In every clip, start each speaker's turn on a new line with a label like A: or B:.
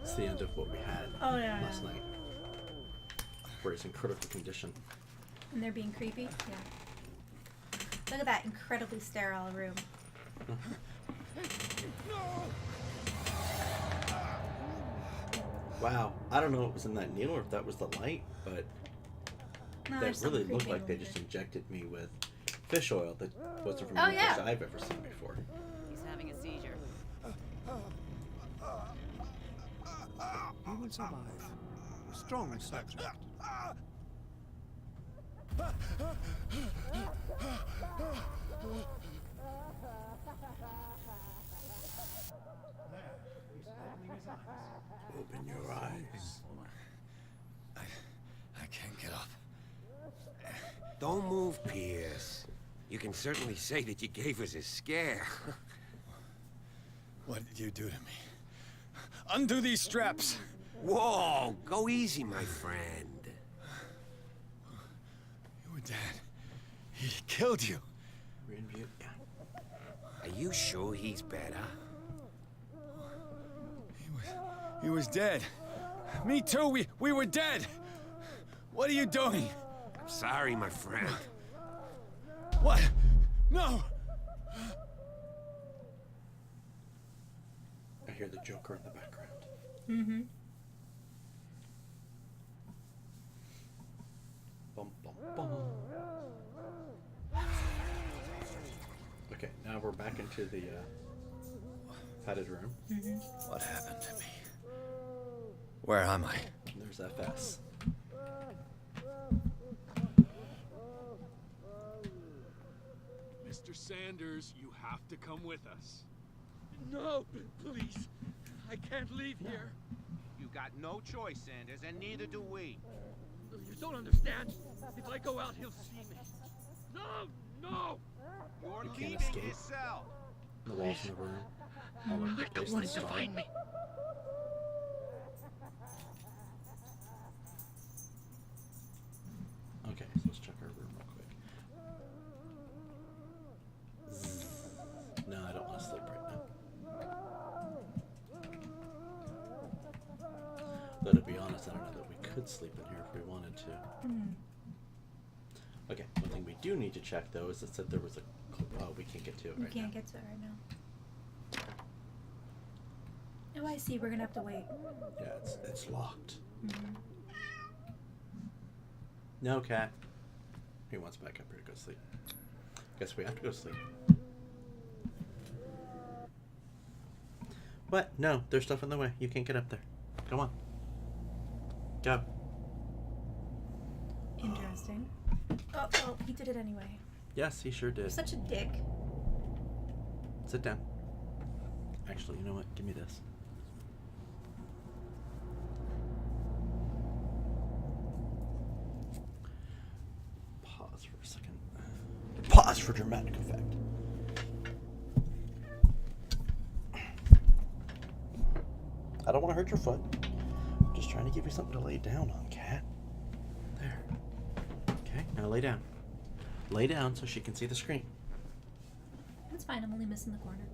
A: It's the end of what we had last night. Where it's in critical condition.
B: And they're being creepy? Yeah. Look at that incredibly sterile room.
A: Wow. I don't know what was in that needle or if that was the light, but that really looked like they just injected me with fish oil that wasn't from any fish I've ever seen before.
C: He's having a seizure.
D: He will survive. A strong subject.
A: Open your eyes.
E: I can't get up. Don't move, Pierce. You can certainly say that you gave us a scare.
D: What did you do to me? Undo these straps!
E: Whoa! Go easy, my friend.
D: You were dead. He killed you.
E: Are you sure he's better?
D: He was dead. Me too. We were dead. What are you doing?
E: I'm sorry, my friend.
D: What? No!
A: I hear the Joker in the background.
B: Mm-hmm.
A: Bum, bum, bum. Okay, now we're back into the padded room.
B: Mm-hmm.
D: What happened to me? Where am I?
A: There's FS.
F: Mr. Sanders, you have to come with us.
G: No, please. I can't leave here.
H: You got no choice, Sanders, and neither do we.
G: You don't understand. If I go out, he'll see me. No!
H: You're
A: You can't
H: leaving
A: escape.
H: yourself.
A: The walls in the room. All over the
G: I
A: place
G: don't
A: in
G: want
A: the
G: him to
A: stone.
G: find me.
A: Okay, so let's check our room real quick. No, I don't want to sleep right now. Though to be honest, I don't know that we could sleep in here if we wanted to. Okay, one thing we do need to check though is it said there was a. Oh, we can't get to it right now.
B: We can't get to it right now. Oh, I see. We're gonna have to wait.
A: Yeah, it's locked.
B: Mm-hmm.
A: No, cat. He wants back up here to go sleep. Guess we have to go sleep. What? No, there's stuff in the way. You can't get up there. Come on. Go.
B: Interesting. Oh, he did it anyway.
A: Yes, he sure did.
B: Such a dick.
A: Sit down. Actually, you know what? Give me this. Pause for a second. Pause for dramatic effect. I don't want to hurt your foot. I'm just trying to give you something to lay down on, cat. There. Okay, now lay down. Lay down so she can see the screen.
B: That's fine. I'm only missing the corner.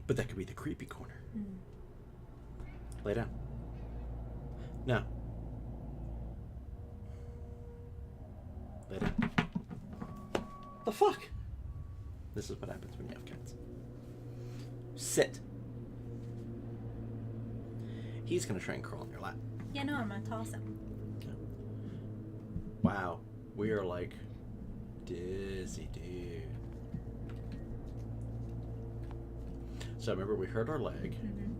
A: But that could be the creepy corner.
B: Mm.
A: Lay down. No. Lay down. The fuck? This is what happens when you have cats. Sit. He's gonna try and crawl in your lap.
B: Yeah, no, I'm gonna toss him.
A: Wow. We are like dizzy, dude. So remember, we hurt our leg.
B: Mm-hmm.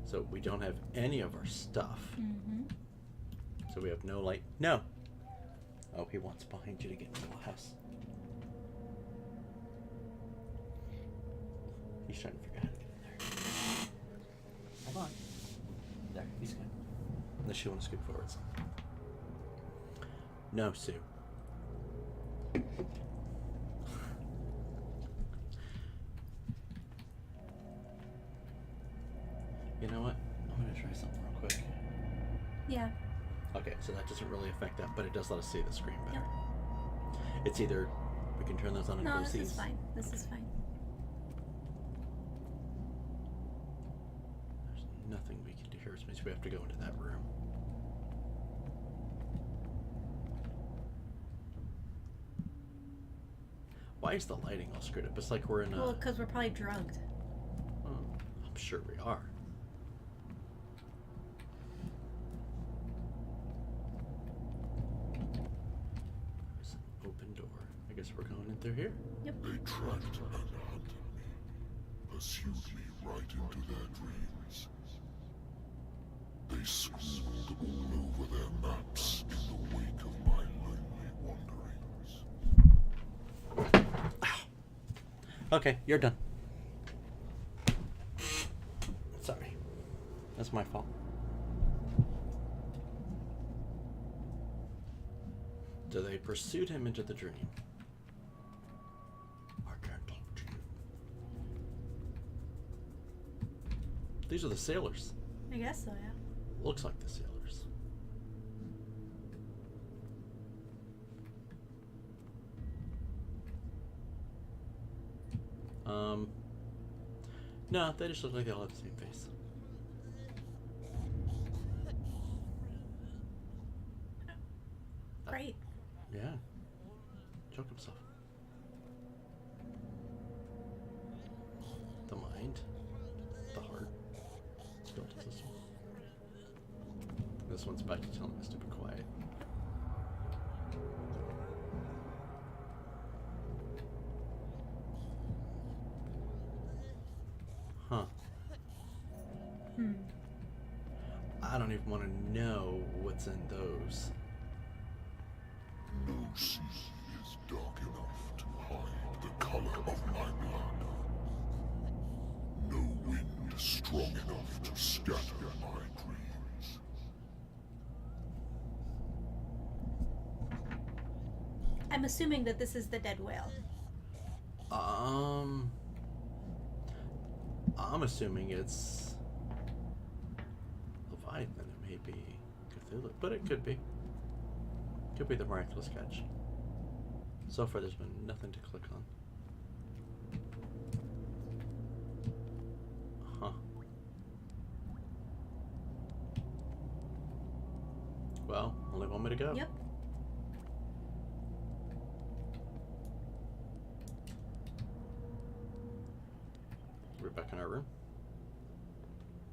A: So we don't have any of our stuff.
B: Mm-hmm.
A: So we have no light. No. Oh, he wants behind you to get into the house. He's trying to figure out how to get in there. Hold on. There, he's good. Unless you want to scoot forwards. No, Sue. You know what? I'm going to try something real quick.
B: Yeah.
A: Okay, so that doesn't really affect that, but it does let us see the screen better.
B: Yep.
A: It's either we can turn those on and
B: No,
A: close
B: this
A: these.
B: is fine. This is fine.
A: nothing we can do here, which means we have to go into that room. Why is the lighting all screwed up? It's like we're in a...
B: Well, because we're probably drugged.
A: Oh, I'm sure we are. There's an open door. I guess we're going in through here.
B: Yep.
C: They tracked and hunted me, pursued me right into their dreams. They scrawled all over their maps in the wake of my lonely wanderings.
A: Okay, you're done. Sorry. That's my fault. So they pursued him into the dream. I can't talk to you. These are the sailors.
B: I guess so, yeah.
A: Looks like the sailors. No, they just look like they all have the same face.
B: Great.
A: Yeah. Choke himself. The mind. The heart. Skeletal system. This one's back to telling us to be quiet. Huh. I don't even want to know what's in those.
C: No sea is dark enough to hide the color of my blood. No wind strong enough to scatter my dreams.
B: I'm assuming that this is the dead whale.
A: I'm assuming it's Leviathan. It may be Cthulhu, but it could be. Could be the miraculous catch. So far, there's been nothing to click on. Huh. Well, only one way to go.
B: Yep.
A: We're back in our room.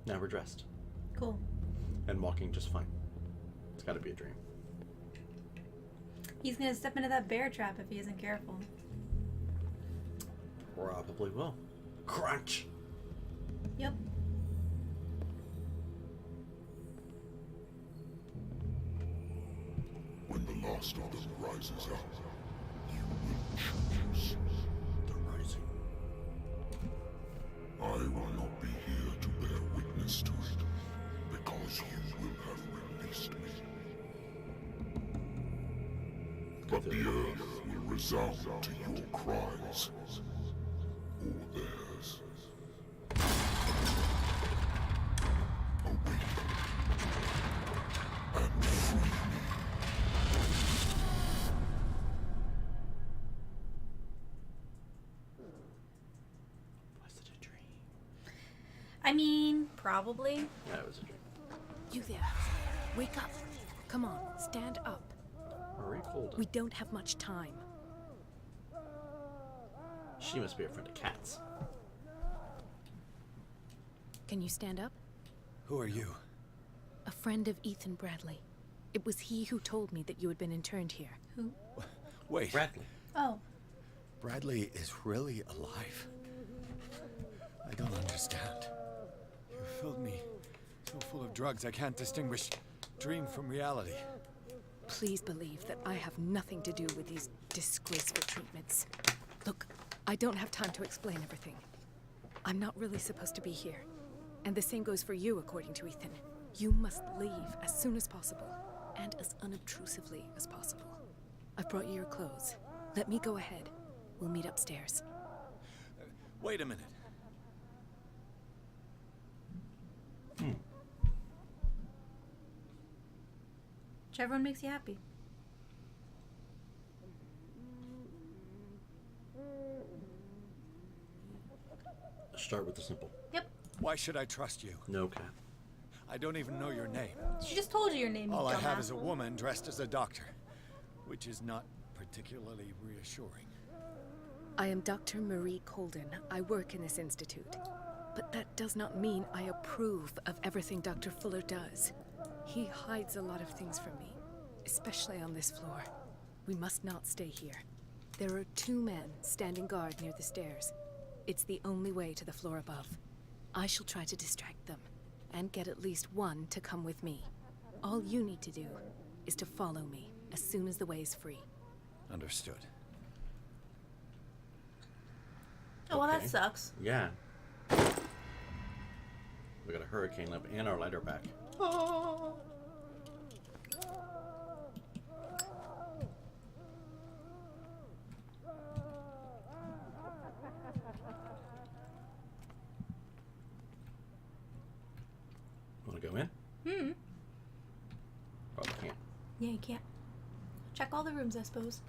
A: Now we're dressed.
B: Cool.
A: And walking just fine. It's gotta be a dream.
B: He's gonna step into that bear trap if he isn't careful.
A: Probably will. Crunch!
B: Yep.
C: When the last of them rises up, you will choose
A: The rising.
C: I will not be here to bear witness to it, because you will have released me. But the earth will resound to your cries, or theirs. Awaken and free me.
A: Was it a dream?
B: I mean, probably.
A: Yeah, it was a dream.
I: You there. Wake up. Come on, stand up.
A: Marie Colden.
I: We don't have much time.
A: She must be a friend of Cat's.
I: Can you stand up?
D: Who are you?
I: A friend of Ethan Bradley. It was he who told me that you had been interned here.
B: Who?
D: Wait,
A: Bradley.
B: Oh.
D: Bradley is really alive? I don't understand. You filled me so full of drugs I can't distinguish dream from reality.
I: Please believe that I have nothing to do with these disgraceful treatments. Look, I don't have time to explain everything. I'm not really supposed to be here. And the same goes for you, according to Ethan. You must leave as soon as possible, and as unobtrusively as possible. I've brought you your clothes. Let me go ahead. We'll meet upstairs.
D: Wait a minute.
B: Whichever one makes you happy.
A: Start with the simple.
B: Yep.
D: Why should I trust you?
A: No, Cat.
D: I don't even know your name.
B: She just told you your name, you
D: All I have
B: dumbass.
D: is a woman dressed as a doctor, which is not particularly reassuring.
I: I am Dr. Marie Colden. I work in this institute. But that does not mean I approve of everything Dr. Fuller does. He hides a lot of things from me, especially on this floor. We must not stay here. There are 2 men standing guard near the stairs. It's the only way to the floor above. I shall try to distract them, and get at least one to come with me. All you need to do is to follow me as soon as the way is free.
D: Understood.
B: Oh, well, that
A: Okay.
B: sucks.
A: Yeah. We got a hurricane lamp and our lighter back. Want to go in? Probably can't.
B: Yeah, you can't. Check all the rooms, I suppose.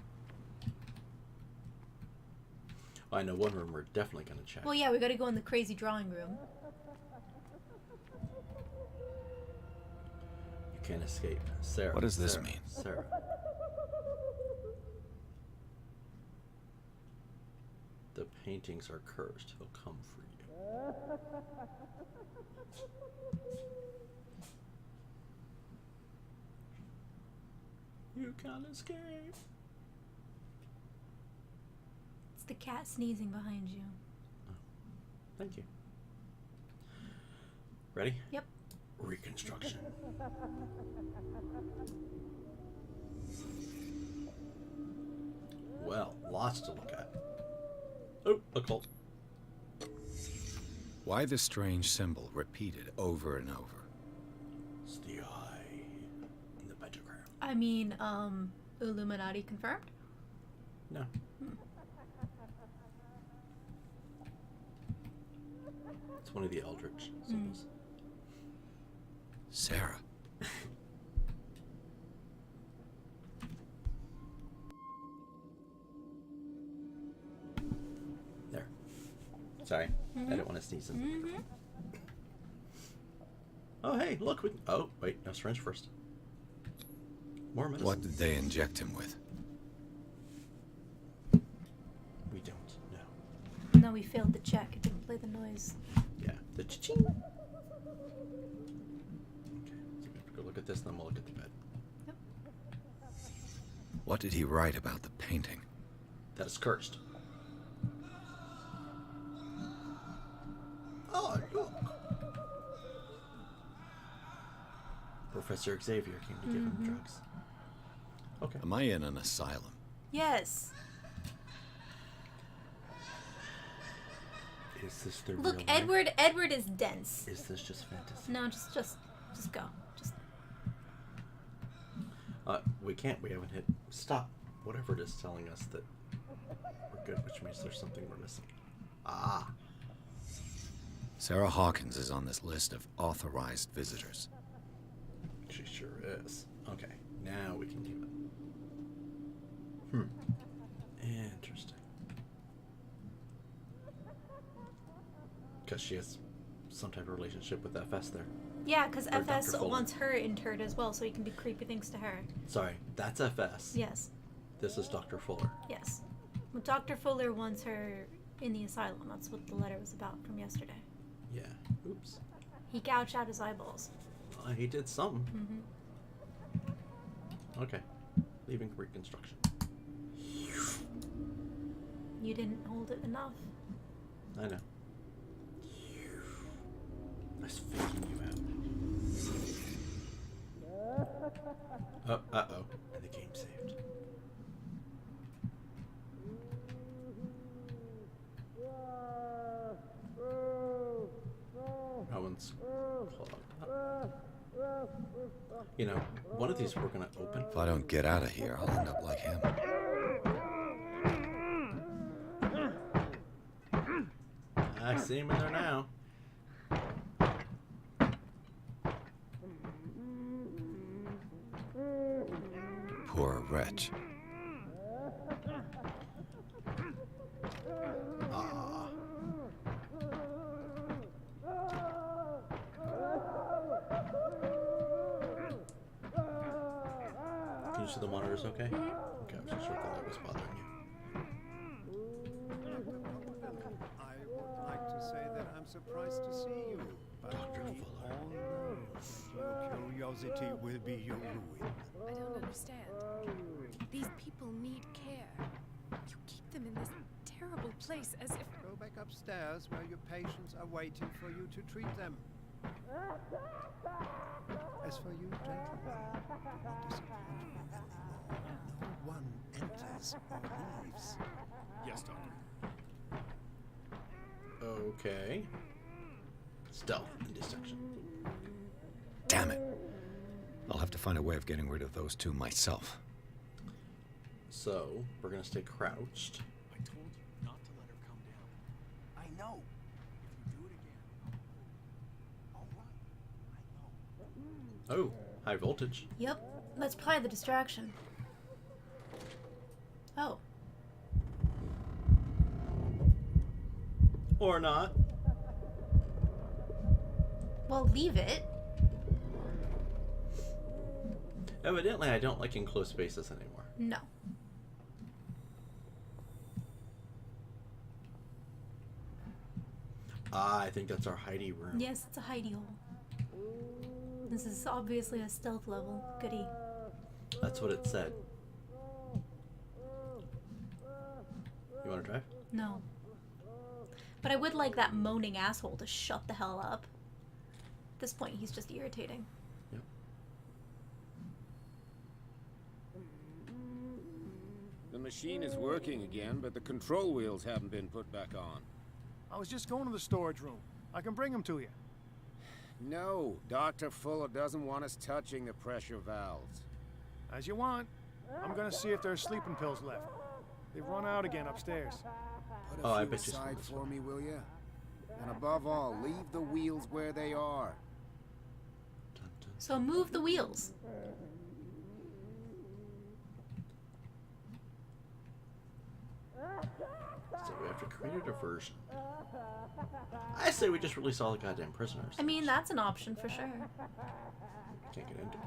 A: I know one room we're definitely going to check.
B: Well, yeah, we gotta go in the crazy drawing room.
A: You can't escape. Sarah.
D: What does this
A: Sarah,
D: mean?
A: Sarah. The paintings are cursed. He'll come for you. You can't escape.
B: It's the cat sneezing behind you.
A: Thank you. Ready?
B: Yep.
A: Reconstruction. Well, lots to look at. Oh, a cult.
D: Why the strange symbol repeated over and over?
A: It's the eye in the pentagram.
B: I mean, Illuminati confirmed?
A: No. It's one of the Eldritch symbols.
D: Sarah.
A: There. Sorry, I didn't want to sneeze in the microphone. Oh, hey, look. Oh, wait, no, syringe first. More medicine.
D: What did they inject him with?
A: We don't know.
B: No, we failed the check. It didn't play the noise.
A: Yeah, the cha-ching. Okay, so we have to go look at this, then we'll look at the bed.
B: Yep.
D: What did he write about the painting?
A: That is cursed. Oh, look. Professor Xavier came to give him drugs. Okay.
D: Am I in an asylum?
B: Yes.
A: Is this the
B: Look,
A: real life?
B: Edward is dense.
A: Is this just fantasy?
B: No, just go. Just
A: We can't. We haven't hit stop. Whatever it is telling us that we're good, which means there's something we're missing. Ah.
D: Sarah Hawkins is on this list of authorized visitors.
A: She sure is. Okay, now we can keep it. Interesting. Because she has some type of relationship with FS there.
B: yeah, because
A: Or Dr.
B: FS
A: Fuller.
B: wants her interred as well, so he can do creepy things to her.
A: Sorry, that's FS.
B: Yes,
A: This is Dr. Fuller.
B: yes. Well, Dr. Fuller wants her in the asylum. That's what the letter was about from yesterday.
A: Yeah. Oops.
B: He gouged out his eyeballs.
A: He did something. Okay. Leaving reconstruction.
B: You didn't hold it enough.
A: I know. I was faking you out. Oh, uh-oh. And the game saved. That one's clogged up. You know, one of these we're gonna open.
D: If I don't get out of here, I'll end up like him.
A: I see him in there now.
D: Poor wretch.
A: Ah. you see the monitors okay? Okay, I was just sure the light was bothering you.
J: I would like to say that I'm surprised to see you, but
A: Dr.
J: we
A: Fuller.
J: all know your curiosity will be your ruin.
I: I don't understand. These people need care. You keep them in this terrible place as if...
J: Go back upstairs where your patients are waiting for you to treat them. As for you, gentlemen, do not disappoint. No one enters or leaves.
F: Yes, Doctor.
A: Okay. Stealth and deception.
D: Damn it. I'll have to find a way of getting rid of those two myself.
A: So, we're gonna stay crouched.
F: I told you not to let her come down.
H: I know.
F: If you do it again,
H: All right. I know.
A: Oh, high voltage.
B: Yep, that's probably the distraction. Oh.
A: Or not.
B: Well, leave it.
A: Evidently, I don't like enclosed spaces anymore.
B: No.
A: Ah, I think that's our Heidi room.
B: Yes, it's a hidey hole. This is obviously a stealth level. Goody.
A: That's what it said. You want to drive?
B: No. But I would like that moaning asshole to shut the hell up. At this point, he's just irritating.
A: Yep.
E: The machine is working again, but the control wheels haven't been put back on.
K: I was just going to the storage room. I can bring them to you.
E: No, Dr. Fuller doesn't want us touching the pressure valves.
K: As you want. I'm gonna see if there's sleeping pills left. They've run out again upstairs.
E: Put
A: Oh,
E: a
A: I
E: few
A: bet you
E: aside
A: someone's
E: for me, will you? And above all, leave the wheels where they are.
A: Dun, dun.
B: So move the wheels.
A: So we have to create a diversion. I say we just release all the goddamn prisoners.
B: I mean, that's an option for sure.
A: Can't get into it.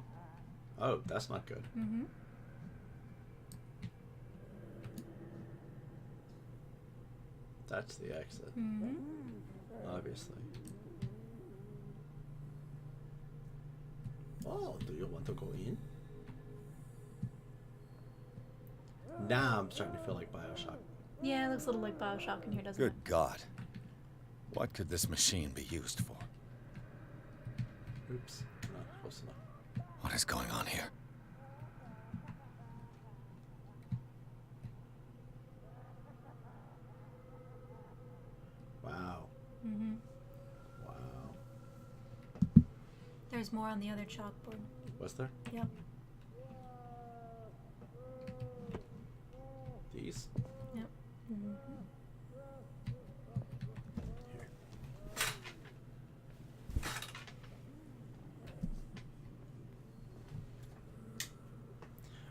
A: Oh, that's not good.
B: Mm-hmm.
A: That's the exit.
B: Mm-hmm.
A: Obviously. Oh, do you want to go in? Now I'm starting to feel like Bioshock.
B: Yeah, it looks a little like Bioshock in here, doesn't
D: Good God. What could this machine be used for?
A: Oops, not close enough.
D: What is going on here?
A: Wow.
B: it? Mm-hmm.
A: Wow.
B: There's more on the other chalkboard.
A: Was there?
B: Yep.
A: These?
B: Yep. Mm-hmm.
A: Here.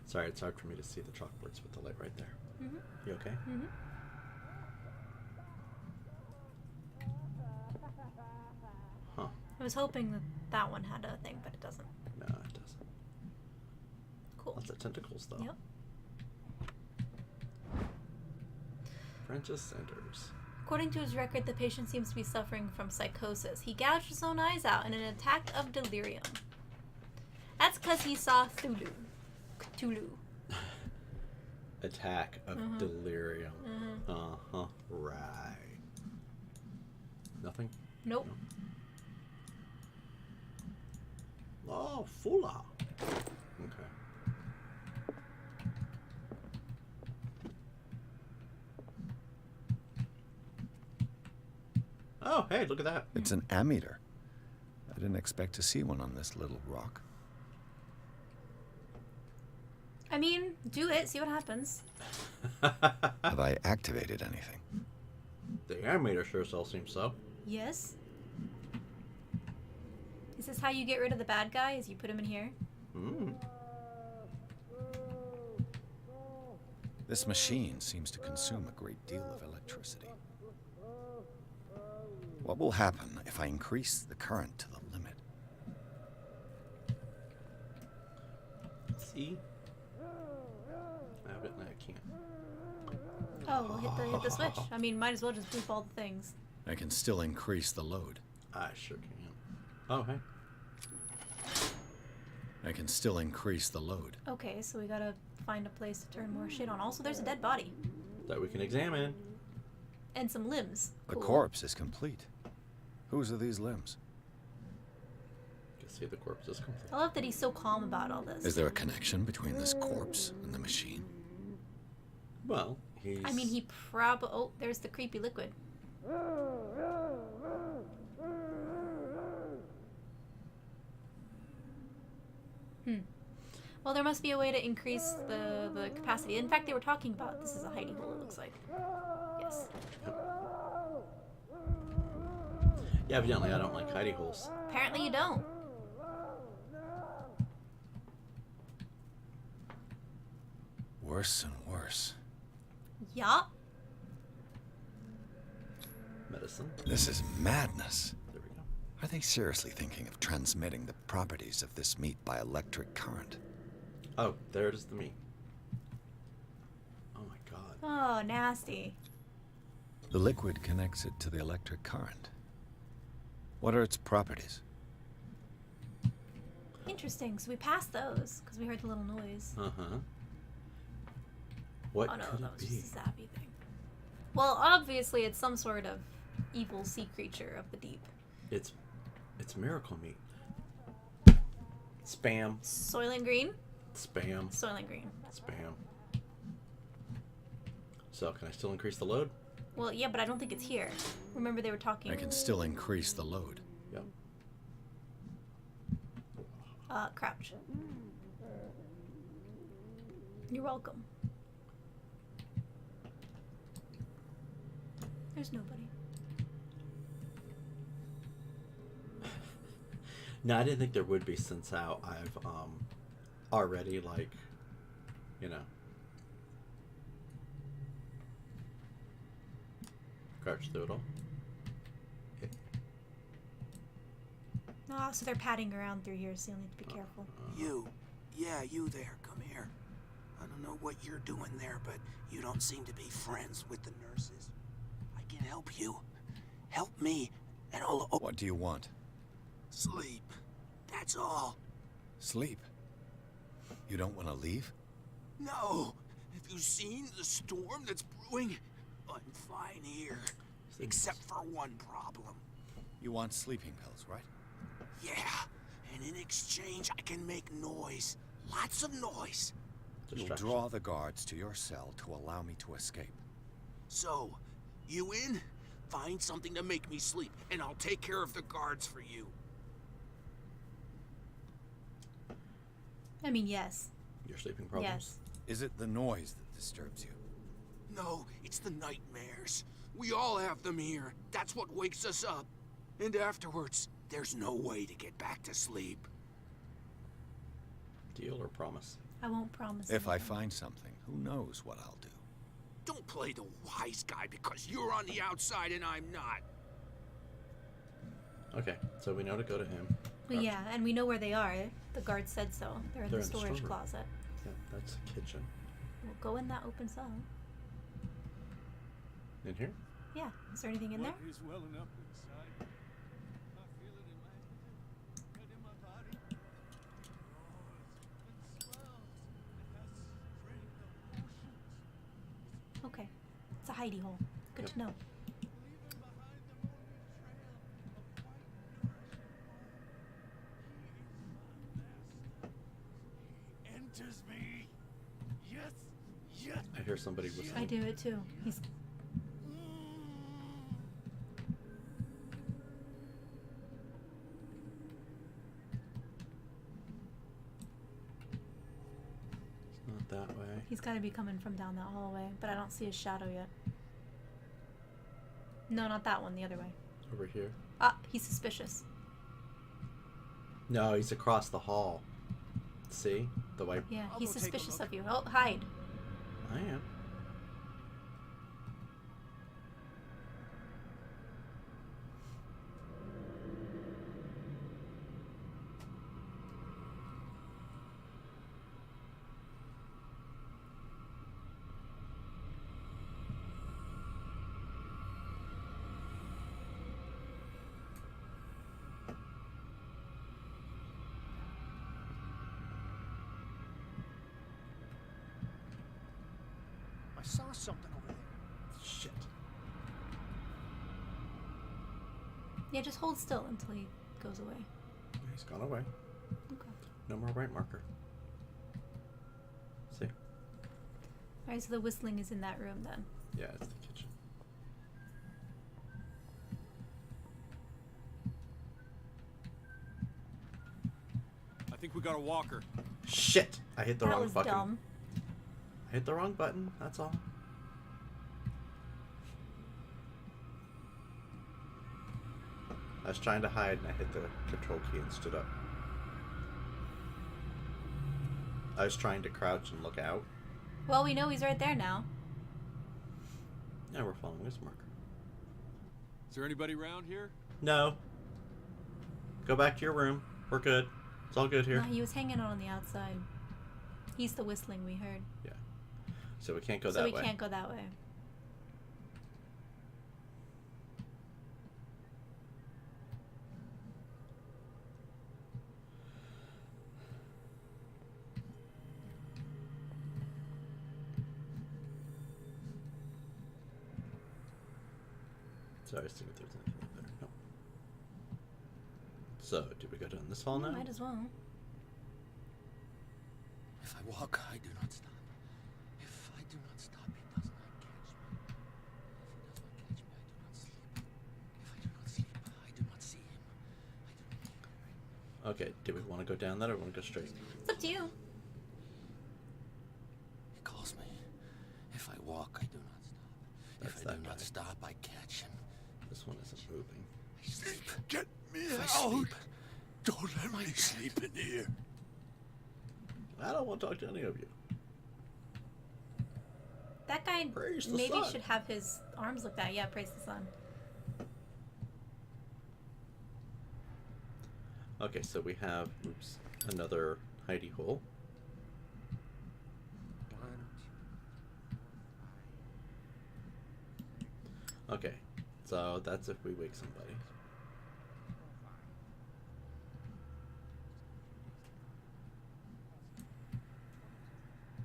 A: Sorry, it's hard for me to see the chalkboards with the light right there.
B: Mm-hmm.
A: You okay?
B: Mm-hmm.
A: Huh.
B: I was hoping that that one had a thing, but it doesn't.
A: No, it doesn't.
B: Cool.
A: Lots of tentacles, though.
B: Yep.
A: Francis Sanders.
B: According to his record, the patient seems to be suffering from psychosis. He gouged his own eyes out in an attack of delirium. That's because he saw Cthulhu.
A: Attack of delirium. Uh-huh. Right. Nothing?
B: Nope.
A: No. Oh, Fuller. Okay. Oh, hey, look at that.
D: It's an ammeter. I didn't expect to see one on this little rock.
B: I mean, do it, see what happens.
D: Have I activated anything?
A: The animator sure as hell seems so.
B: Yes. Is this how you get rid of the bad guy? Is you put him in here?
A: Hmm.
D: This machine seems to consume a great deal of electricity. What will happen if I increase the current to the limit?
A: See? Evidently, I can't.
B: Oh, well, hit the switch. I mean, might as well just boop all the things.
D: I can still increase the load.
A: I sure can. Oh, hey.
D: I can still increase the load.
B: Okay, so we gotta find a place to turn more shit on. Also, there's a dead body.
A: That we can examine.
B: And some limbs.
D: The
B: Cool.
D: corpse is complete. Whose are these limbs?
A: You can see the corpse is complete.
B: I love that he's so calm about all this.
D: Is there a connection between this corpse and the machine?
A: Well, he's...
B: I mean, he probably... Oh, there's the creepy liquid. Well, there must be a way to increase the capacity. In fact, they were talking about this is a hidey hole, it looks like. Yes.
A: Yeah, evidently I don't like hidey holes.
B: Apparently you don't.
D: Worse and worse.
B: Yup.
A: Medicine.
D: This is madness.
A: There we go.
D: Are they seriously thinking of transmitting the properties of this meat by electric current?
A: Oh, there it is, the meat. Oh my god.
B: Oh, nasty.
D: The liquid connects it to the electric current. What are its properties?
B: Interesting. So we passed those because we heard the little noise.
A: Uh-huh. What
B: Oh no,
A: could
B: that
A: it
B: was
A: be?
B: just a zappy thing. Well, obviously it's some sort of evil sea creature of the deep.
A: It's miracle meat. Spam.
B: Soylent Green?
A: Spam.
B: Soylent Green.
A: Spam. So, can I still increase the load?
B: Well, yeah, but I don't think it's here. Remember they were talking...
D: I can still increase the load.
A: Yep.
B: Crouch. You're welcome. There's nobody.
A: No, I didn't think there would be since how I've already, like, you know, crouched through it all.
B: Oh, so they're padding around through here, so you'll need to be careful.
J: You. Yeah, you there. Come here. I don't know what you're doing there, but you don't seem to be friends with the nurses. I can help you. Help me, and I'll...
D: What do you want?
J: Sleep. That's all.
D: Sleep? You don't want to leave?
J: No. Have you seen the storm that's brewing? I'm fine here. Except for one problem.
D: You want sleeping pills, right?
J: Yeah. And in exchange, I can make noise. Lots of noise.
D: You'll draw the guards to your cell to allow me to escape.
J: So, you in? Find something to make me sleep, and I'll take care of the guards for you.
B: I mean, yes.
A: Your sleeping problems?
B: Yes.
D: Is it the noise that disturbs you?
J: No, it's the nightmares. We all have them here. That's what wakes us up. And afterwards, there's no way to get back to sleep.
A: Deal or promise?
B: I won't promise.
D: If I
B: anything.
D: find something, who knows what I'll do?
J: Don't play the wise guy because you're on the outside and I'm not.
A: Okay, so we know to go to him.
B: Well, yeah, and we know where they are. The guard said so. They're in
A: They're
B: the
A: in the
B: storage
A: storeroom.
B: closet.
A: Yeah, that's the kitchen.
B: We'll go in that open cell.
A: In here?
B: Yeah. Is there anything in there?
F: What is welling up inside? I feel it in my head and in my body. It swells. It has strength of oceans.
B: Okay. It's a hidey hole. Good to know.
F: Leaving behind the morning trail of white nourishing He enters me. Yes, yes.
A: I hear somebody whistling.
B: I do it too. He's...
A: Not that way.
B: He's got to be coming from down that hallway, but I don't see his shadow yet. No, not that one. The other way.
A: Over here.
B: Ah, he's suspicious.
A: No, he's across the hall. See? The white...
B: Yeah,
F: I'll
B: he's
F: go take a
B: suspicious
F: look.
B: of you. Oh, hide.
A: I am.
K: saw something over there.
A: Shit.
B: Yeah, just hold still until he goes away.
A: He's gone away.
B: Okay.
A: No more right marker. See?
B: Alright, so the whistling is in that room then.
A: Yeah, it's the kitchen.
F: I think we got a walker.
A: Shit! I hit the
B: That
A: wrong
B: was
A: fucking.
B: dumb.
A: I hit the wrong button. That's all. I was trying to hide and I hit the control key and stood up. I was trying to crouch and look out.
B: Well, we know he's right there now.
A: Yeah, we're following this marker.
F: Is there anybody around here?
A: No. Go back to your room. We're good. It's all good here.
B: No, he was hanging out on the outside. He's the whistling we heard.
A: Yeah. So we can't go
B: So
A: that
B: we
A: way.
B: can't go that way.
A: Sorry, I was thinking if there's anything up there. Nope. So, do we go down this hall now?
B: Might as well.
D: If I walk, I do not stop. If I do not stop, he does not catch me. If he does not catch me, I do not sleep. If I do not sleep, I do not see him.
A: Okay, do we want to go down that or want to go straight?
B: It's up to you.
D: He calls me. If I walk, I do not stop.
A: That's
D: If I
A: that
D: do not
A: guy.
D: stop, I catch him.
A: This one isn't moving.
D: I sleep.
C: Get me
D: If I
C: out!
D: sleep,
C: Don't let me sleep in here.
A: I don't want to talk to any of you.
B: That guy
A: Praise the
B: maybe
A: sun.
B: should have his arms looked at. Yeah, praise the sun.
A: Okay, so we have, oops, another hidey hole. Okay, so that's if we wake somebody.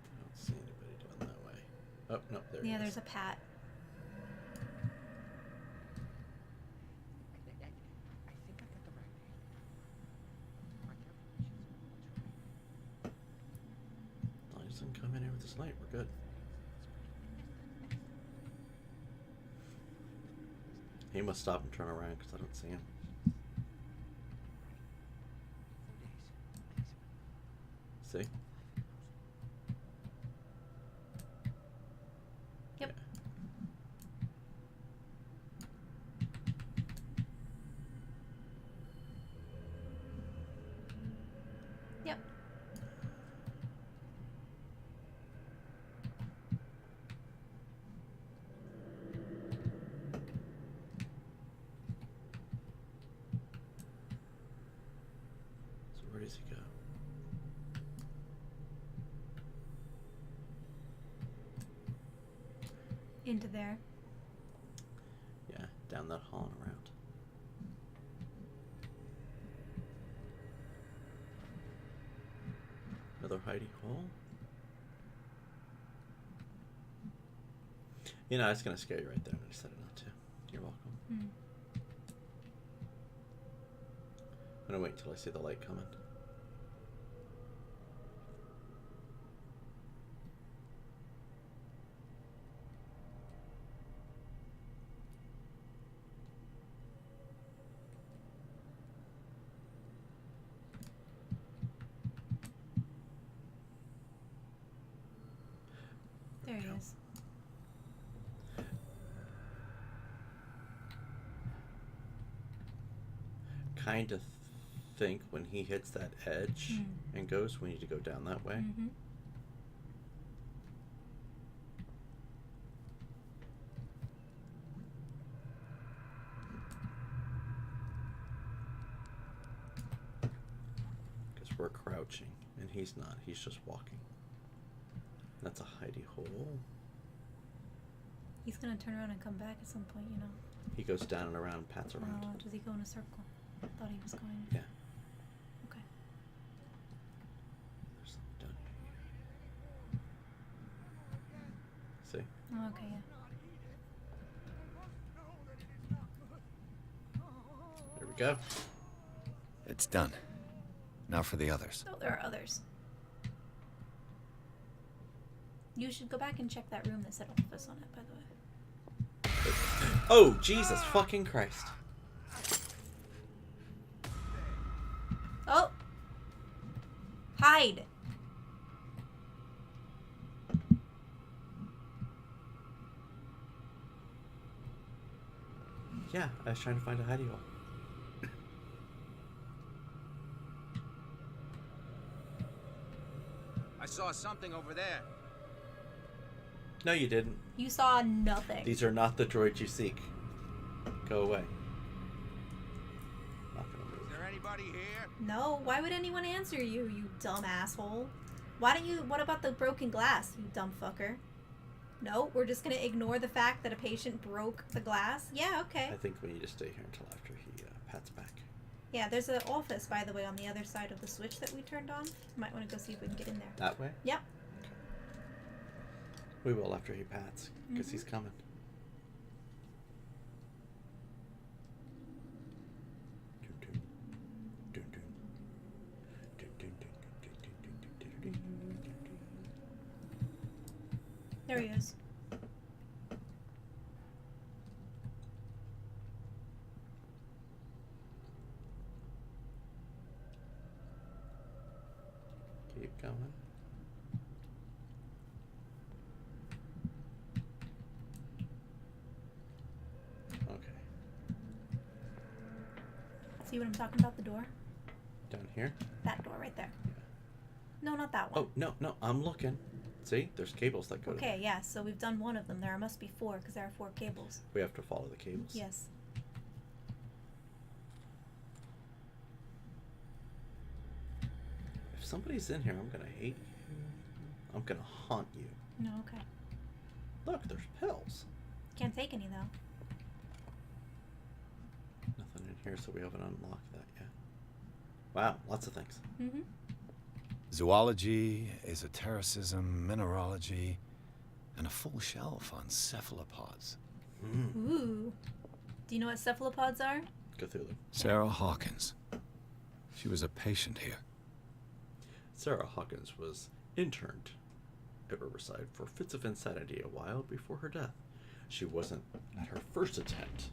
A: I don't see anybody down that way. Oh, no, there he
B: Yeah,
A: is.
B: there's a Pat.
A: As long as he doesn't come in here with this light, we're good. He must stop and turn around because I don't see him. See?
B: Yep. Yep.
A: So where does he go?
B: Into there.
A: Yeah, down that hall and around. Another hidey hole. You know, it's gonna scare you right there. I decided not to. You're welcome.
B: Hmm.
A: I'm gonna wait until I see the light coming.
B: There he is.
A: Kind of think when he hits that edge and goes, we need to go down that way.
B: Mm-hmm.
A: Because we're crouching and he's not. He's just walking. That's a hidey hole.
B: He's gonna turn around and come back at some point, you know.
A: He goes down and around, pats around.
B: Oh, does he go in a circle? I thought he was going.
A: Yeah.
B: Okay.
A: There's something down here. See?
B: Oh, okay, yeah.
A: There we go.
D: It's done. Now for the others.
B: Oh, there are others. You should go back and check that room that said office on it, by the way.
A: Oh, Jesus fucking Christ.
B: Oh! Hide!
A: Yeah, I was trying to find a hidey hole.
H: I saw something over there.
A: No, you didn't.
B: You saw nothing.
A: These are not the droids you seek. Go away. Not gonna move.
H: Is there anybody here?
B: No, why would anyone answer you, you dumb asshole? Why don't you... What about the broken glass, you dumb fucker? No, we're just gonna ignore the fact that a patient broke the glass? Yeah, okay.
A: I think we need to stay here until after he pats back.
B: Yeah, there's an office, by the way, on the other side of the switch that we turned on. Might want to go see if we can get in there.
A: That way?
B: Yep.
A: We will after he pats, because he's coming.
B: There he is.
A: Keep going. Okay.
B: See what I'm talking about? The door?
A: Down here?
B: That door right there.
A: Yeah.
B: No, not that one.
A: Oh, no, I'm looking. See? There's cables that go to
B: Okay, yeah, so we've done one of them. There must be 4, because there are 4 cables.
A: We have to follow the cables.
B: Yes.
A: If somebody's in here, I'm gonna hate you. I'm gonna haunt you.
B: No, okay.
A: Look, there's pills.
B: Can't take any, though.
A: Nothing in here, so we haven't unlocked that yet. Wow, lots of things.
B: Mm-hmm.
D: Zoology, esotericism, mineralogy, and a full shelf on cephalopods.
B: Ooh. Do you know what cephalopods are?
A: Cthulhu.
D: Sarah Hawkins. She was a patient here.
A: Sarah Hawkins was interned at Riverside for fits of insanity a while before her death. She wasn't at her first attempt.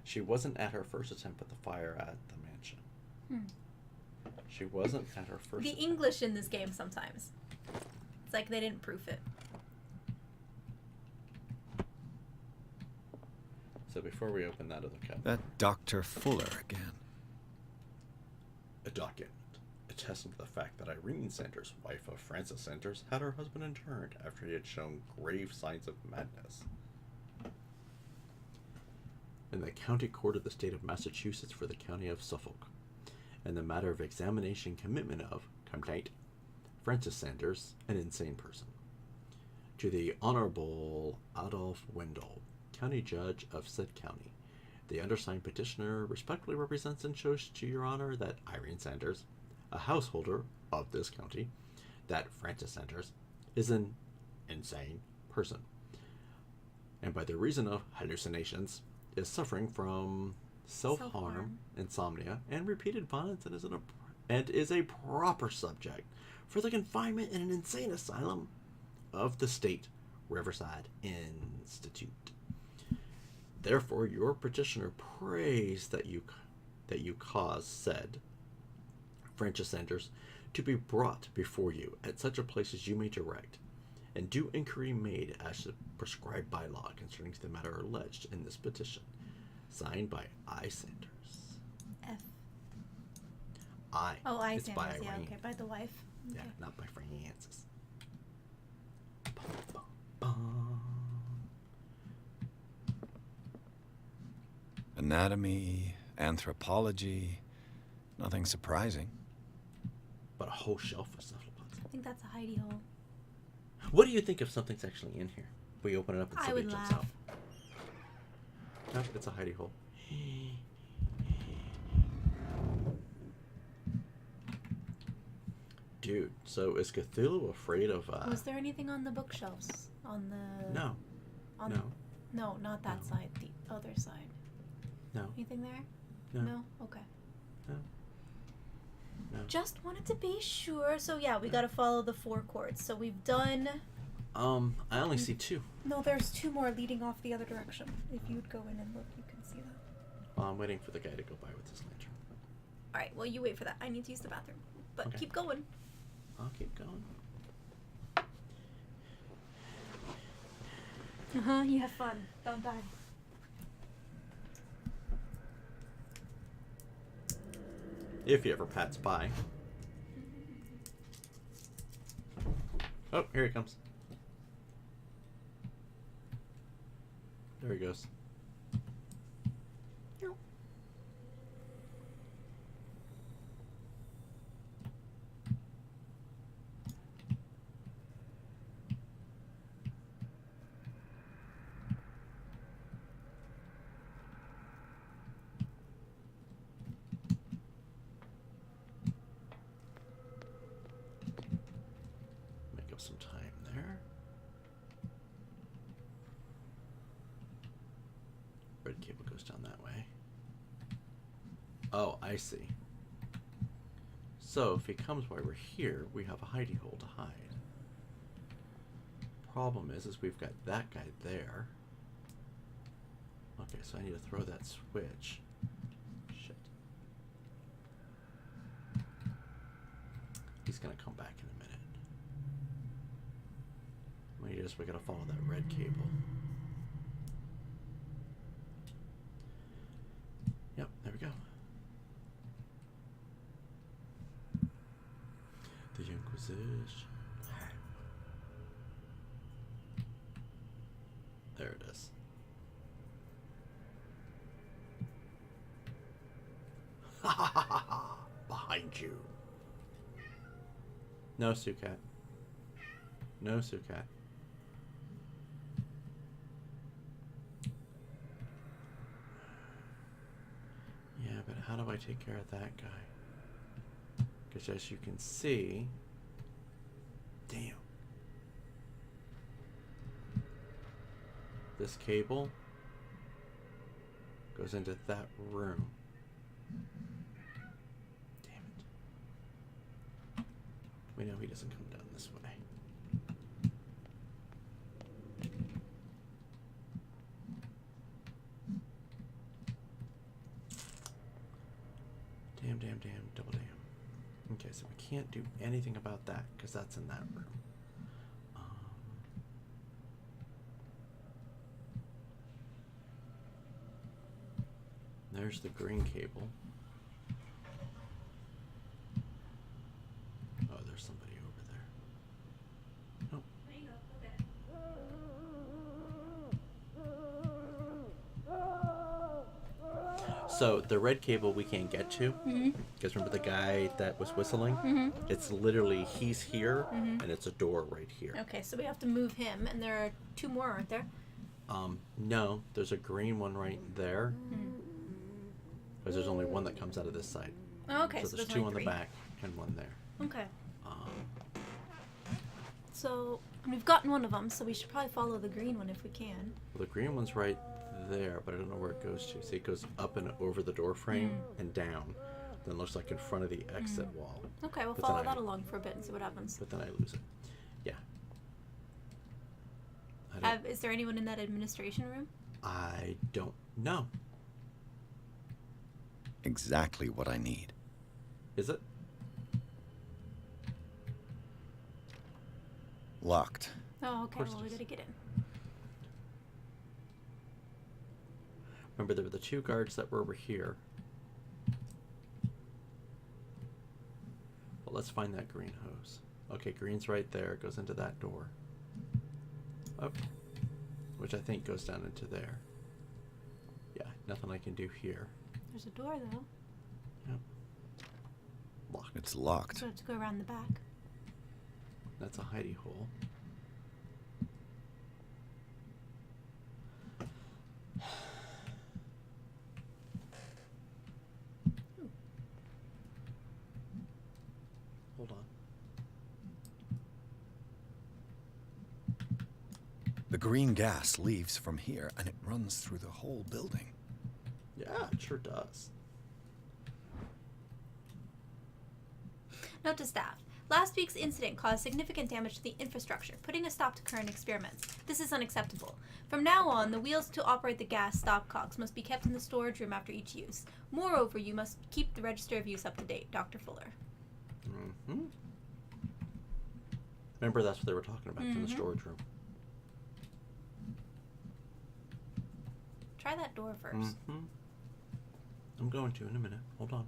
A: She wasn't at her first attempt at the fire at the mansion. She wasn't at her first
B: The
A: attempt.
B: English in this game sometimes. It's like they didn't proof it.
A: So before we open that other cabinet,
D: That Dr. Fuller again.
A: a document attesting to the fact that Irene Sanders, wife of Francis Sanders, had her husband interned after he had shown grave signs of madness. In the County Court of the State of Massachusetts for the County of Suffolk, and the matter of examination commitment of complaint Francis Sanders, an insane person, to the Honorable Adolph Wendell, County Judge of said county. The undersigned petitioner respectfully represents and shows to your honor that Irene Sanders, a householder of this county, that Francis Sanders is an insane person, and by the reason of hallucinations is suffering from self-harm,
B: Self-harm.
A: insomnia, and repeated violence, and is a proper subject for the confinement in an insane asylum of the state Riverside Institute. Therefore, your petitioner prays that you cause said Francis Sanders to be brought before you at such a place as you may direct, and due inquiry made as prescribed by law concerning the matter alleged in this petition. Signed by I. Sanders.
B: F.
A: I.
B: Oh, I
A: It's by
B: Sanders. Yeah,
A: Irene.
B: okay. By the wife.
A: Yeah,
B: Okay.
A: not by Francis. Bum, bum, bum.
D: Anatomy, anthropology, nothing surprising.
A: But a whole shelf of cephalopods.
B: I think that's a hidey hole.
A: What do you think if something's actually in here? We open it up and
B: I
A: somebody
B: would
A: jumps
B: laugh.
A: out. No, it's a hidey hole. Dude, so is Cthulhu afraid of
B: Was there anything on the bookshelves On the...
A: No.
B: On
A: No.
B: No, not that
A: No.
B: side. The other side.
A: No.
B: Anything there?
A: No.
B: Okay.
A: No. No.
B: Just wanted to be sure. So yeah, we gotta follow the 4 cords. So we've done...
A: I only see 2.
B: No, there's 2 more leading off the other direction. If you'd go in and look, you can see that.
A: Well, I'm waiting for the guy to go by with his lantern.
B: Alright, well you wait for that. I need to use the bathroom. But
A: Okay.
B: keep going.
A: I'll keep going.
B: Uh-huh, you have fun. Don't die.
A: If he ever pats by. Oh, here he comes. There he goes.
B: No.
A: Make up some time there. Red cable goes down that way. Oh, I see. So if he comes while we're here, we have a hidey hole to hide. Problem is we've got that guy there. Okay, so I need to throw that switch. Shit. He's gonna come back in a minute. We gotta follow that red cable. Yep, there we go. The Inquisition. There it is. Ha ha ha ha ha! Behind you. No, Sukat. No, Sukat. Yeah, but how do I take care of that guy? Because as you can see... Damn. This cable goes into that room. Damn it. We know he doesn't come down this way. Damn, damn, damn, double damn. Okay, so we can't do anything about that because that's in that room. There's the green cable. Oh, there's somebody over there. Nope. So the red cable we can't get to, because remember the guy that was whistling? It's literally, he's here, and it's a door right here.
B: Okay, so we have to move him, and there are 2 more, aren't there?
A: No, there's a green one right there. Because there's only one that comes out of this side.
B: Oh, okay,
A: So there's 2 on the back and 1 there.
B: Okay. So we've gotten one of them, so we should probably follow the green one if we can.
A: Well, the green one's right there, but I don't know where it goes to. See, it goes up and over the door frame and down. Then looks like in front of the exit wall.
B: Okay, we'll
A: But
B: follow
A: then
B: that along for a bit and see what happens.
A: But then I lose it. Yeah.
B: Is there anyone in that administration room?
A: I don't know.
D: Exactly what I need.
A: Is it?
D: Locked.
B: Oh, okay,
A: course
B: well
A: it
B: we
A: is.
B: gotta get in.
A: Remember, there were the 2 guards that were over here. Well, let's find that green hose. Okay, green's right there. It goes into that door. Up. Which I think goes down into there. Yeah, nothing I can do here.
B: There's a door though.
A: Yep. Locked.
D: It's locked.
B: So we have to go around the back.
A: That's a hidey hole. Hold on.
D: green gas leaves from here and it runs through the whole building.
A: Yeah, it sure does.
B: Note to staff. Last week's incident caused significant damage to the infrastructure, putting a stop to current experiments. This is unacceptable. From now on, the wheels to operate the gas stopcocks must be kept in the storage room after each use. Moreover, you must keep the register of use up to date. Dr. Fuller.
A: Mm-hmm. Remember, that's what they were talking about in the storage room.
B: Try that door first.
A: Mm-hmm. I'm going to in a minute. Hold on.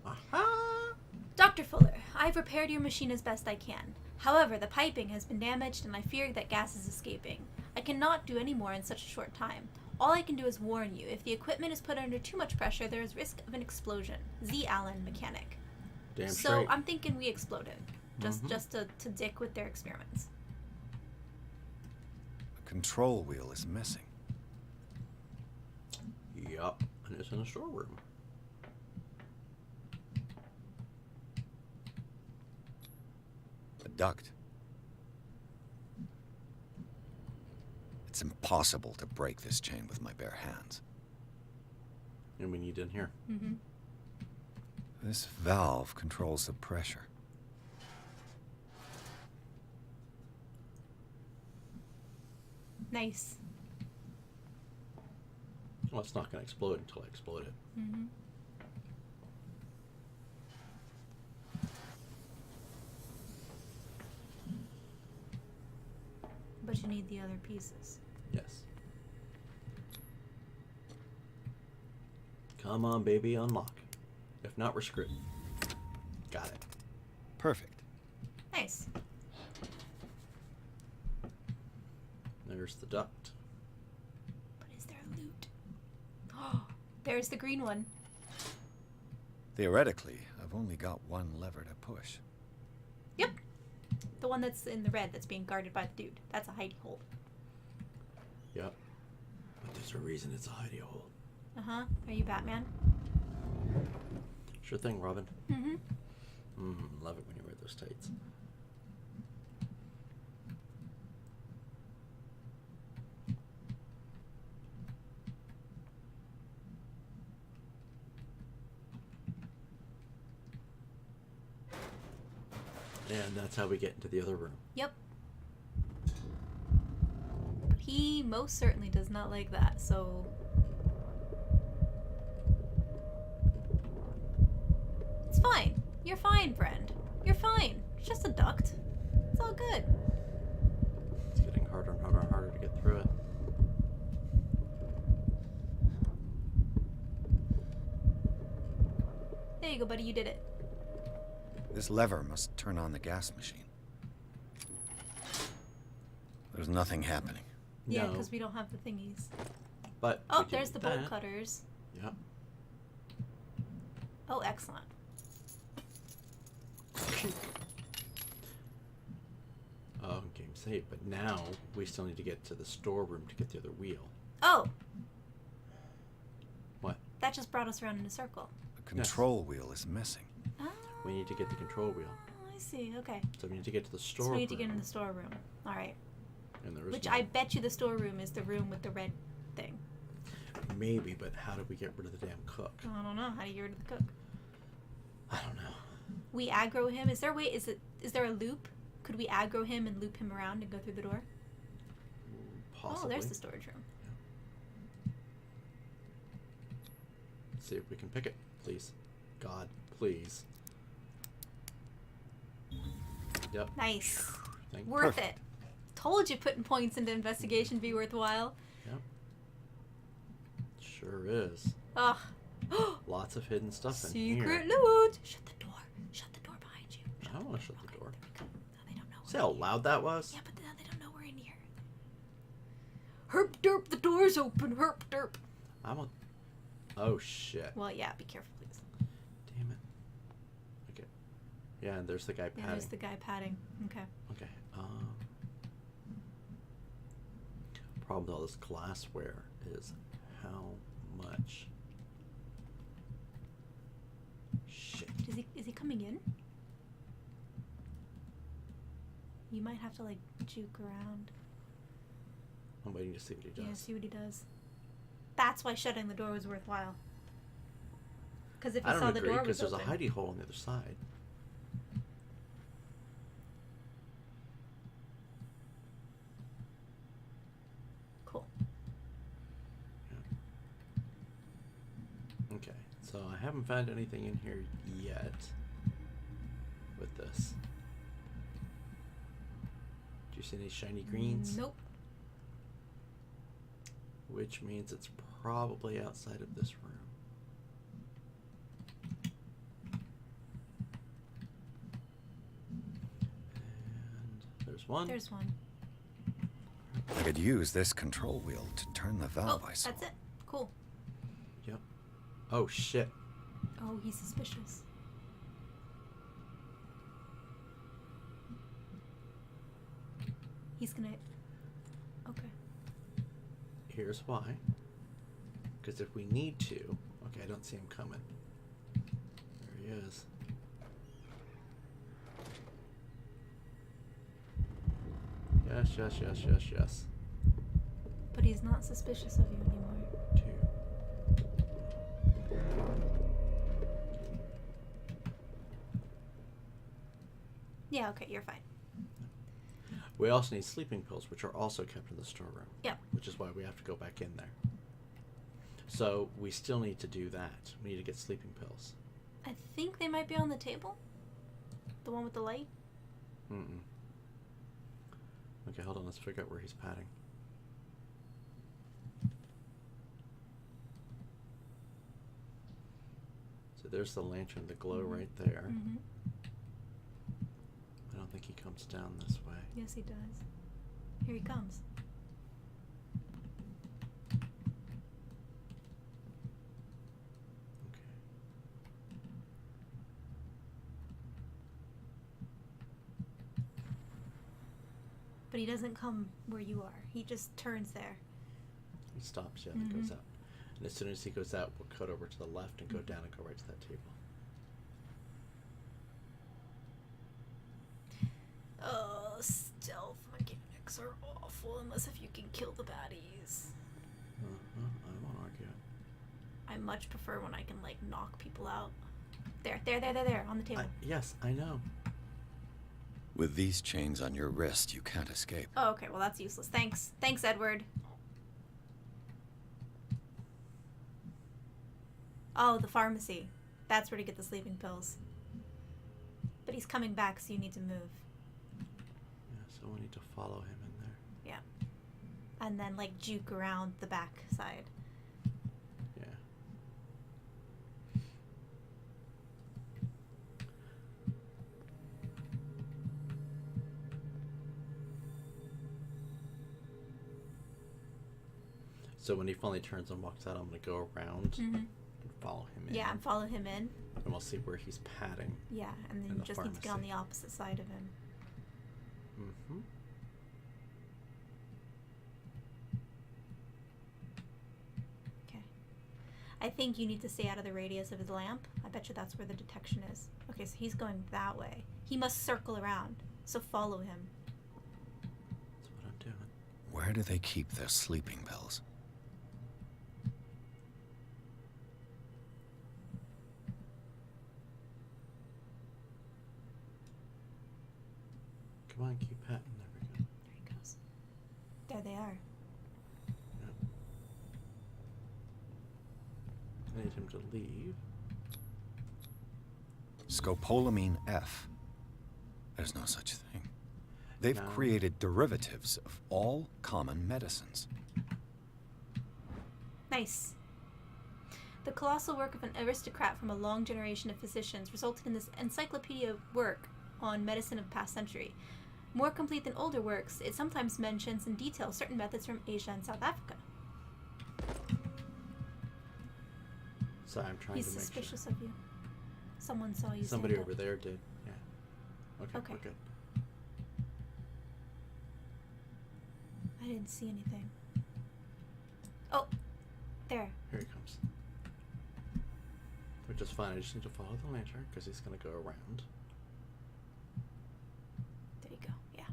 A: Aha!
B: Dr. Fuller, I've repaired your machine as best I can. However, the piping has been damaged and I fear that gas is escaping. I cannot do any more in such a short time. All I can do is warn you. If the equipment is put under too much pressure, there is risk of an explosion. Z. Allen, mechanic.
A: Damn
B: So
A: straight.
B: I'm thinking we explode it. Just to dick with their experiments.
D: The control wheel is missing.
A: Yup, and it's in the storeroom.
D: A duct. It's impossible to break this chain with my bare hands.
A: And we need in here.
B: Mm-hmm.
D: This valve controls the pressure.
B: Nice.
A: Well, it's not going to explode until I explode it.
B: Mm-hmm. But you need the other pieces.
A: Yes. Come on, baby, unlock. If not, we're screwed. Got it.
D: Perfect.
B: Nice.
A: There's the duct.
B: But is there a loot? Oh, there's the green one.
D: Theoretically, I've only got one lever to push.
B: Yep. The one that's in the red that's being guarded by the dude. That's a hidey hole.
A: Yep. But there's a reason it's a hidey hole.
B: Uh-huh. Are you Batman?
A: Sure thing, Robin.
B: Mm-hmm.
A: Love it when you wear those tights. And that's how we get into the other room.
B: Yep. He most certainly does not like that, so... It's fine. You're fine, friend. You're fine. It's just a duct. It's all good.
A: It's getting harder and harder and harder to get through it.
B: There you go, buddy. You did it.
D: This lever must turn on the gas machine. There's nothing happening.
B: Yeah,
A: No.
B: because we don't have the thingies.
A: But
B: Oh,
A: we did
B: there's the bolt
A: that.
B: cutters.
A: Yep.
B: Oh, excellent.
A: Oh, game saved. But now we still need to get to the storeroom to get the other wheel.
B: Oh!
A: What?
B: That just brought us around in a circle.
D: The control wheel is missing.
B: Oh,
A: We need to get the control wheel.
B: I see. Okay.
A: So we need to get to the
B: So
A: storeroom.
B: we need to get in the storeroom. All right.
A: And there is
B: Which
A: no-
B: I bet you the storeroom is the room with the red thing.
A: Maybe, but how do we get rid of the damn cook?
B: I don't know. How do you get rid of the cook?
A: I don't know.
B: We aggro him. Is there a way? Is there a loop? Could we aggro him and loop him around and go through the door?
A: Possibly.
B: Oh, there's the storage room.
A: Let's see if we can pick it, please. God, please. Yep.
B: Nice.
A: Thank
B: Worth
D: Perfect.
B: it. Told you putting points into investigation be worthwhile.
A: Yep. Sure is.
B: Ugh.
A: Lots of hidden stuff in here.
B: Secret loot. Shut the door. Shut the door behind you.
A: I don't want to shut the door.
B: Now they don't know.
A: See how loud that was?
B: Yeah, but now they don't know we're in here. Herp derp, the door's open. Herp derp.
A: I'm a... Oh, shit.
B: Well, yeah, be careful, please.
A: Damn it. Okay. Yeah, and there's the guy
B: Yeah,
A: patting.
B: there's the guy patting. Okay.
A: Okay. Problem with all this glassware is how much... Shit.
B: Is Is he coming in? You might have to like juke around.
A: I'm waiting to see what he does.
B: Yeah, see what he does. That's why shutting the door was worthwhile. Because if he
A: I don't
B: saw the
A: agree,
B: door
A: because
B: was
A: there's
B: open.
A: a hidey hole on the other side.
B: Cool.
A: Okay, so I haven't found anything in here yet with this. Do you see any shiny greens?
B: Nope.
A: Which means it's probably outside of this room. And there's one.
B: There's one.
D: I could use this control wheel to turn the valve I saw.
B: That's it. Cool.
A: Yep. Oh shit.
B: Oh, he's suspicious. He's gonna... Okay.
A: Here's why. Because if we need to... Okay, I don't see him coming. There he is. Yes, yes, yes, yes, yes.
B: But he's not suspicious of you anymore.
A: 2.
B: Yeah, okay, you're fine.
A: We also need sleeping pills, which are also kept in the storeroom.
B: Yep.
A: Which is why we have to go back in there. So we still need to do that. We need to get sleeping pills.
B: I think they might be on the table. The one with the light.
A: Mm-mm. Okay, hold on. Let's figure out where he's padding. So there's the lantern, the glow right there.
B: Mm-hmm.
A: I don't think he comes down this way.
B: Yes, he does. Here he comes.
A: Okay.
B: But he doesn't come where you are. He just turns there.
A: He stops, yeah, and goes out. And as soon as he goes out, we'll cut over to the left and go down and go right to that table.
B: Stealth mechanics are awful unless if you can kill the baddies.
A: I won't argue.
B: I much prefer when I can, like, knock people out. There, on the table.
A: Yes, I know.
D: With these chains on your wrist, you can't escape.
B: Oh, okay, well, that's useless. Thanks, Edward. Oh, the pharmacy. That's where to get the sleeping pills. But he's coming back, so you need to move.
A: Yeah, so we need to follow him in there.
B: Yeah. And then, like, juke around the back side.
A: Yeah. So when he finally turns and walks out, I'm going to go around and follow him in.
B: Yeah, and follow him in.
A: And we'll see where he's padding.
B: Yeah, and then
A: In
B: you
A: the
B: just need to get on
A: pharmacy.
B: the opposite side of him.
A: Mm-hmm.
B: Okay. I think you need to stay out of the radius of his lamp. I bet you that's where the detection is. Okay, so he's going that way. He must circle around, so follow him.
A: That's what I'm doing.
D: Where do they keep their sleeping pills?
A: Come on, keep patting. There we go.
B: There he goes. There they are.
A: Yep. I need him to leave.
D: Scopolamine F. There's no such thing. They've
A: No.
D: created derivatives of all common medicines.
B: Nice. The colossal work of an aristocrat from a long generation of physicians resulted in this encyclopedia work on medicine of the past century. More complete than older works, it sometimes mentions in detail certain methods from Asia and South Africa.
A: Sorry, I'm trying
B: He's
A: to make
B: suspicious of you. Someone saw you.
A: sure. Somebody
B: stand
A: over
B: up.
A: there did. Yeah. Okay, we're good.
B: I didn't see anything. Oh, there.
A: Here he comes. We're just fine. I just need to follow the lantern because he's gonna go around.
B: There you go. Yeah.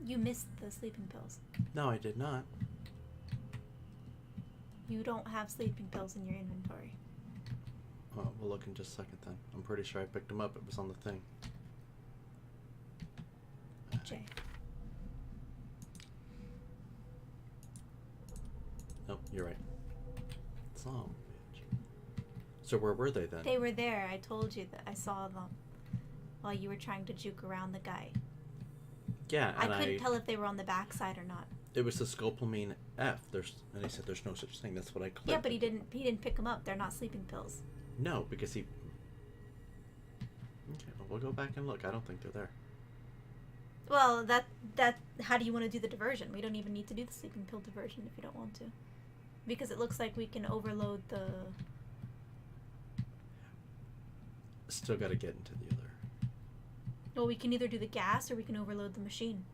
B: You missed the sleeping pills.
A: No, I did not.
B: You don't have sleeping pills in your inventory.
A: Oh, we'll look in just a second then. I'm pretty sure I picked them up. It was on the thing.
B: Jay.
A: Nope, you're right. Son of a bitch. So where were they then?
B: They were there. I told you that I saw them while you were trying to juke around the guy.
A: Yeah,
B: I
A: and
B: couldn't tell if they were on the backside or not.
A: It was the scopolamine F. And he said there's no such thing. That's what I clicked.
B: Yeah, but he didn't pick them up. They're not sleeping pills.
A: No, because he... Okay, well, we'll go back and look. I don't think they're there.
B: Well, how do you want to do the diversion? We don't even need to do the sleeping pill diversion if you don't want to. Because it looks like we can overload the...
A: Still got to get into the other...
B: Well, we can either do the gas or we can overload the machine.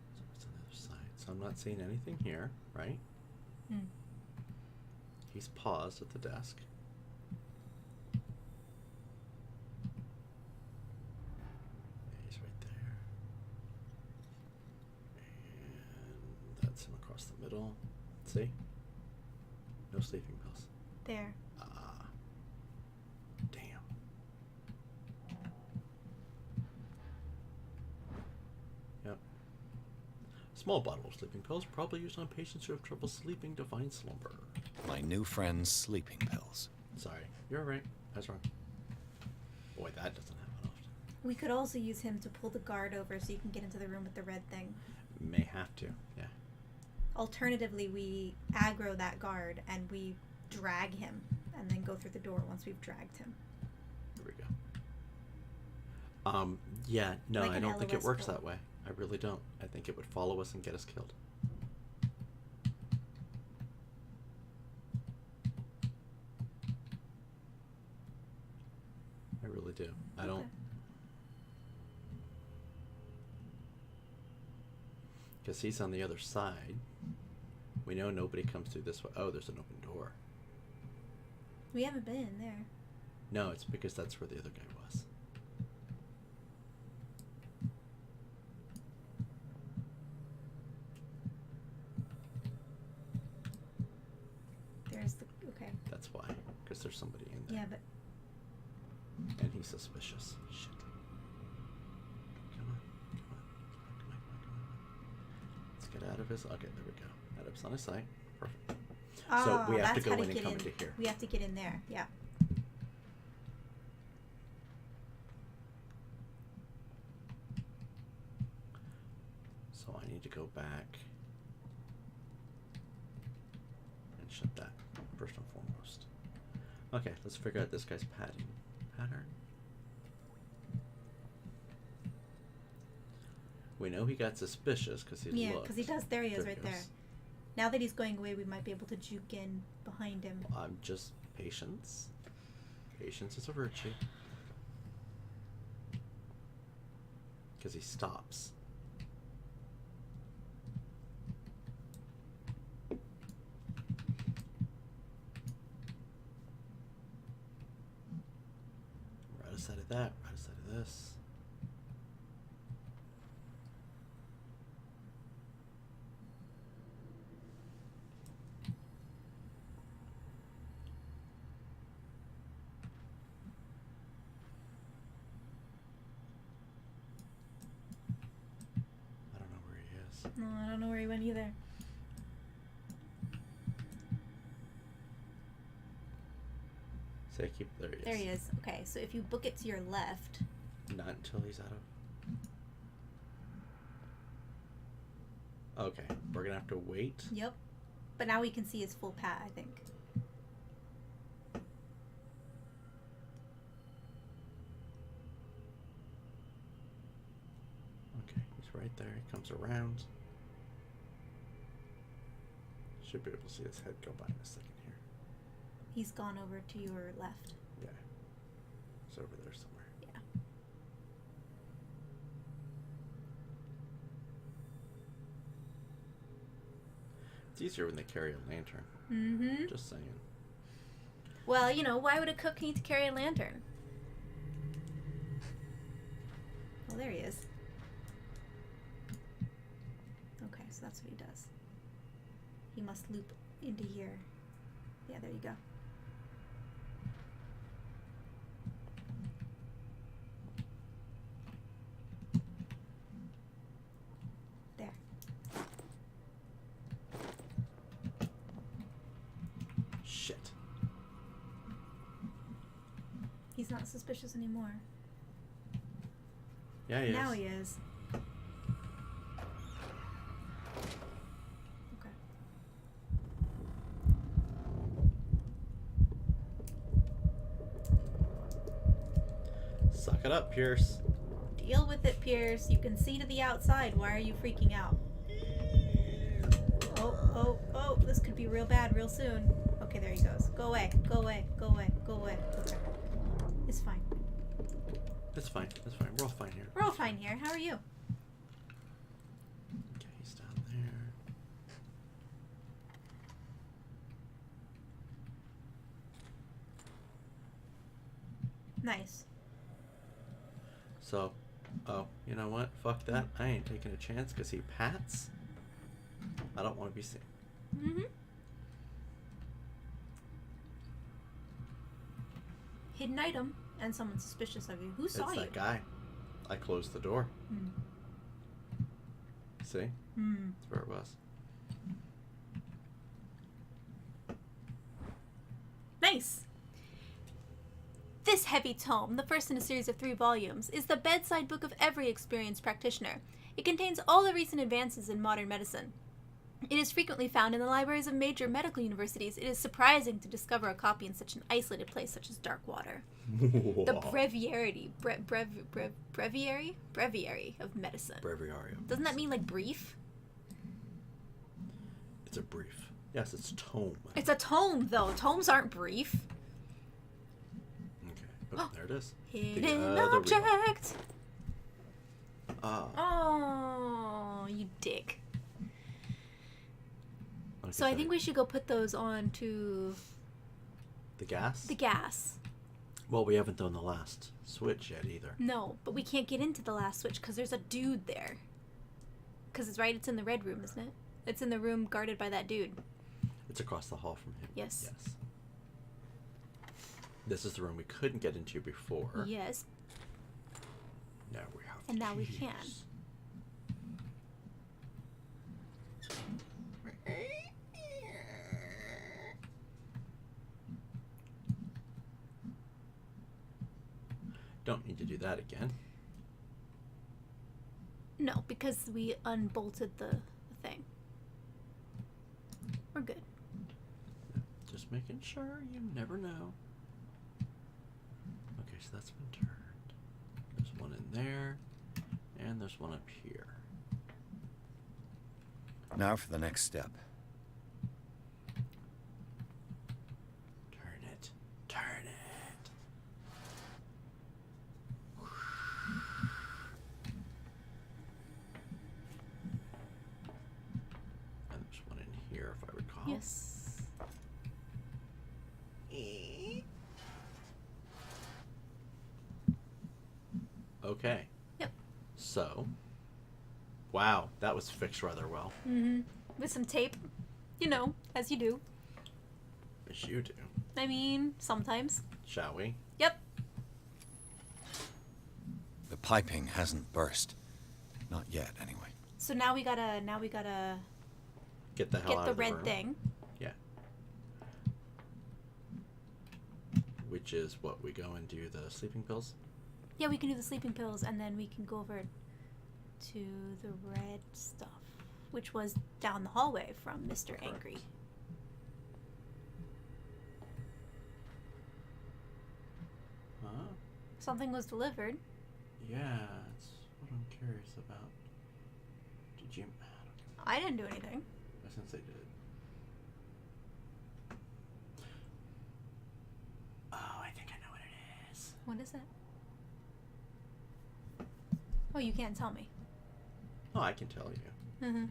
A: So what's on the other side? So I'm not seeing anything here, right?
B: Hmm.
A: He's paused at the desk. He's right there. And that's him across the middle. See? No sleeping pills.
B: There.
A: Ah. Damn. Yep. Small bottle of sleeping pills, probably used on patients who have trouble sleeping to find slumber.
D: My new friend's sleeping pills.
A: Sorry. You're right. I was wrong. Boy, that doesn't happen often.
B: We could also use him to pull the guard over so you can get into the room with the red thing.
A: May have to, yeah.
B: Alternatively, we aggro that guard and we drag him and then go through the door once we've dragged him.
A: Here we go. Yeah, no,
B: Like
A: I
B: an
A: don't think it
B: LOS
A: works
B: pull.
A: that way. I really don't. I think it would follow us and get us killed. I really do. I don't... Because he's on the other side. We know nobody comes through this way. Oh, there's an open door.
B: We haven't been in there.
A: No, it's because that's where the other guy was.
B: There's the... Okay.
A: That's why. Because there's somebody in there.
B: Yeah, but...
A: And he's suspicious. Shit. Come on. Let's get out of his... Okay, there we go. Out of his line of sight. Perfect.
B: Oh,
A: So we have to
B: that's
A: go
B: how
A: in and
B: get
A: come into here.
B: We have to get in there, yeah.
A: So I need to go back and shut that first and foremost. Okay, let's figure out this guy's pattern. We know he got suspicious because he
B: Yeah,
A: looked.
B: because he does. There he is, right
A: he
B: there.
A: goes.
B: Now that he's going away, we might be able to juke in behind him.
A: I'm just patience. Patience is a virtue. Because he stops. Right aside of that, right aside of this. I don't know where he is.
B: No, I don't know where he went either.
A: Say keep there he is.
B: There he is. Okay, so if you book it to your left,
A: Not until he's out of. Okay, we're gonna have to wait.
B: yep. But now we can see his full pat, I think.
A: Okay, he's right there. He comes around. Should be able to see his head go by in a second here.
B: He's gone over to your left.
A: Yeah. It's over there somewhere.
B: Yeah.
A: It's easier when they carry a lantern.
B: Mm-hmm.
A: Just saying.
B: Well, you know, why would a cook need to carry a lantern? Well, there he is. Okay, so that's what he does. He must loop into here. Yeah, there you go. There.
A: Shit.
B: He's not suspicious anymore.
A: Yeah, he is.
B: Now he is. Okay.
A: Suck it up, Pierce.
B: Deal with it, Pierce. You can see to the outside. Why are you freaking out? Oh, this could be real bad real soon. Okay, there he goes. Go away, go away, go away, go away. Okay. It's fine.
A: It's fine. It's fine. We're all fine here.
B: We're all fine here. How are you?
A: Okay, he's down there.
B: Nice.
A: So, oh, you know what? Fuck that. I ain't taking a chance because he pats. I don't want to be seen.
B: Mm-hmm. Hidden item, and someone suspicious of you. Who saw
A: It's
B: you?
A: that guy. I closed the door.
B: Hmm.
A: See?
B: Hmm.
A: That's where it was.
B: Nice. This heavy tome, the first in a series of 3 volumes, is the bedside book of every experienced practitioner. It contains all the recent advances in modern medicine. It is frequently found in the libraries of major medical universities. It is surprising to discover a copy in such an isolated place such as Darkwater. The breviary of medicine.
A: Breviary.
B: Doesn't that mean like brief?
A: It's a brief. Yes, it's tome.
B: It's a tome, though. Tomes aren't brief.
A: Okay. Oh, there it is.
B: Hidden
A: other
B: object.
A: Ah.
B: Oh, you dick.
A: Okay,
B: So I think we should go put those on to
A: the gas?
B: the gas.
A: Well, we haven't done the last switch yet either.
B: No, but we can't get into the last switch because there's a dude there. Because it's right, it's in the red room, isn't it? It's in the room guarded by that dude.
A: It's across the hall from him.
B: Yes.
A: Yes. This is the room we couldn't get into before.
B: Yes.
A: Now we have
B: And now we
A: keys.
B: can.
A: Don't need to do that again.
B: No, because we unbolted the thing. We're good.
A: Just making sure. You never know. Okay, so that's been turned. There's one in there. And there's one up here.
D: Now for the next step.
A: Turn it. Turn it. And there's one in here, if I recall.
B: Yes.
A: Okay.
B: Yep.
A: So, wow, that was fixed rather well.
B: Mm-hmm. With some tape. You know, as you do.
A: As you do.
B: I mean, sometimes.
A: Shall we?
B: Yep.
D: The piping hasn't burst. Not yet, anyway.
B: So now we gotta
A: Get the hell
B: get
A: out
B: the
A: of the
B: red
A: room.
B: thing.
A: Yeah. Which is what, we go and do the sleeping pills?
B: Yeah, we can do the sleeping pills and then we can go over to the red stuff, which was down the hallway from Mr.
A: Correct.
B: Angry.
A: Huh?
B: Something was delivered.
A: Yeah, that's what I'm curious about. Did you...
B: I didn't do anything.
A: Since they did. Oh, I think I know what it is.
B: What is it? Oh, you can't tell me.
A: Oh, I can tell you.
B: Mm-hmm.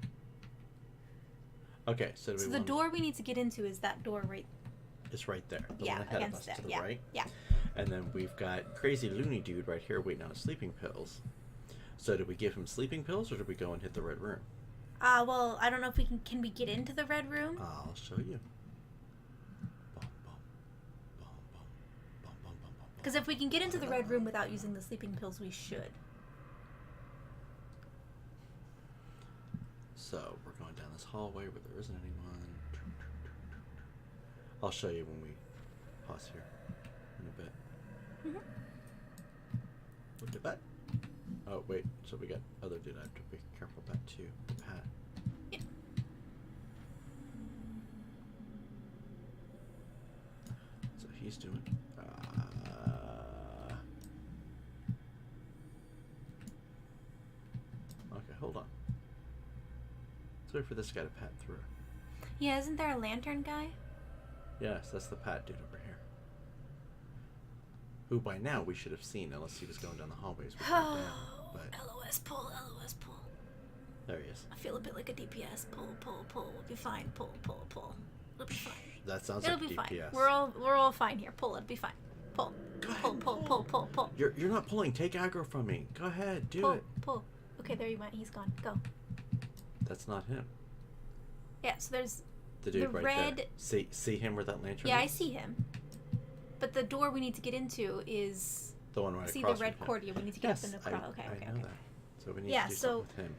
A: Okay, so,
B: So the door we need to get into is that door right.
A: It's right there. The
B: Yeah,
A: one ahead of
B: against
A: us
B: it.
A: to the
B: Yeah.
A: right.
B: Yeah.
A: And then we've got crazy loony dude right here waiting on his sleeping pills. So do we give him sleeping pills or do we go and hit the red room?
B: Well, I don't know if we can we get into the red room?
A: I'll show you.
B: Because if we can get into the red room without using the sleeping pills, we should.
A: So we're going down this hallway where there isn't anyone. I'll show you when we pause here in a bit. Look at that. Oh wait, so we got other dude I have to be careful about too. The Pat.
B: Yeah.
A: So he's doing. Okay, hold on. Let's wait for this guy to pat through.
B: Yeah, isn't there a lantern guy?
A: Yes, that's the Pat dude over here. Who by now we should have seen, unless he was going down the hallways. Down, but
B: LOS pull, LOS pull.
A: there he is.
B: I feel a bit like a DPS. Pull, pull, pull. We'll be fine. Pull, pull, pull. It'll be fine.
A: That sounds
B: It'll
A: like
B: be
A: DPS.
B: fine. We're all fine here. Pull, it'll be fine. Pull. Pull, pull, pull, pull, pull.
A: You're not pulling. Take aggro from me. Go ahead, do
B: Pull,
A: it.
B: pull. Okay, there you went. He's gone. Go.
A: That's not him.
B: Yeah, so there's
A: The dude
B: the
A: right
B: red.
A: there. See him where that lantern
B: Yeah,
A: is?
B: I see him. But the door we need to get into is.
A: The one right
B: See
A: across
B: the red
A: from him.
B: cord here. We need to get
A: Yes,
B: up in the crowd. Okay,
A: I
B: okay,
A: know
B: okay.
A: that. So we need
B: Yeah,
A: to do
B: so-
A: something with him.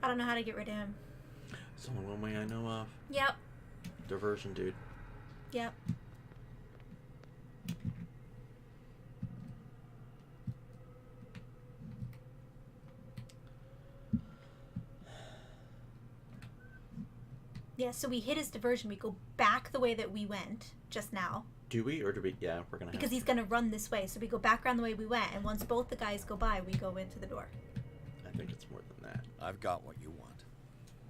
B: I don't know how to get rid of him.
A: It's only one way I know of.
B: Yep.
A: Diversion, dude.
B: Yep. Yeah, so we hit his diversion. We go back the way that we went just now.
A: Do we, or do we? Yeah, we're gonna.
B: Because
A: have
B: he's going to run this way. So we go back around the way we went. And once both the guys go by, we go into the door.
A: I think it's more than that.
D: I've got what you want.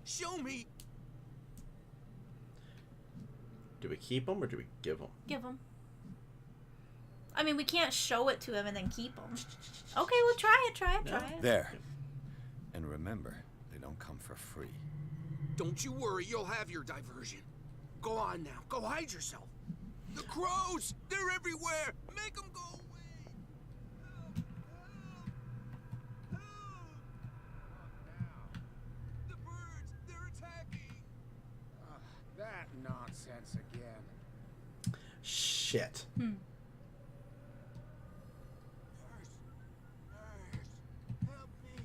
J: Show me.
A: Do we keep him or do we give him?
B: Give him. I mean, we can't show it to him and then keep him. Okay, well, try it, try it, try it.
D: There. And remember, they don't come for free.
J: Don't you worry, you'll have your diversion. Go on now, go hide yourself. The crows, they're everywhere. Make them go away. Help, help, help. The birds, they're attacking.
K: That nonsense again.
A: Shit.
B: Hmm.
J: Nurse, help me.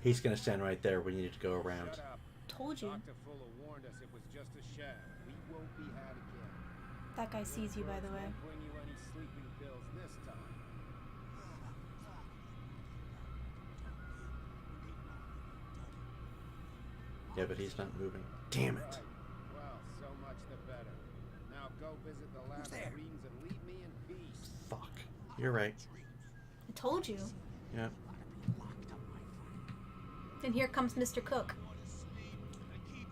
A: He's gonna stand right there. We need to go around.
K: Shut up.
B: Told you.
K: Dr. Fuller warned us it was just a sham. We won't be had again.
B: That guy sees you, by the way.
K: Won't bring you any sleeping pills this time.
A: Yeah, but he's not moving. Damn it.
K: Right. Well, so much the better. Now go visit the lab
J: there?
K: dreams and leave me in peace.
A: Fuck. You're right.
B: I told you.
A: Yeah.
B: And here comes Mr. Cook.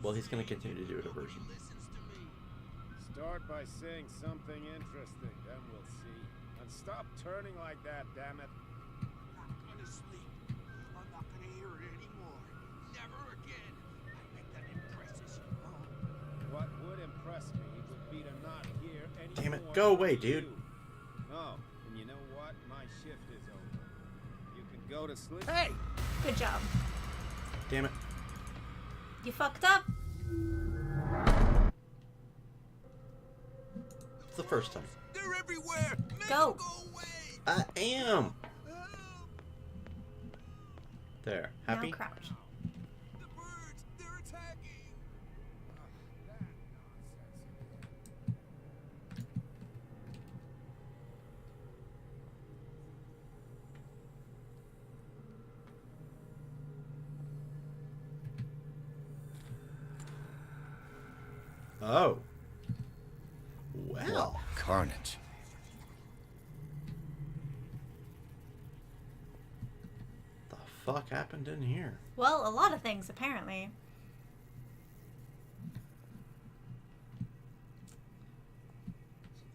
A: Well, he's gonna continue to do a diversion.
K: Start by saying something interesting, then we'll see. And stop turning like that, damn it.
J: I'm not gonna sleep. I'm not gonna hear it anymore. Never again. I bet that impresses you, huh?
K: What would impress me would be to not hear any
A: Damn it,
K: more
A: go
K: from
A: away,
K: you.
A: dude.
K: Oh, and you know what? My shift is over. You can go to sleep.
J: Hey!
B: Good job.
A: Damn it.
B: You fucked up.
A: It's the first time.
J: They're everywhere. Make
B: Go.
J: them go away.
A: I am.
J: Help.
A: There. Happy?
B: Now crouch.
J: The birds, they're attacking.
K: That nonsense.
A: Oh. Well.
D: Carnage.
A: The fuck happened in here?
B: Well, a lot of things, apparently.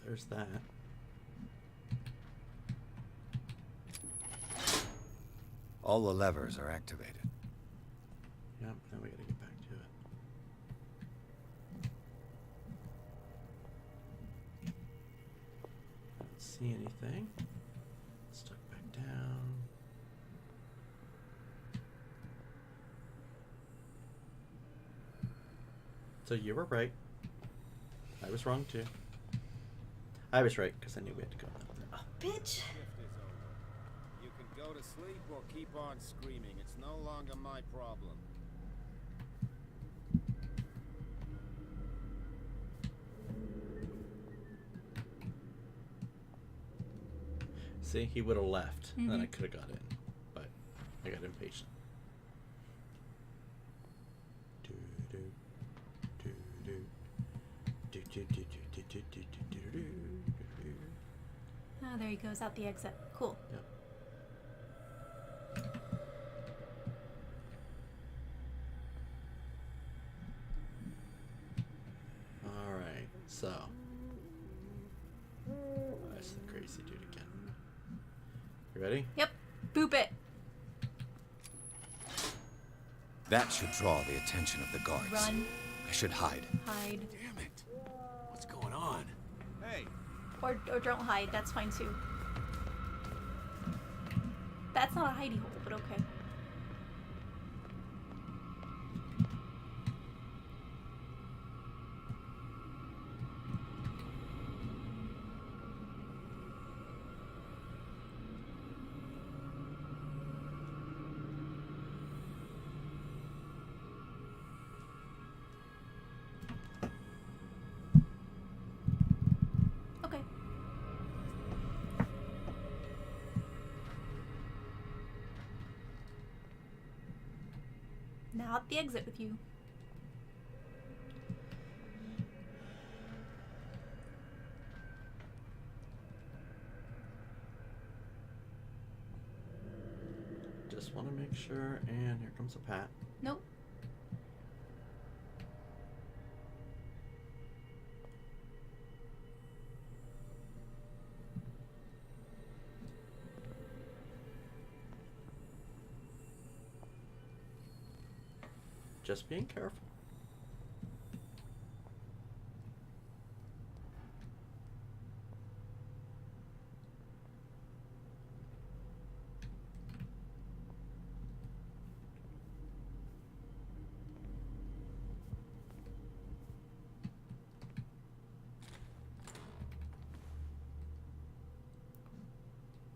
A: There's that.
D: All the levers are activated.
A: Yep, now we gotta get back to it. Don't see anything. Stuck back down. So you were right. I was wrong too. I was right because I knew we had to go.
B: Bitch.
L: You can go to sleep or keep on screaming. It's no longer my problem.
A: See, he would have left, and then I could have got in, but I got impatient.
B: Oh, there he goes, out the exit. Cool.
A: Yep. All right, so that's the crazy dude again. You ready?
B: Yep. Boop it.
D: That should draw the attention of the guards.
B: Run.
D: I should hide.
B: Hide.
J: Damn it. What's going on?
H: Hey,
B: Or don't hide. That's fine too. That's not a hidey hole, but okay. Okay. Now at the exit with you.
A: Just want to make sure, and here comes a pat.
B: Nope.
A: Just being careful.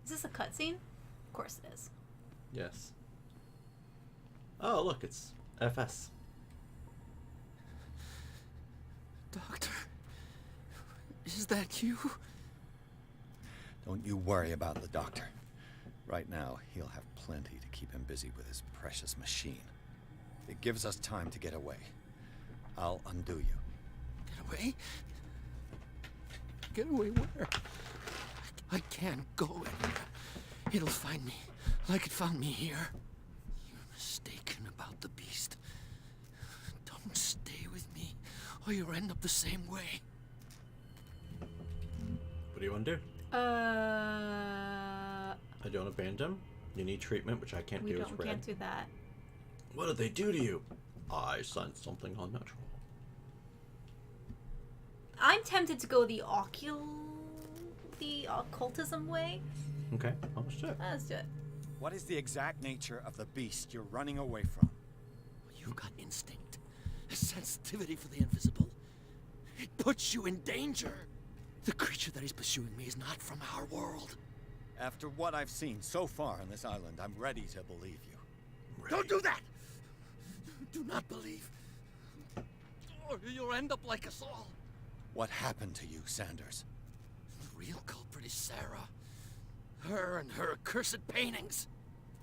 B: Is this a cutscene? Of course it is.
A: Yes. Oh, look, it's FS.
D: Doctor, is that you? Don't you worry about the doctor. Right now, he'll have plenty to keep him busy with his precious machine. It gives us time to get away. I'll undo you.
M: Get away? Get away where? I can't go anywhere. It'll find me, like it found me here. You're mistaken about the beast. Don't stay with me, or you'll end up the same way.
A: What do you want to do? I don't abandon him. You need treatment, which I can't do.
B: We can't do that.
A: What did they do to you? I sense something unnatural.
B: I'm tempted to go the occultism way.
A: Okay, let's do it.
B: Let's do it.
D: What is the exact nature of the beast you're running away from?
M: You've got instinct, a sensitivity for the invisible. It puts you in danger. The creature that is pursuing me is not from our world.
D: After what I've seen so far on this island, I'm ready to believe you.
M: Don't do that! Do not believe, or you'll end up like us all.
D: What happened to you, Sanders?
M: The real culprit is Sarah. Her and her accursed paintings.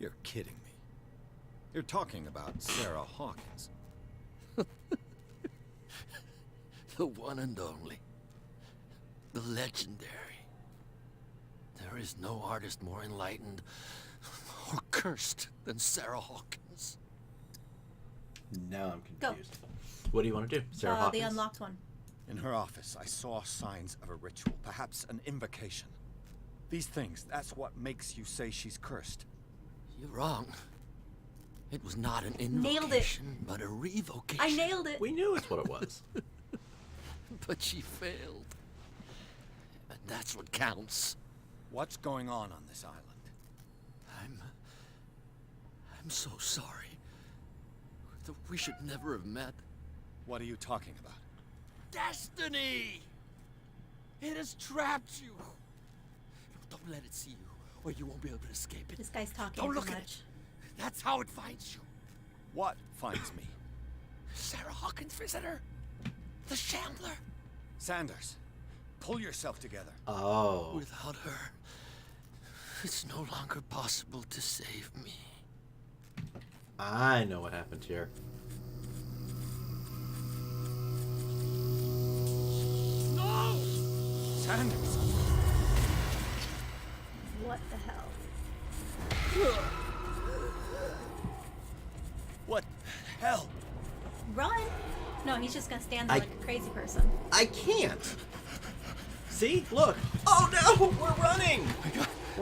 D: You're kidding me. You're talking about Sarah Hawkins.
M: The one and only. The legendary. There is no artist more enlightened or cursed than Sarah Hawkins.
A: Now I'm
B: Go.
A: confused. What do you want to do, Sarah Hawkins?
B: The unlocked one.
D: In her office, I saw signs of a ritual, perhaps an invocation. These things, that's what makes you say she's cursed.
M: You're wrong. It was not an
B: Nailed it.
M: invocation, but a revocation.
B: I nailed it.
A: We knew it's what it was.
M: But she failed. And that's what counts.
D: What's going on this island?
M: I'm so sorry. We should never have met.
D: What are you talking about?
M: Destiny! It has trapped you. Don't let it see you, or you won't be able to escape it.
B: This guy's talking
M: Don't
B: too
M: look at
B: much.
M: it. That's how it finds you.
D: What finds me?
M: Sarah Hawkins' visitor. The Shambler.
D: Sanders, pull yourself together.
A: Oh.
M: Without her, it's no longer possible to save me.
A: I know what happened here.
M: No!
D: Sanders!
B: What the hell?
D: What the hell?
B: Run! No, he's just gonna stand there
A: I-
B: like a crazy person.
A: I can't. See? Look. Oh no! We're running!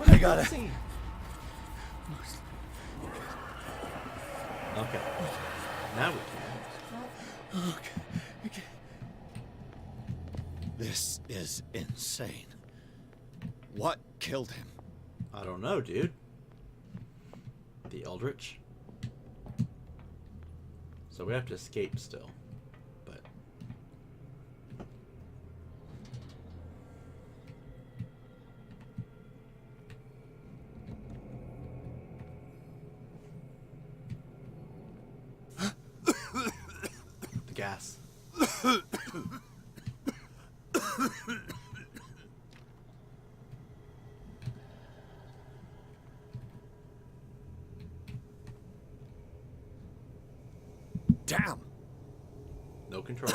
D: I got it.
A: Okay. Now we can.
D: Okay. This is insane. What killed him?
A: I don't know, dude. The Eldritch. So we have to escape still. But the gas.
D: Damn!
A: No control.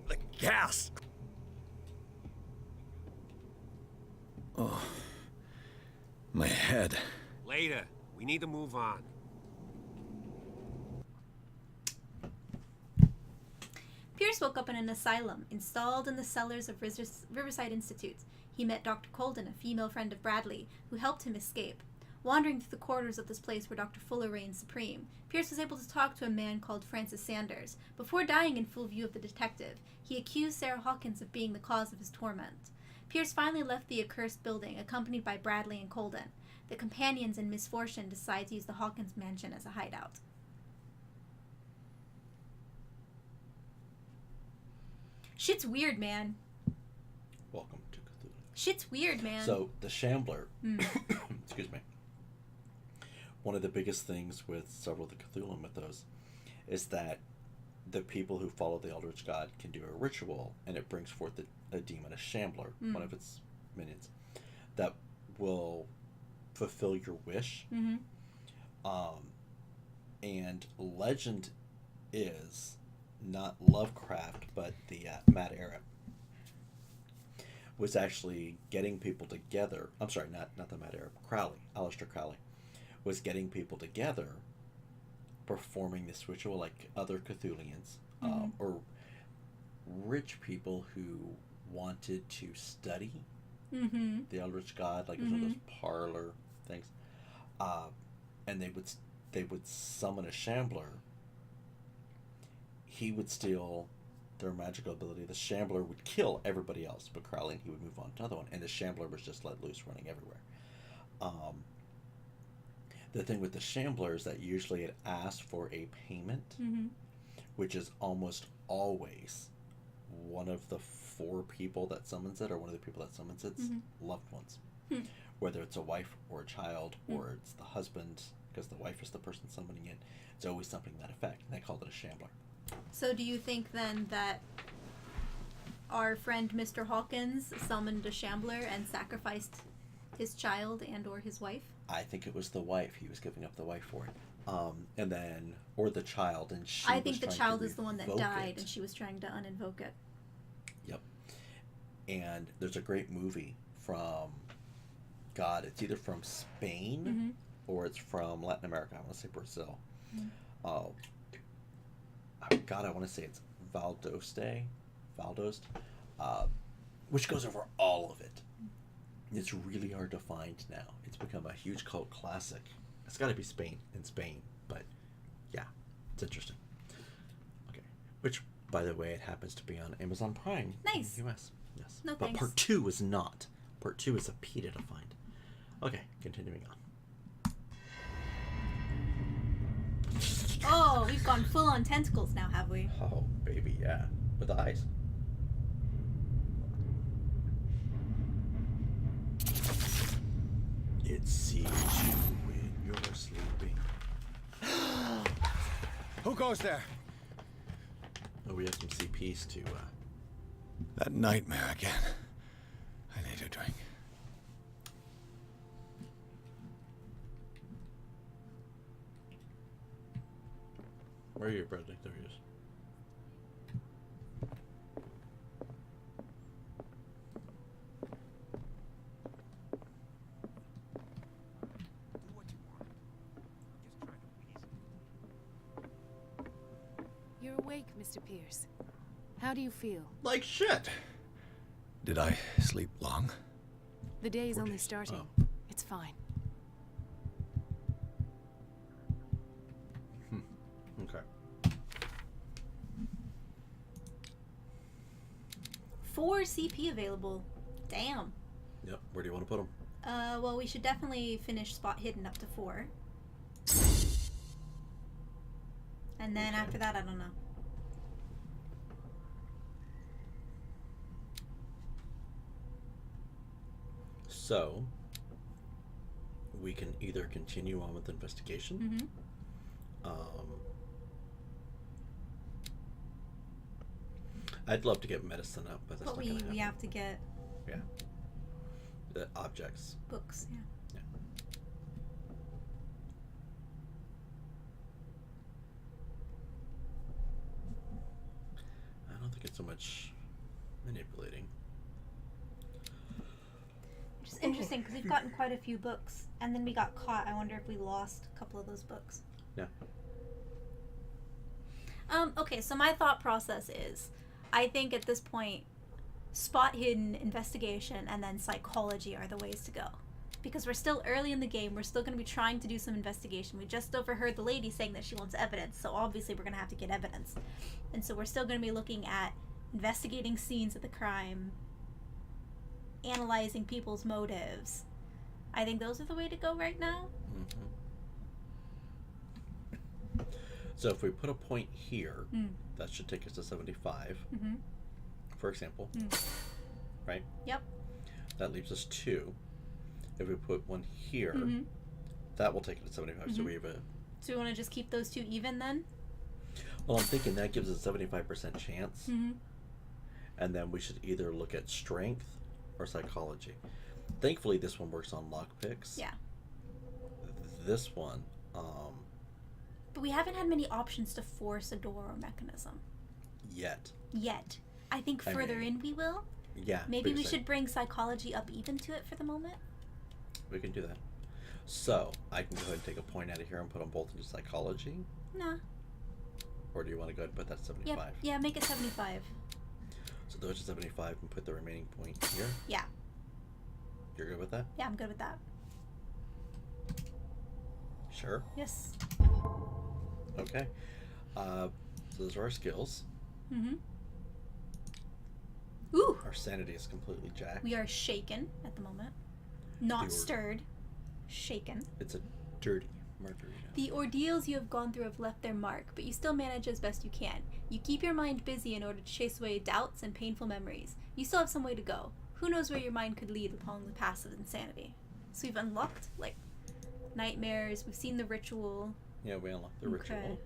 D: The gas! Oh. My head.
E: Later. We need to move on.
B: Pierce woke up in an asylum, installed in the cellars of Riverside Institute. He met Dr. Colden, a female friend of Bradley, who helped him escape. Wandering through the corridors of this place where Dr. Fuller reigned supreme, Pierce was able to talk to a man called Francis Sanders. Before dying in full view of the detective, he accused Sarah Hawkins of being the cause of his torment. Pierce finally left the accursed building, accompanied by Bradley and Colden. The companions in misfortune decide to use the Hawkins mansion as a hideout. Shit's weird, man.
A: Welcome to Cthulhu.
B: Shit's weird, man.
A: So the Shambler, excuse me. One of the biggest things with several of the Cthulhu mythos is that the people who follow the Eldritch God can do a ritual, and it brings forth a demon, a Shambler, one of its minions, that will fulfill your wish.
B: Mm-hmm.
A: And legend is not Lovecraft, but the Mad Arab was actually getting people together. I'm sorry, not the Mad Arab. Crowley, Aleister Crowley, was getting people together, performing this ritual like other Cthulhians, or rich people who wanted to study the Eldritch God, like it was one of those parlor things, and they would summon a Shambler. He would steal their magical ability. The Shambler would kill everybody else but Crowley, and he would move on to another one, and the Shambler was just let loose, running everywhere. The thing with the Shambler is that usually it asks for a payment, which is almost always one of the 4 people that summons it, or one of the people that summons its loved ones. Whether it's a wife or a child, or it's the husband, because the wife is the person summoning it. It's always something to that effect, and they called it a Shambler.
B: So do you think then that our friend Mr. Hawkins summoned a Shambler and sacrificed his child and or his wife?
A: I think it was the wife. He was giving up the wife for it. And then, or the child, and she
B: I think
A: was
B: the
A: trying
B: child
A: to
B: is the one that
A: revoke
B: died,
A: it.
B: and she was trying to uninvoke it.
A: Yep. And there's a great movie from, God, it's either from Spain or it's from Latin America. I want to say Brazil. God, I want to say it's Valdoste, which goes over all of it. It's really hard to find now. It's become a huge cult classic. It's got to be in Spain, but Yeah, it's interesting. Okay, which, by the way, it happens to be on Amazon Prime.
B: Nice.
A: In the US. Yes.
B: No
A: but
B: thanks.
A: part 2 is not. Part 2 is a PETA to find. Okay, continuing on.
B: Oh, we've gone full on tentacles now, have we?
A: Oh, baby, yeah. With eyes. It sees you when you're sleeping.
D: Who goes there?
A: Oh, we have some CPs to,
D: That nightmare again. I need a drink.
A: Where are you, Bradley? There he is.
I: You're awake, Mr. Pierce. How do you feel?
A: Like shit!
D: Did I sleep long?
I: The day's only starting. It's fine.
A: Okay.
B: 4 CP available. Damn.
A: Yep, where do you want to put them?
B: Well, we should definitely finish Spot Hidden up to 4. And then after that, I don't know.
A: So, we can either continue on with investigation.
B: Mm-hmm.
A: I'd love to get medicine up, but that's
B: But
A: not gonna happen.
B: we have to get
A: Yeah. The objects.
B: books, yeah.
A: Yeah. I don't think it's so much manipulating.
B: Which is interesting because we've gotten quite a few books, and then we got caught. I wonder if we lost a couple of those books.
A: Yeah.
B: Okay, so my thought process is, I think at this point, Spot Hidden, investigation, and then psychology are the ways to go. Because we're still early in the game, we're still going to be trying to do some investigation. We just overheard the lady saying that she wants evidence, so obviously we're going to have to get evidence. And so we're still going to be looking at investigating scenes of the crime, analyzing people's motives. I think those are the way to go right now.
A: Mm-hmm. So if we put a point here, that should take us to 75, for example. Right?
B: Yep.
A: That leaves us 2. If we put one here, that will take it to 75. So we have a...
B: So we want to just keep those 2 even then?
A: Well, I'm thinking that gives us a 75% chance. And then we should either look at strength or psychology. Thankfully, this one works on lockpicks.
B: Yeah.
A: This one,
B: But we haven't had many options to force a door or mechanism.
A: Yet.
B: I think further in we will.
A: Yeah.
B: Maybe we should bring psychology up even to it for the moment.
A: We can do that. So, I can go ahead and take a point out of here and put them both into psychology?
B: Nah.
A: Or do you want to go ahead and put that 75?
B: Yep. Yeah, make it 75.
A: So those are 75 and put the remaining point here?
B: Yeah.
A: You're good with that?
B: Yeah, I'm good with that.
A: Sure.
B: Yes.
A: Okay. So those are our skills.
B: Ooh.
A: Our sanity is completely jacked.
B: We are shaken at the moment. Not
A: The
B: stirred. Shaken.
A: It's a dirty margarita.
B: The ordeals you have gone through have left their mark, but you still manage as best you can. You keep your mind busy in order to chase away doubts and painful memories. You still have some way to go. Who knows where your mind could lead along the path of insanity? So we've unlocked, like, nightmares. We've seen the ritual.
A: Yeah, we unlocked the ritual.
B: Okay.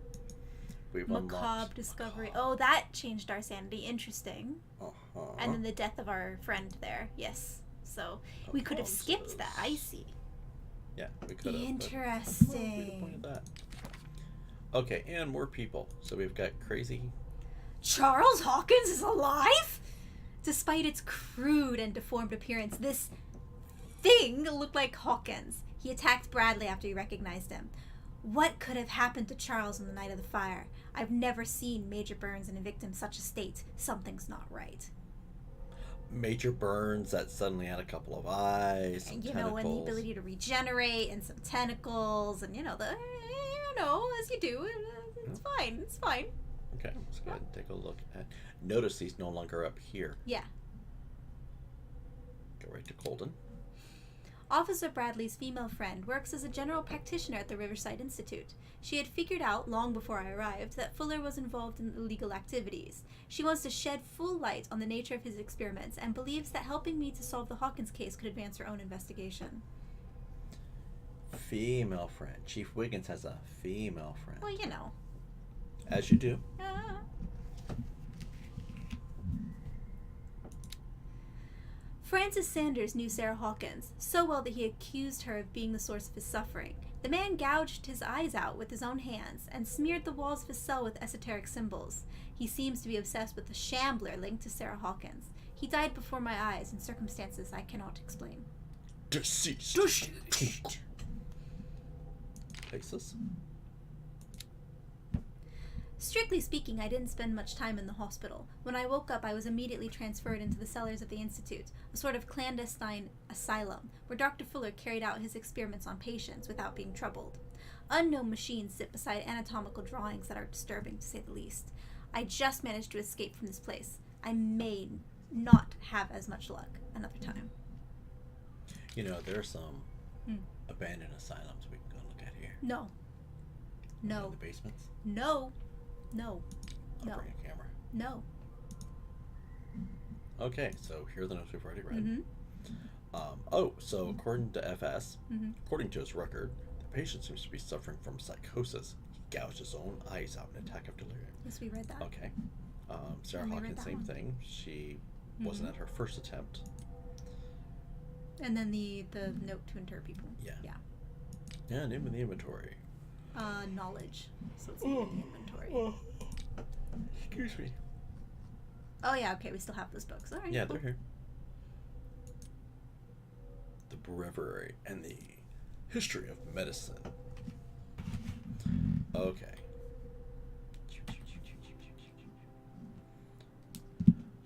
A: We've
B: Macabre
A: unlocked
B: discovery. Oh, that changed our sanity. Interesting.
A: Uh-huh.
B: And then the death of our friend there. Yes. So we could have skipped that. I see.
A: Yeah, we could have.
B: Interesting.
A: Okay, and more people. So we've got crazy.
B: Charles Hawkins is alive? Despite its crude and deformed appearance, this thing looked like Hawkins. He attacked Bradley after he recognized him. What could have happened to Charles on the night of the fire? I've never seen Major Burns in a victim such a state. Something's not right.
A: Major burns that suddenly had a couple of eyes, some
B: And,
A: tentacles.
B: and the ability to regenerate, and some tentacles, and, know, as you do. It's fine. It's fine.
A: Okay, let's go ahead and take a look at. Notice he's no longer up here.
B: Yeah.
A: Go right to Colden.
B: Officer Bradley's female friend works as a general practitioner at the Riverside Institute. She had figured out, long before I arrived, that Fuller was involved in illegal activities. She wants to shed full light on the nature of his experiments and believes that helping me to solve the Hawkins case could advance her own investigation.
A: Female friend. Chief Wiggins has a female friend.
B: Well, you know.
A: As you do.
B: Francis Sanders knew Sarah Hawkins so well that he accused her of being the source of his suffering. The man gouged his eyes out with his own hands and smeared the walls of his cell with esoteric symbols. He seems to be obsessed with the shambler linked to Sarah Hawkins. He died before my eyes in circumstances I cannot explain.
A: Deceased. Basis.
B: Strictly speaking, I didn't spend much time in the hospital. When I woke up, I was immediately transferred into the cellars of the Institute, a sort of clandestine asylum, where Dr. Fuller carried out his experiments on patients without being troubled. Unknown machines sit beside anatomical drawings that are disturbing, to say the least. I just managed to escape from this place. I may not have as much luck another time.
A: You know, there are some abandoned asylums we can go look at here.
B: No. No.
A: In the basements?
B: No. No.
A: I'll bring a camera.
B: No.
A: Okay, so here are the notes we've already read. So according to FS, according to his record, the patient seems to be suffering from psychosis. He gouged his own eyes out in an attack of delirium.
B: Yes, we read that.
A: Okay. Sarah Hawkins, same thing. She wasn't at her first attempt.
B: And then the note to inter people.
A: Yeah.
B: Yeah.
A: Yeah, name in the inventory.
B: Knowledge. So it's in the inventory.
A: Excuse me.
B: Oh yeah, okay, we still have those books. All right.
A: Yeah,
B: cool.
A: they're here. The Breviary and the History of Medicine. Okay.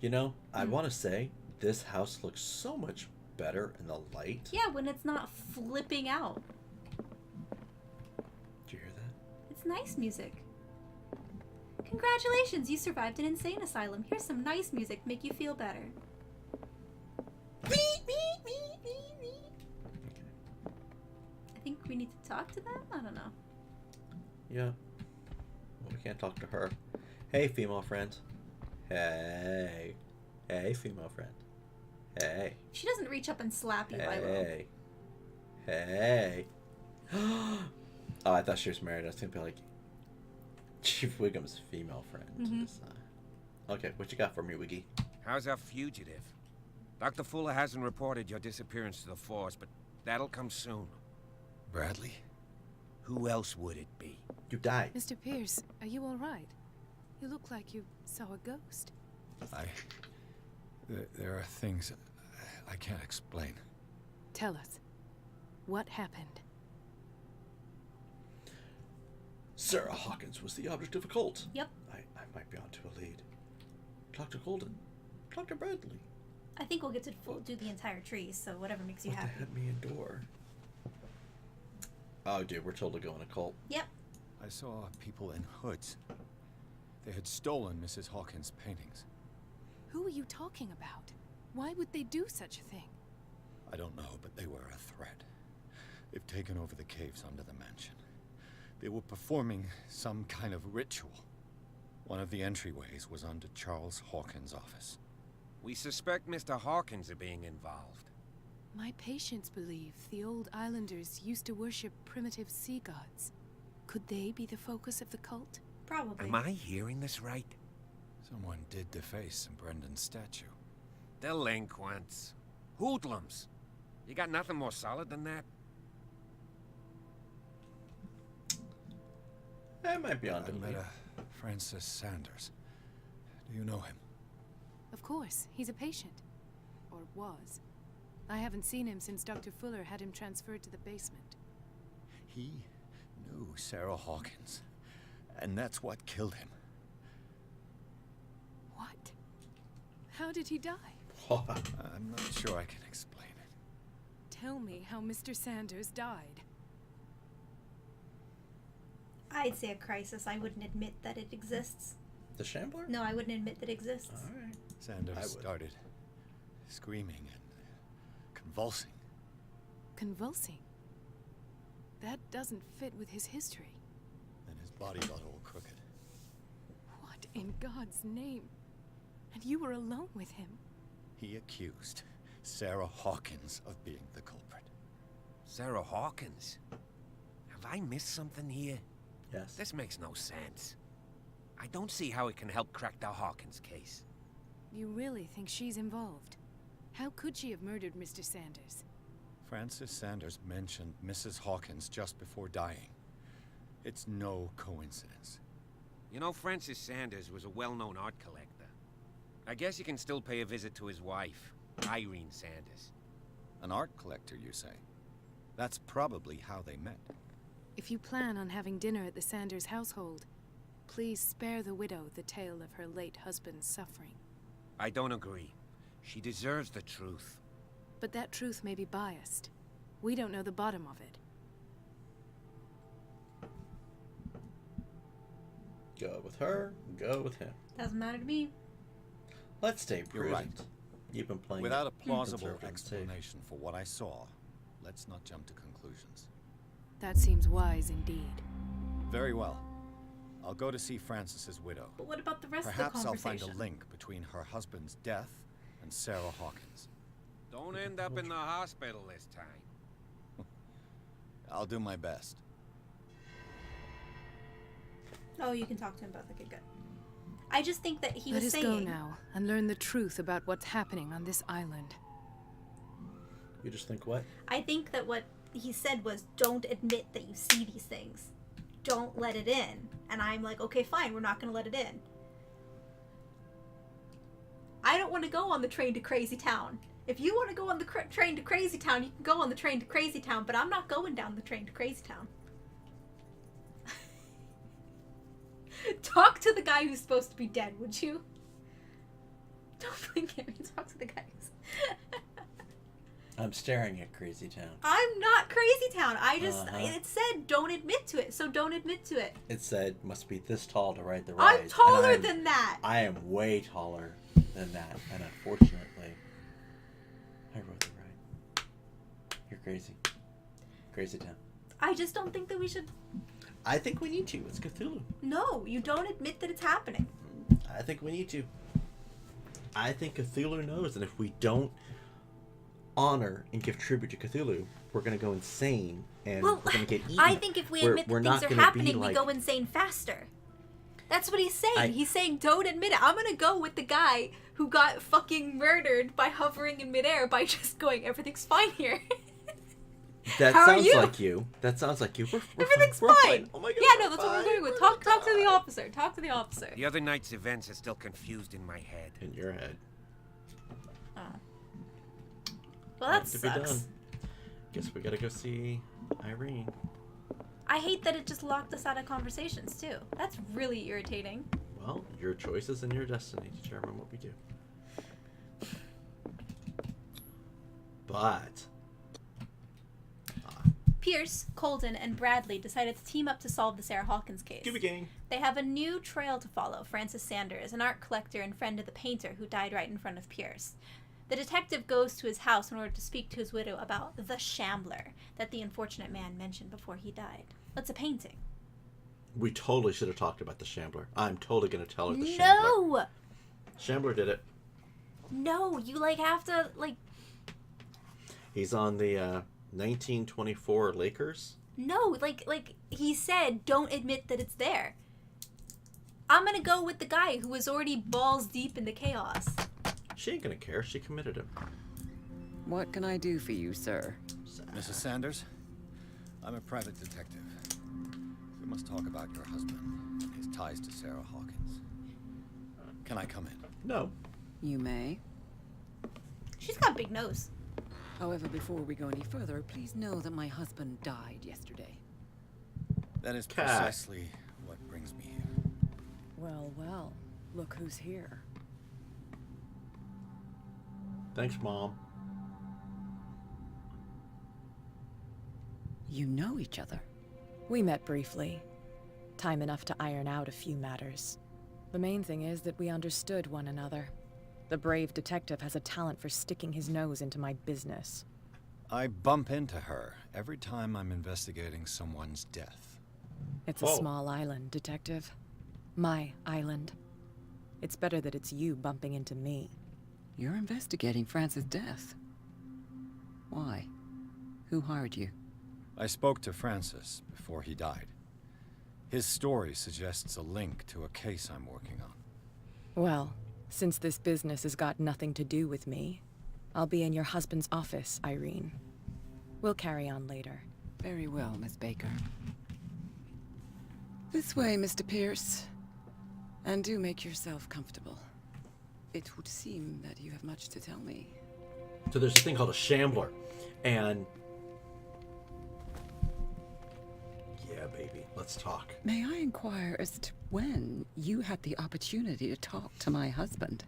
A: You know, I want to say this house looks so much better in the light.
B: Yeah, when it's not flipping out.
A: Did you hear that?
B: It's nice music. Congratulations, you survived an insane asylum. Here's some nice music to make you feel better. I think we need to talk to them? I don't know.
A: Yeah. Well, we can't talk to her. Hey, female friend. Hey. Hey, female friend. Hey.
B: If she doesn't reach up and slap you, I will.
A: Hey. Hey. Oh, I thought she was married. I was going to be like, Chief Wiggum's female friend. Okay, what you got for me, Wiggy?
E: How's our fugitive? Dr. Fuller hasn't reported your disappearance to the force, but that'll come soon.
D: Bradley?
E: Who else would it be?
A: You died.
I: Mr. Pierce, are you all right? You look like you saw a ghost.
D: There are things I can't explain.
I: Tell us. What happened?
A: Sarah Hawkins was the object of a cult.
B: Yep.
A: I might be onto a lead. Dr. Golden. Dr. Bradley.
B: I think we'll get to do the entire tree, so whatever makes you
A: What
B: happy.
A: the heck me endure? Oh, dude, we're told to go in a cult.
B: Yep.
D: I saw people in hoods. They had stolen Mrs. Hawkins' paintings.
I: Who are you talking about? Why would they do such a thing?
D: I don't know, but they were a threat. They've taken over the caves under the mansion. They were performing some kind of ritual. One of the entryways was under Charles Hawkins' office.
E: We suspect Mr. Hawkins of being involved.
I: My patients believe the old islanders used to worship primitive sea gods. Could they be the focus of the cult?
B: Probably.
E: Am I hearing this right?
D: Someone did deface Brendan's statue.
E: Delinquents. Hoodlums. You got nothing more solid than that?
A: That might be on
D: I
A: to
D: met
A: me.
D: a Francis Sanders. Do you know him?
I: Of course, he's a patient. Or was. I haven't seen him since Dr. Fuller had him transferred to the basement.
D: He knew Sarah Hawkins, and that's what killed him.
I: What? How did he die?
D: I'm not sure I can explain it.
I: Tell me how Mr. Sanders died.
B: I'd say a crisis. I wouldn't admit that it exists.
A: The Shambler?
B: No, I wouldn't admit that it exists.
A: All right.
D: Sanders started screaming and convulsing.
I: Convulsing? That doesn't fit with his history.
D: Then his body got all crooked.
I: What in God's name? And you were alone with him?
D: He accused Sarah Hawkins of being the culprit.
E: Sarah Hawkins? Have I missed something here?
A: Yes.
E: This makes no sense. I don't see how it can help crack the Hawkins case.
I: You really think she's involved? How could she have murdered Mr. Sanders?
D: Francis Sanders mentioned Mrs. Hawkins just before dying. It's no coincidence.
E: You know, Francis Sanders was a well-known art collector. I guess you can still pay a visit to his wife, Irene Sanders.
D: An art collector, you say? That's probably how they met.
I: If you plan on having dinner at the Sanders household, please spare the widow the tale of her late husband's suffering.
E: I don't agree. She deserves the truth.
I: But that truth may be biased. We don't know the bottom of it.
A: Go with her, go with him.
B: Doesn't matter to me.
A: Let's stay prudent.
D: You're right.
A: You've been playing
D: Without a plausible
A: conservative and safe.
D: explanation for what I saw, let's not jump to conclusions.
I: That seems wise indeed.
D: Very well. I'll go to see Francis's widow.
B: But what about the rest
D: Perhaps
B: of the
D: I'll find
B: conversation?
D: a link between her husband's death and Sarah Hawkins.
E: Don't end up in the hospital this time.
D: I'll do my best.
B: Oh, you can talk to him both. Okay, good. I just think that he
I: Let
B: was
I: us
B: saying...
I: go now and learn the truth about what's happening on this island.
A: You just think what?
B: I think that what he said was, don't admit that you see these things. Don't let it in. And I'm like, okay, fine, we're not going to let it in. I don't want to go on the train to Crazy Town. If you want to go on the train to Crazy Town, you can go on the train to Crazy Town, but I'm not going down the train to Crazy Town. Talk to the guy who's supposed to be dead, would you? Don't blink at me. Talk to the guy who's...
A: I'm staring at Crazy Town.
B: I'm not Crazy Town. I just... It said don't admit to it, so don't admit to it.
A: It said must be this tall to ride the ride.
B: I'm taller than that.
A: I am way taller than that, and unfortunately, I rode the ride. You're crazy. Crazy Town.
B: I just don't think that we should...
A: I think we need to. It's Cthulhu.
B: No, you don't admit that it's happening.
A: I think we need to. I think Cthulhu knows, and if we don't honor and give tribute to Cthulhu, we're going to go insane, and we're going to get eaten.
B: I think if we admit that things are happening, we go insane faster. That's what he's saying. He's saying don't admit it. I'm going to go with the guy who got fucking murdered by hovering in midair by just going, everything's fine here.
A: That
B: How
A: sounds
B: are you?
A: like you. That sounds like you.
B: Everything's
A: we're
B: fine.
A: Oh my God,
B: yeah, no, that's what we're going with. Talk to the officer. Talk to the officer.
E: The other night's events are still confused in my head.
A: In your head.
B: Oh. Well, that
A: To be
B: sucks.
A: done. Guess we gotta go see Irene.
B: I hate that it just locked us out of conversations, too. That's really irritating.
A: Well, your choices and your destiny determine what we do. But...
B: Pierce, Colden, and Bradley decided to team up to solve the Sarah Hawkins case.
A: Give me gang.
B: They have a new trail to follow. Francis Sanders, an art collector and friend of the painter who died right in front of Pierce. The detective goes to his house in order to speak to his widow about the Shambler that the unfortunate man mentioned before he died. It's a painting.
A: We totally should have talked about the Shambler. I'm totally gonna tell her the Shambler.
B: No!
A: Shambler did it.
B: No, you have to
A: He's on the 1924 Lakers.
B: No, he said, don't admit that it's there. I'm gonna go with the guy who was already balls deep in the chaos.
A: She ain't gonna care. She committed him.
N: What can I do for you, sir?
D: Mrs. Sanders, I'm a private detective. We must talk about your husband and his ties to Sarah Hawkins. Can I come in?
A: No.
N: You may.
B: She's got a big nose.
N: However, before we go any further, please know that my husband died yesterday.
D: That is precisely what brings me here.
N: Well, well, look who's here.
A: Thanks, Mom.
N: You know each other.
I: We met briefly. Time enough to iron out a few matters. The main thing is that we understood one another. The brave detective has a talent for sticking his nose into my business.
D: I bump into her every time I'm investigating someone's death.
I: It's a small island, Detective. My island. It's better that it's you bumping into me.
N: You're investigating Francis' death. Why? Who hired you?
D: I spoke to Francis before he died. His story suggests a link to a case I'm working on.
I: Well, since this business has got nothing to do with me, I'll be in your husband's office, Irene. We'll carry on later.
N: Very well, Miss Baker. This way, Mr. Pierce. And do make yourself comfortable. It would seem that you have much to tell me.
A: So there's a thing called a shambler, and yeah, baby, let's talk.
N: May I inquire as to when you had the opportunity to talk to my husband?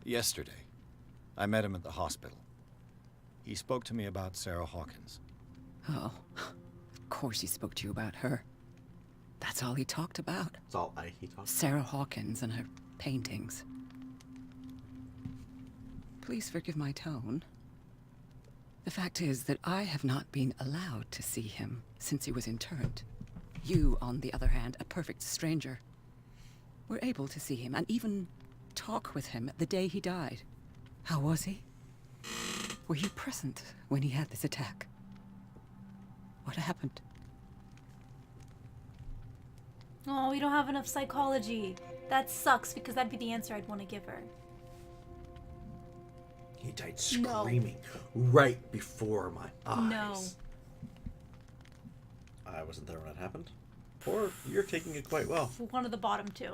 D: Yesterday. I met him at the hospital. He spoke to me about Sarah Hawkins.
N: Oh, of course he spoke to you about her. That's all he talked about.
A: That's all he talked about.
N: Sarah Hawkins and her paintings. Please forgive my tone. The fact is that I have not been allowed to see him since he was interned. You, on the other hand, a perfect stranger, were able to see him and even talk with him the day he died. How was he? Were you present when he had this attack? What happened?
B: Oh, we don't have enough psychology. That sucks because that'd be the answer I'd want to give her.
A: He died screaming right before my eyes.
B: No.
A: I wasn't there when it happened. Or you're taking it quite well.
B: One of the bottom two.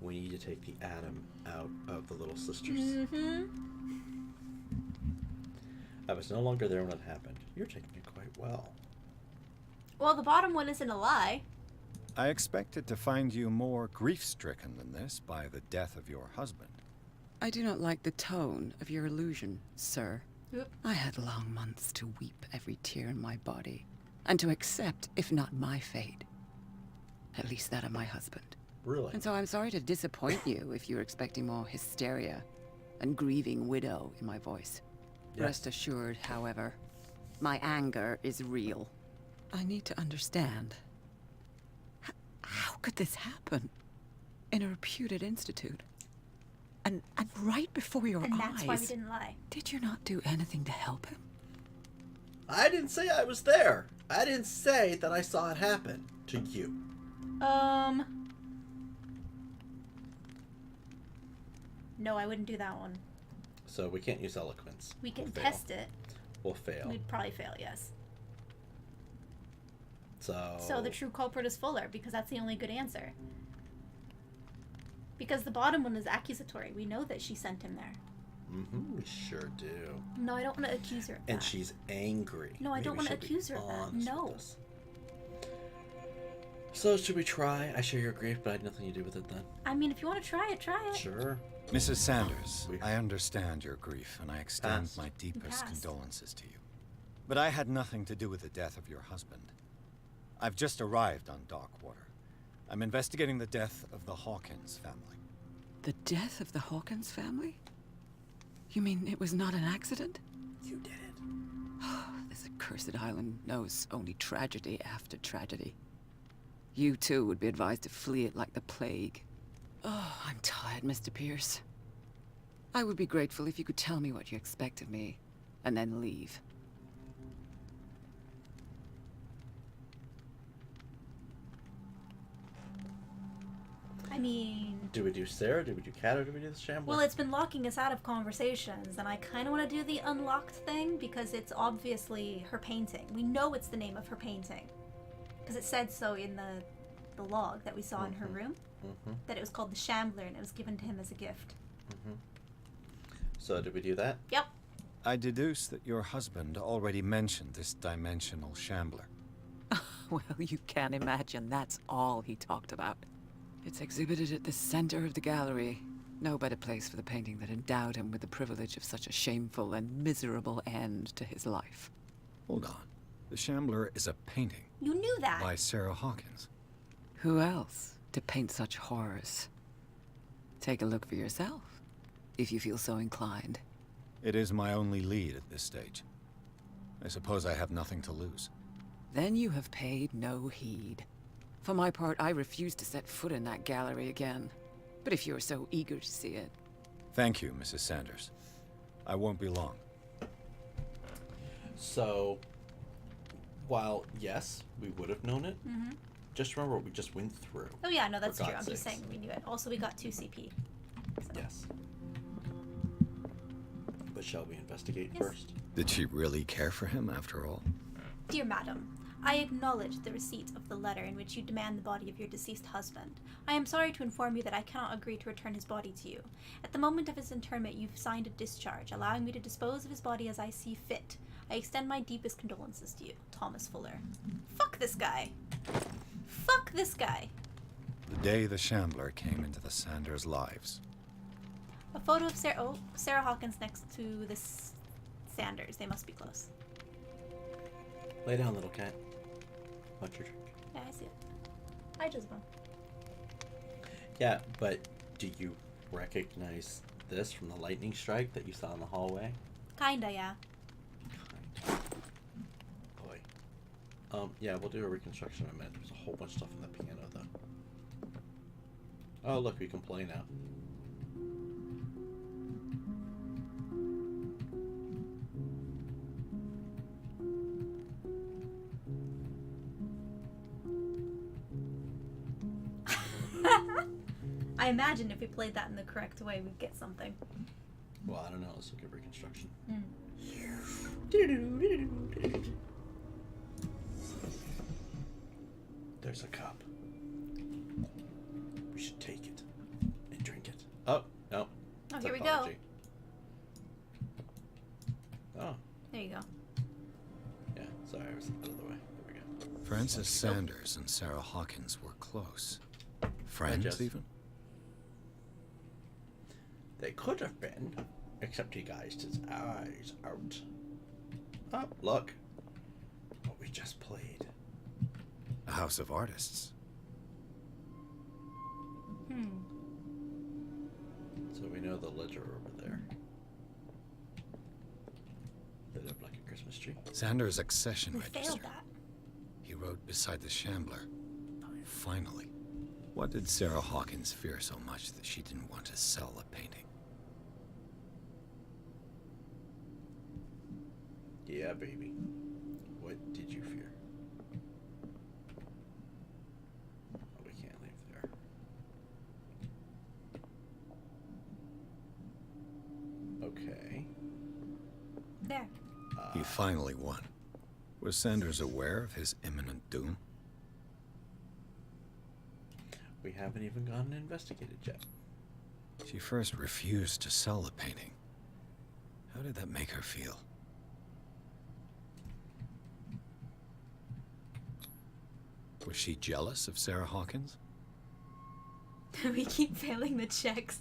A: We need to take the atom out of the Little Sisters. I was no longer there when it happened. You're taking it quite well.
B: Well, the bottom one isn't a lie.
D: I expected to find you more grief-stricken than this by the death of your husband.
N: I do not like the tone of your allusion, sir.
B: Oop.
N: I had long months to weep every tear in my body, and to accept, if not my fate, at least that of my husband.
A: Really?
N: And so I'm sorry to disappoint you if you're expecting more hysteria and grieving widow in my voice.
A: Yes.
N: Rest assured, however, my anger is real. I need to understand. How could this happen? In a reputed institute? And right before your eyes?
B: And that's why we didn't lie.
N: Did you not do anything to help him?
A: I didn't say I was there. I didn't say that I saw it happen to you.
B: No, I wouldn't do that one.
A: So we can't use eloquence.
B: We can
A: We'll
B: test
A: fail.
B: it.
A: We'll fail.
B: We'd probably fail, yes.
A: So
B: the true culprit is Fuller, because that's the only good answer. Because the bottom one is accusatory. We know that she sent him there.
A: We sure do.
B: No, I don't want to accuse her of
A: And
B: that.
A: she's angry.
B: No, I don't
A: Maybe
B: want to
A: she'll be
B: accuse her of that.
A: honest
B: No.
A: with us. So should we try? I share your grief, but I had nothing to do with it then.
B: I mean, if you want to try it, try it.
A: Sure.
D: Mrs. Sanders, I understand your grief, and I extend
A: Passed.
D: my deepest
B: Passed.
D: condolences to you. But I had nothing to do with the death of your husband. I've just arrived on Darkwater. I'm investigating the death of the Hawkins family.
N: The death of the Hawkins family? You mean it was not an accident?
A: You did it.
N: This accursed island knows only tragedy after tragedy. You too would be advised to flee it like the plague. Oh, I'm tired, Mr. Pierce. I would be grateful if you could tell me what you expect of me, and then leave.
B: I mean...
A: Do we do Sarah? Do we do Kat? Or do we do the Shambler?
B: Well, it's been locking us out of conversations, and I kind of want to do the unlocked thing because it's obviously her painting. We know it's the name of her painting because it said so in the log that we saw in her room, that it was called the Shambler and it was given to him as a gift.
A: So did we do that?
B: Yep.
D: I deduce that your husband already mentioned this dimensional shambler.
N: Well, you can imagine that's all he talked about. It's exhibited at the center of the gallery, No better place for the painting that endowed him with the privilege of such a shameful and miserable end to his life.
D: Hold on. The Shambler is a painting.
B: You knew that.
D: By Sarah Hawkins.
N: Who else to paint such horrors? Take a look for yourself, if you feel so inclined.
D: It is my only lead at this stage. I suppose I have nothing to lose.
N: Then you have paid no heed. For my part, I refuse to set foot in that gallery again. But if you're so eager to see it...
D: Thank you, Mrs. Sanders. I won't be long.
A: So, while, yes, we would have known it, just remember what we just went through.
B: Oh yeah, no, that's
A: For
B: true.
A: God's
B: I'm just
A: sakes.
B: saying we knew it. Also, we got 2 CP. So.
A: Yes. But shall we investigate
B: Yes.
A: first?
D: Did she really care for him after all?
B: Dear Madam, I acknowledge the receipt of the letter in which you demand the body of your deceased husband. I am sorry to inform you that I cannot agree to return his body to you. At the moment of his interment, you've signed a discharge, allowing me to dispose of his body as I see fit. I extend my deepest condolences to you, Thomas Fuller. Fuck this guy. Fuck this guy.
D: The day the Shambler came into the Sanders' lives.
B: A photo of Sarah Hawkins next to this Sanders. They must be close.
A: Lay down, little cat. Watch your drink.
B: Yeah, I see it. Hi, Jezebel.
A: Yeah, but do you recognize this from the lightning strike that you saw in the hallway?
B: Kinda, yeah.
A: Boy. Yeah, we'll do a reconstruction in a minute. There's a whole bunch of stuff in the piano, though. Oh, look, we can play now.
B: I imagine if we played that in the correct way, we'd get something.
A: Well, I don't know. Let's look at reconstruction. There's a cup. We should take it and drink it. Oh, no.
B: Oh, here we go.
A: Oh.
B: There you go.
A: Yeah, sorry, I was out of the way. There we go.
D: Francis Sanders and Sarah Hawkins were close. Friends, even?
A: They could have been, except he gouged his eyes out. Oh, look. What we just played.
D: A house of artists.
A: So we know the ledger over there. Lit up like a Christmas tree.
D: Sanders' accession
B: We
D: register.
B: failed that.
D: He wrote beside the Shambler. Finally. What did Sarah Hawkins fear so much that she didn't want to sell the painting?
A: Yeah, baby. What did you fear? Oh, we can't leave there. Okay.
B: There.
D: He finally won. Was Sanders aware of his imminent doom?
A: We haven't even gone and investigated yet.
D: She first refused to sell the painting. How did that make her feel? Was she jealous of Sarah Hawkins?
B: We keep failing the checks.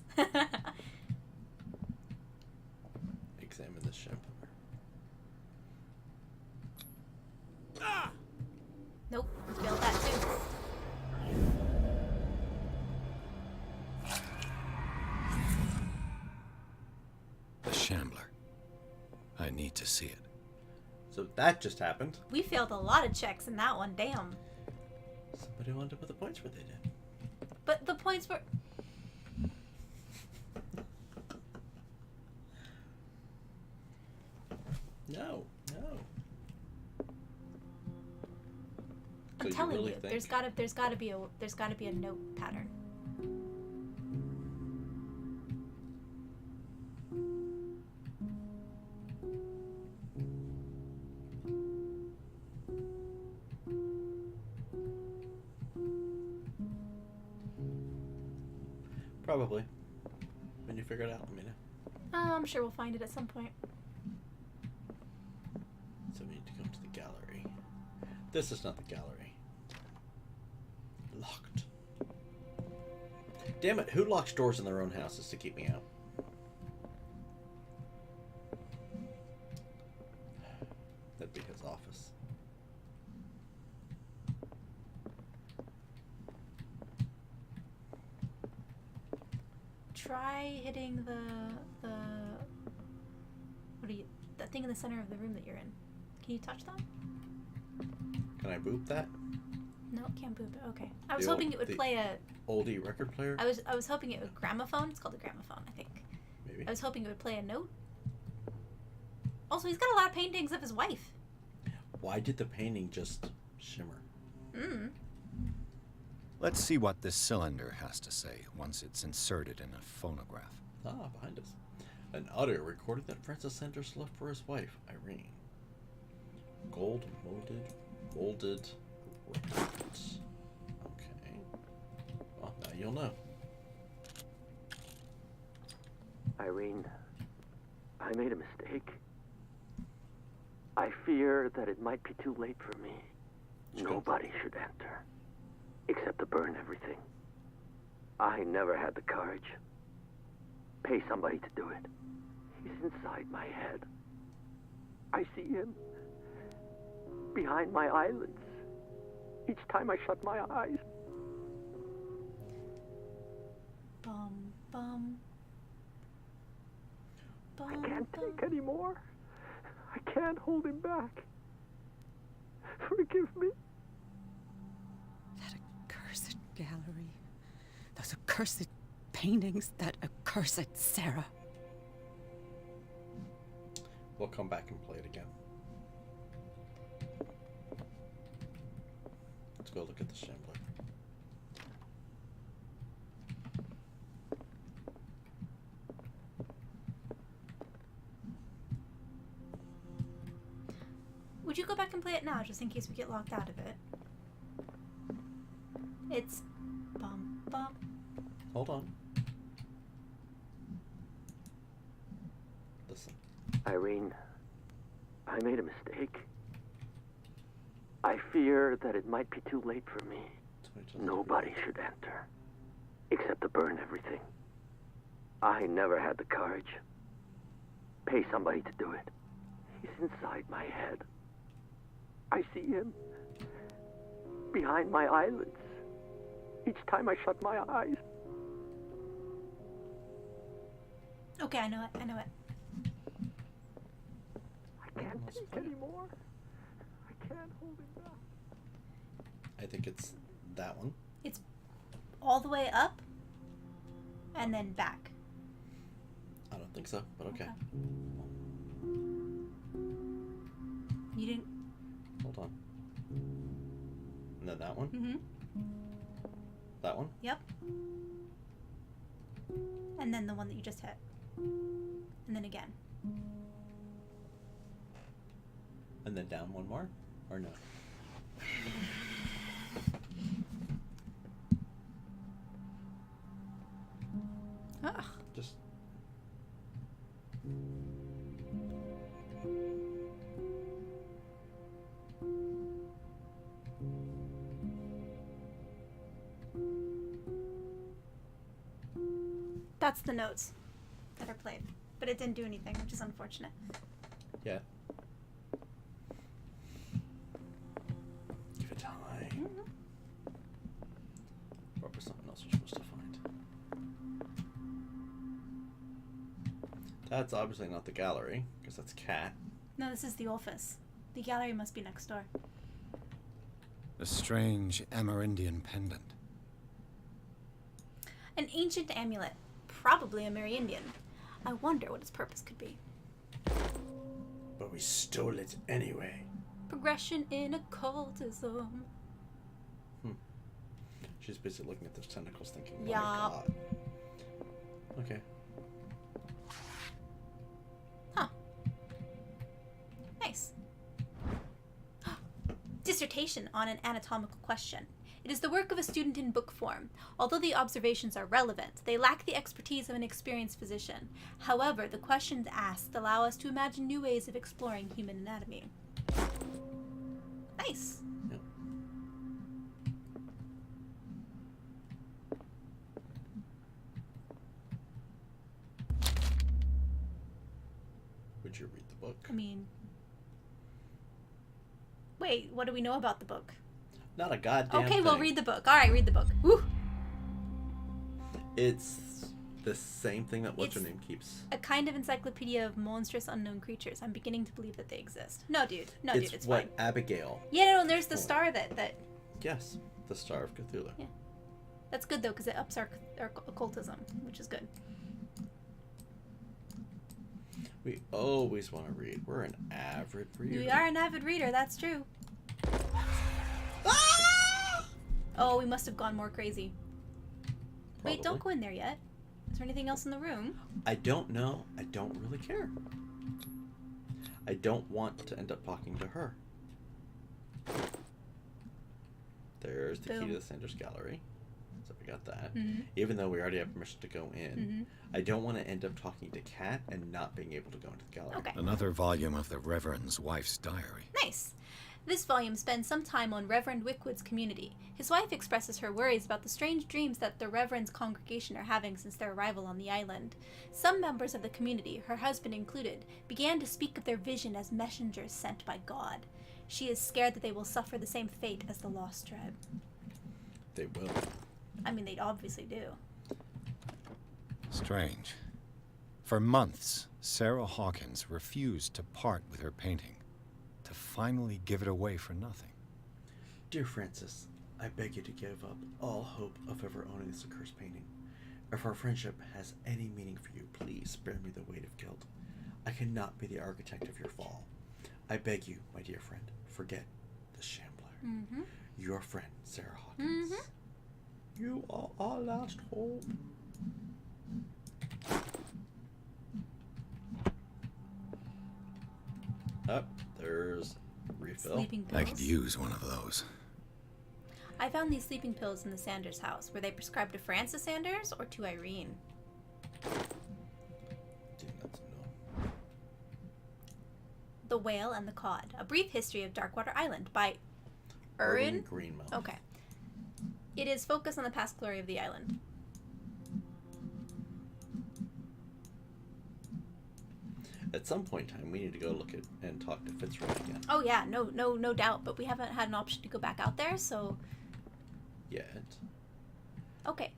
A: Examine this shampoo.
B: Nope, we failed that too.
D: The Shambler. I need to see it.
A: So that just happened.
B: We failed a lot of checks in that one, damn.
A: Somebody wanted to put the points where they did.
B: But the points were...
A: No.
B: I'm
A: So
B: telling
A: really
B: you,
A: think-
B: there's gotta be a note pattern.
A: Probably. When you figure it out, let me know.
B: I'm sure we'll find it at some point.
A: So we need to come to the gallery. This is not the gallery. Locked. Damn it, who locks doors in their own houses to keep me out? That'd be his office.
B: Try hitting the that thing in the center of the room that you're in. Can you touch that?
A: Can I boop that?
B: No, it can't boop it. Okay. I was hoping it would play a
A: oldie record player.
B: I was hoping it would gramophone. It's called a gramophone, I think.
A: Maybe.
B: I was hoping it would play a note. Also, he's got a lot of paintings of his wife.
A: Why did the painting just shimmer?
D: Let's see what this cylinder has to say once it's inserted in a phonograph.
A: Ah, behind us. An audio recording that Francis Sanders left for his wife, Irene. Gold molded records. Okay. Well, now you'll know.
O: Irene, I made a mistake. I fear that it might be too late for me. Nobody should enter, except to burn everything. I never had the courage. Pay somebody to do it. He's inside my head. I see him behind my eyelids each time I shut my eyes.
B: Bum, bum. Bum,
O: I can't take any more. I can't hold him back. Forgive me.
N: That accursed gallery. Those accursed paintings. That accursed Sarah.
A: We'll come back and play it again. Let's go look at the sampler.
B: Would you go back and play it now, just in case we get locked out of it? It's bum bum.
A: Hold on. Listen.
O: Irene, I made a mistake. I fear that it might be too late for me. Nobody should enter, except to burn everything. I never had the courage. Pay somebody to do it. He's inside my head. I see him behind my eyelids each time I shut my eyes.
B: Okay, I know it. I know it.
O: I can't take anymore. I can't hold him back.
A: I think it's that one.
B: It's all the way up and then back.
A: I don't think so, but okay.
B: You didn't.
A: Hold on. And then that one?
B: Mm-hmm.
A: That one?
B: Yep. And then the one that you just hit. And then again.
A: And then down one more? Or no?
B: Ugh.
A: Just...
B: That's the notes that are played. But it didn't do anything, which is unfortunate.
A: Yeah. Give it time. What was something else we're supposed to find? That's obviously not the gallery, because that's Cat.
B: No, this is the office. The gallery must be next door.
D: A strange Amerindian pendant.
B: An ancient amulet. Probably a Amerindian. I wonder what its purpose could be.
A: But we stole it anyway.
B: Progression in occultism.
A: She's busy looking at those tentacles thinking, oh
B: Yeah.
A: my god. Okay.
B: Huh. Nice. Dissertation on an anatomical question. It is the work of a student in book form. Although the observations are relevant, they lack the expertise of an experienced physician. However, the questions asked allow us to imagine new ways of exploring human anatomy. Nice.
A: Yep. Would you read the book?
B: I mean... Wait, what do we know about the book?
A: Not a goddamn
B: Okay,
A: thing.
B: well, read the book. Alright, read the book. Woo!
A: It's the same thing that what's-her-name keeps.
B: A kind of encyclopedia of monstrous unknown creatures. I'm beginning to believe that they exist. No, dude. No, dude, it's
A: what
B: fine.
A: Abigail.
B: Yeah, no, there's the star that...
A: Yes, the Star of Cthulhu.
B: Yeah. That's good, though, because it ups our occultism, which is good.
A: We always want to read. We're an avid reader.
B: We are an avid reader, that's true. Oh, we must have gone more crazy.
A: Probably.
B: Wait, don't go in there yet. Is there anything else in the room?
A: I don't know. I don't really care. I don't want to end up talking to her. There's the key to the Sanders Gallery. So we got that.
B: Mm-hmm.
A: Even though we already have permission to go in,
B: Mm-hmm.
A: I don't want to end up talking to Kat and not being able to go into the gallery.
B: Okay.
D: Another volume of the Reverend's wife's diary.
B: Nice. This volume spends some time on Reverend Wickwood's community. His wife expresses her worries about the strange dreams that the Reverend's congregation are having since their arrival on the island. Some members of the community, her husband included, began to speak of their vision as messengers sent by God. She is scared that they will suffer the same fate as the Lost Tribe.
A: They will.
B: I mean, they obviously do.
D: Strange. For months, Sarah Hawkins refused to part with her painting, to finally give it away for nothing.
A: Dear Francis, I beg you to give up all hope of ever owning this accursed painting. If our friendship has any meaning for you, please spare me the weight of guilt. I cannot be the architect of your fall. I beg you, my dear friend, forget the shambler.
B: Mm-hmm.
A: Your friend, Sarah Hawkins.
B: Mm-hmm.
A: You are our last hope. Oh, there's refill.
B: Sleeping pills.
D: I could use one of those.
B: I found these sleeping pills in the Sanders house. Were they prescribed to Francis Sanders or to Irene? The Whale and the Cod. A Brief History of Darkwater Island by Erwin
A: Greenmouth.
B: Okay. It is focused on the past glory of the island.
A: At some point in time, we need to go look at and talk to Fitzroy again.
B: Oh yeah, no doubt. But we haven't had an option to go back out there, so.
A: Yet.
B: Okay.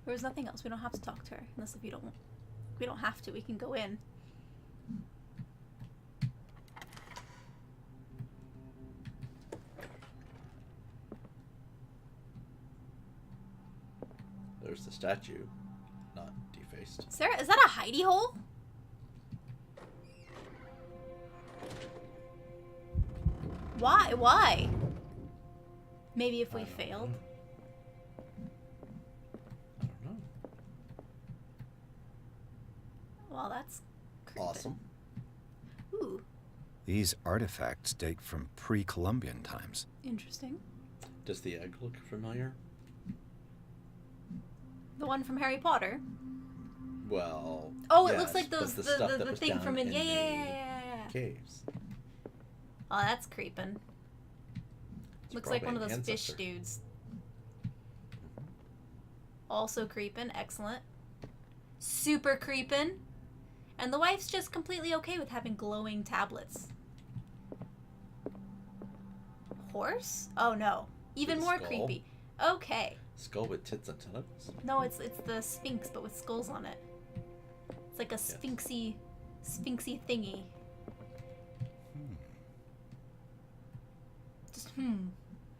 B: There was nothing else. We don't have to talk to her unless if you don't. We don't have to. We can go in.
A: There's the statue, not defaced.
B: Sarah, is that a hidey hole? Why? Why? Maybe if we failed.
A: I don't know.
B: Well, that's creepy.
A: Awesome.
B: Ooh,
D: These artifacts date from pre-Columbian times.
B: interesting.
A: Does the egg look familiar?
B: The one from Harry Potter.
A: Well.
B: Oh, it
A: yes,
B: looks like
A: but
B: those
A: the stuff that
B: the
A: was
B: thing
A: down
B: from in
A: the
B: yeah.
A: caves.
B: Oh, that's creeping.
A: It's
B: Looks like one
A: probably
B: of those
A: an
B: fish
A: ancestor.
B: dudes. Also creeping, excellent. Super creeping. And the wife's just completely okay with having glowing tablets. Horse? Oh no. Even
A: With a
B: more
A: skull?
B: creepy. Okay.
A: Skull with tits and tentacles?
B: No, it's the Sphinx, but with skulls on it. It's like a sphinxy thingy.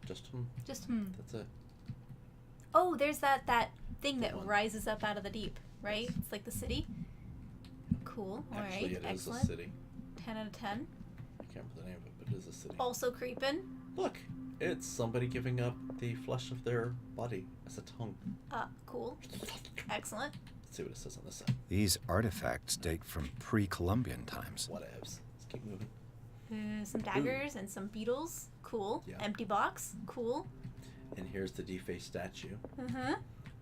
B: Just
A: Just That's it.
B: Oh, there's that thing that rises up out of the deep, right? It's like the city. Cool. All right.
A: Actually, it is
B: Excellent.
A: a city.
B: 10 out of 10.
A: I can't remember the name of it, but it is a city.
B: Also creeping.
A: Look, it's somebody giving up the flesh of their body as a tongue.
B: Cool. Excellent.
A: Let's see what it says on this side.
D: These artifacts date from pre-Columbian times.
A: Whatevs. Let's keep moving.
B: Some daggers and some beetles. Cool.
A: Yeah.
B: Empty box. Cool.
A: And here's the defaced statue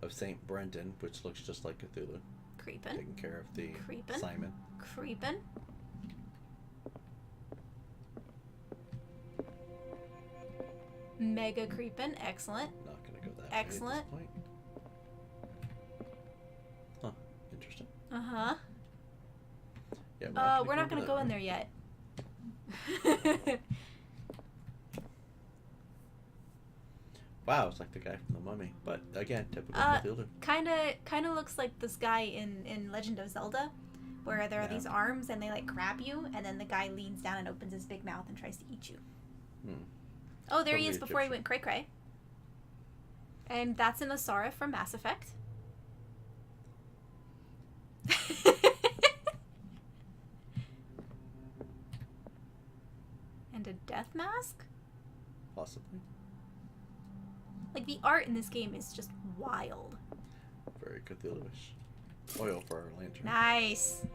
A: of Saint Brendan, which looks just like Cthulhu.
B: Creepin'.
A: Taking care of the
B: Creepin'.
A: Simon.
B: Creepin'. Mega creepin'. Excellent.
A: Not gonna go that
B: Excellent.
A: way at this point. Huh. Interesting.
B: Uh-huh.
A: Yeah,
B: we're not gonna go in there yet.
A: Wow, it's like the guy from the Mummy, but again, typical Cthulhu.
B: Kinda looks like this guy in Legend of Zelda, where there are these arms and they like grab you, and then the guy leans down and opens his big mouth and tries to eat you. Oh, there he is before he went cray cray. And that's an Asara from Mass Effect. And a death mask?
A: Possibly.
B: Like, the art in this game is just wild.
A: Very Cthulhu-ish. Oil for our lantern.
B: Nice.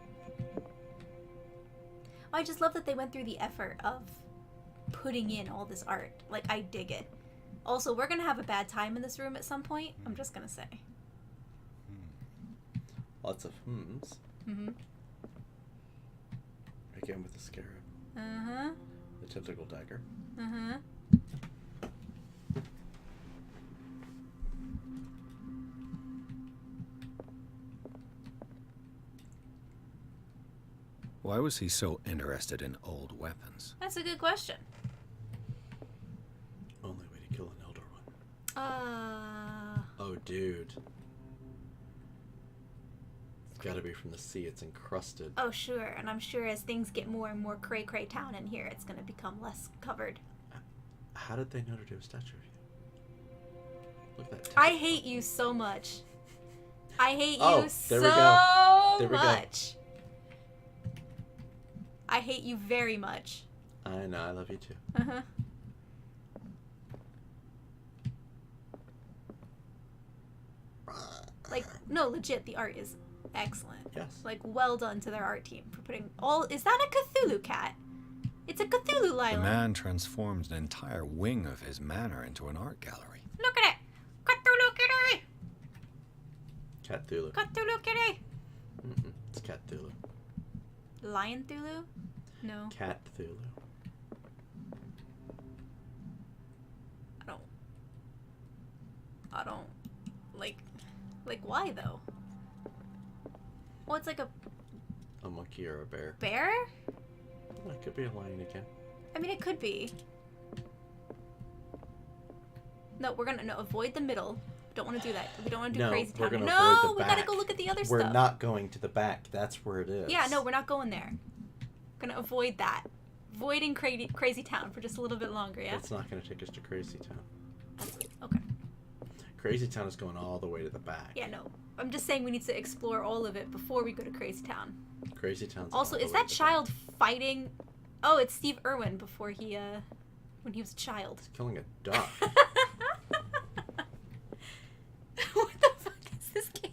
B: I just love that they went through the effort of putting in all this art. Like, I dig it. Also, we're gonna have a bad time in this room at some point. I'm just gonna say.
A: Lots of hmms.
B: Mm-hmm.
A: Again with the scarab.
B: Uh-huh.
A: The tentacle dagger.
B: Uh-huh.
D: Why was he so interested in old weapons?
B: That's a good question.
A: Only way to kill an Elder One. Oh, dude. It's gotta be from the sea. It's encrusted.
B: Oh, sure. And I'm sure as things get more and more cray-cray town in here, it's gonna become less covered.
A: How did they know to do a statue of you? Look at that.
B: I hate you so much. I hate
A: Oh,
B: you
A: there we go.
B: so
A: There we go.
B: much. I hate you very much.
A: I know, I love you too.
B: Uh-huh. Like, no, legit, the art is excellent.
A: Yes.
B: Like, well done to their art team for putting all... Is that a Cthulhu cat? It's a Cthulhu
D: The
B: Lila.
D: man transformed an entire wing of his manor into an art gallery.
B: Look at it! Cthulhu kitty!
A: Cthulhu.
B: Cthulhu kitty!
A: It's Cthulhu.
B: Lion Thulu? No.
A: Cthulhu.
B: I don't... Like, why, though? Well, it's like a
A: monkey or a bear.
B: bear?
A: Well, it could be a lion again.
B: I mean, it could be. No, we're gonna avoid the middle. Don't want to do that. We don't want to do
A: No,
B: crazy
A: we're
B: town.
A: gonna
B: No,
A: avoid the
B: we gotta
A: back.
B: go look at the other
A: We're
B: stuff.
A: not going to the back. That's where it is.
B: Yeah, no, we're not going there. Gonna avoid that. Avoiding crazy town for just a little bit longer, yeah?
A: It's not going to take us to Crazy Town.
B: Okay.
A: Crazy Town is going all the way to the back.
B: Yeah, no. I'm just saying we need to explore all of it before we go to Crazy Town.
A: Crazy Town's
B: Also,
A: all the
B: is
A: way
B: that
A: to the
B: child fighting... Oh, it's Steve Irwin before he, when he was a child.
A: back. Killing a duck.
B: What the fuck is this game?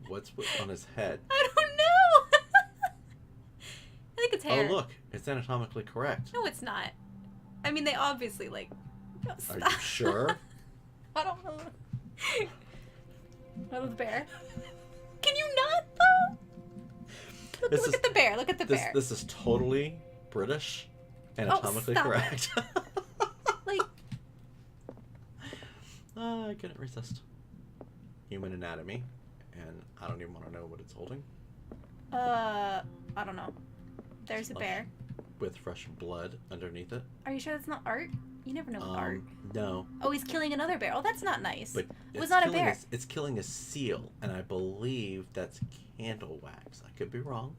A: What's on his head?
B: I don't know! I think it's hair.
A: Oh, look. It's anatomically correct.
B: No, it's not. I mean, they obviously, like... No,
A: Are
B: stop.
A: you sure?
B: I don't know. Oh, the bear. Can you not, though? Look at the bear. Look at the bear.
A: This is totally British, anatomically
B: stop
A: correct.
B: Like...
A: I couldn't resist. Human anatomy, and I don't even want to know what it's holding.
B: I don't know. There's a
A: Flesh
B: bear.
A: with fresh blood underneath it.
B: Are you sure that's not art? You never know with art.
A: No.
B: Oh, he's killing another bear. Oh, that's not nice.
A: But
B: it was not a bear.
A: It's killing a seal, and I believe that's candle wax. I could be wrong,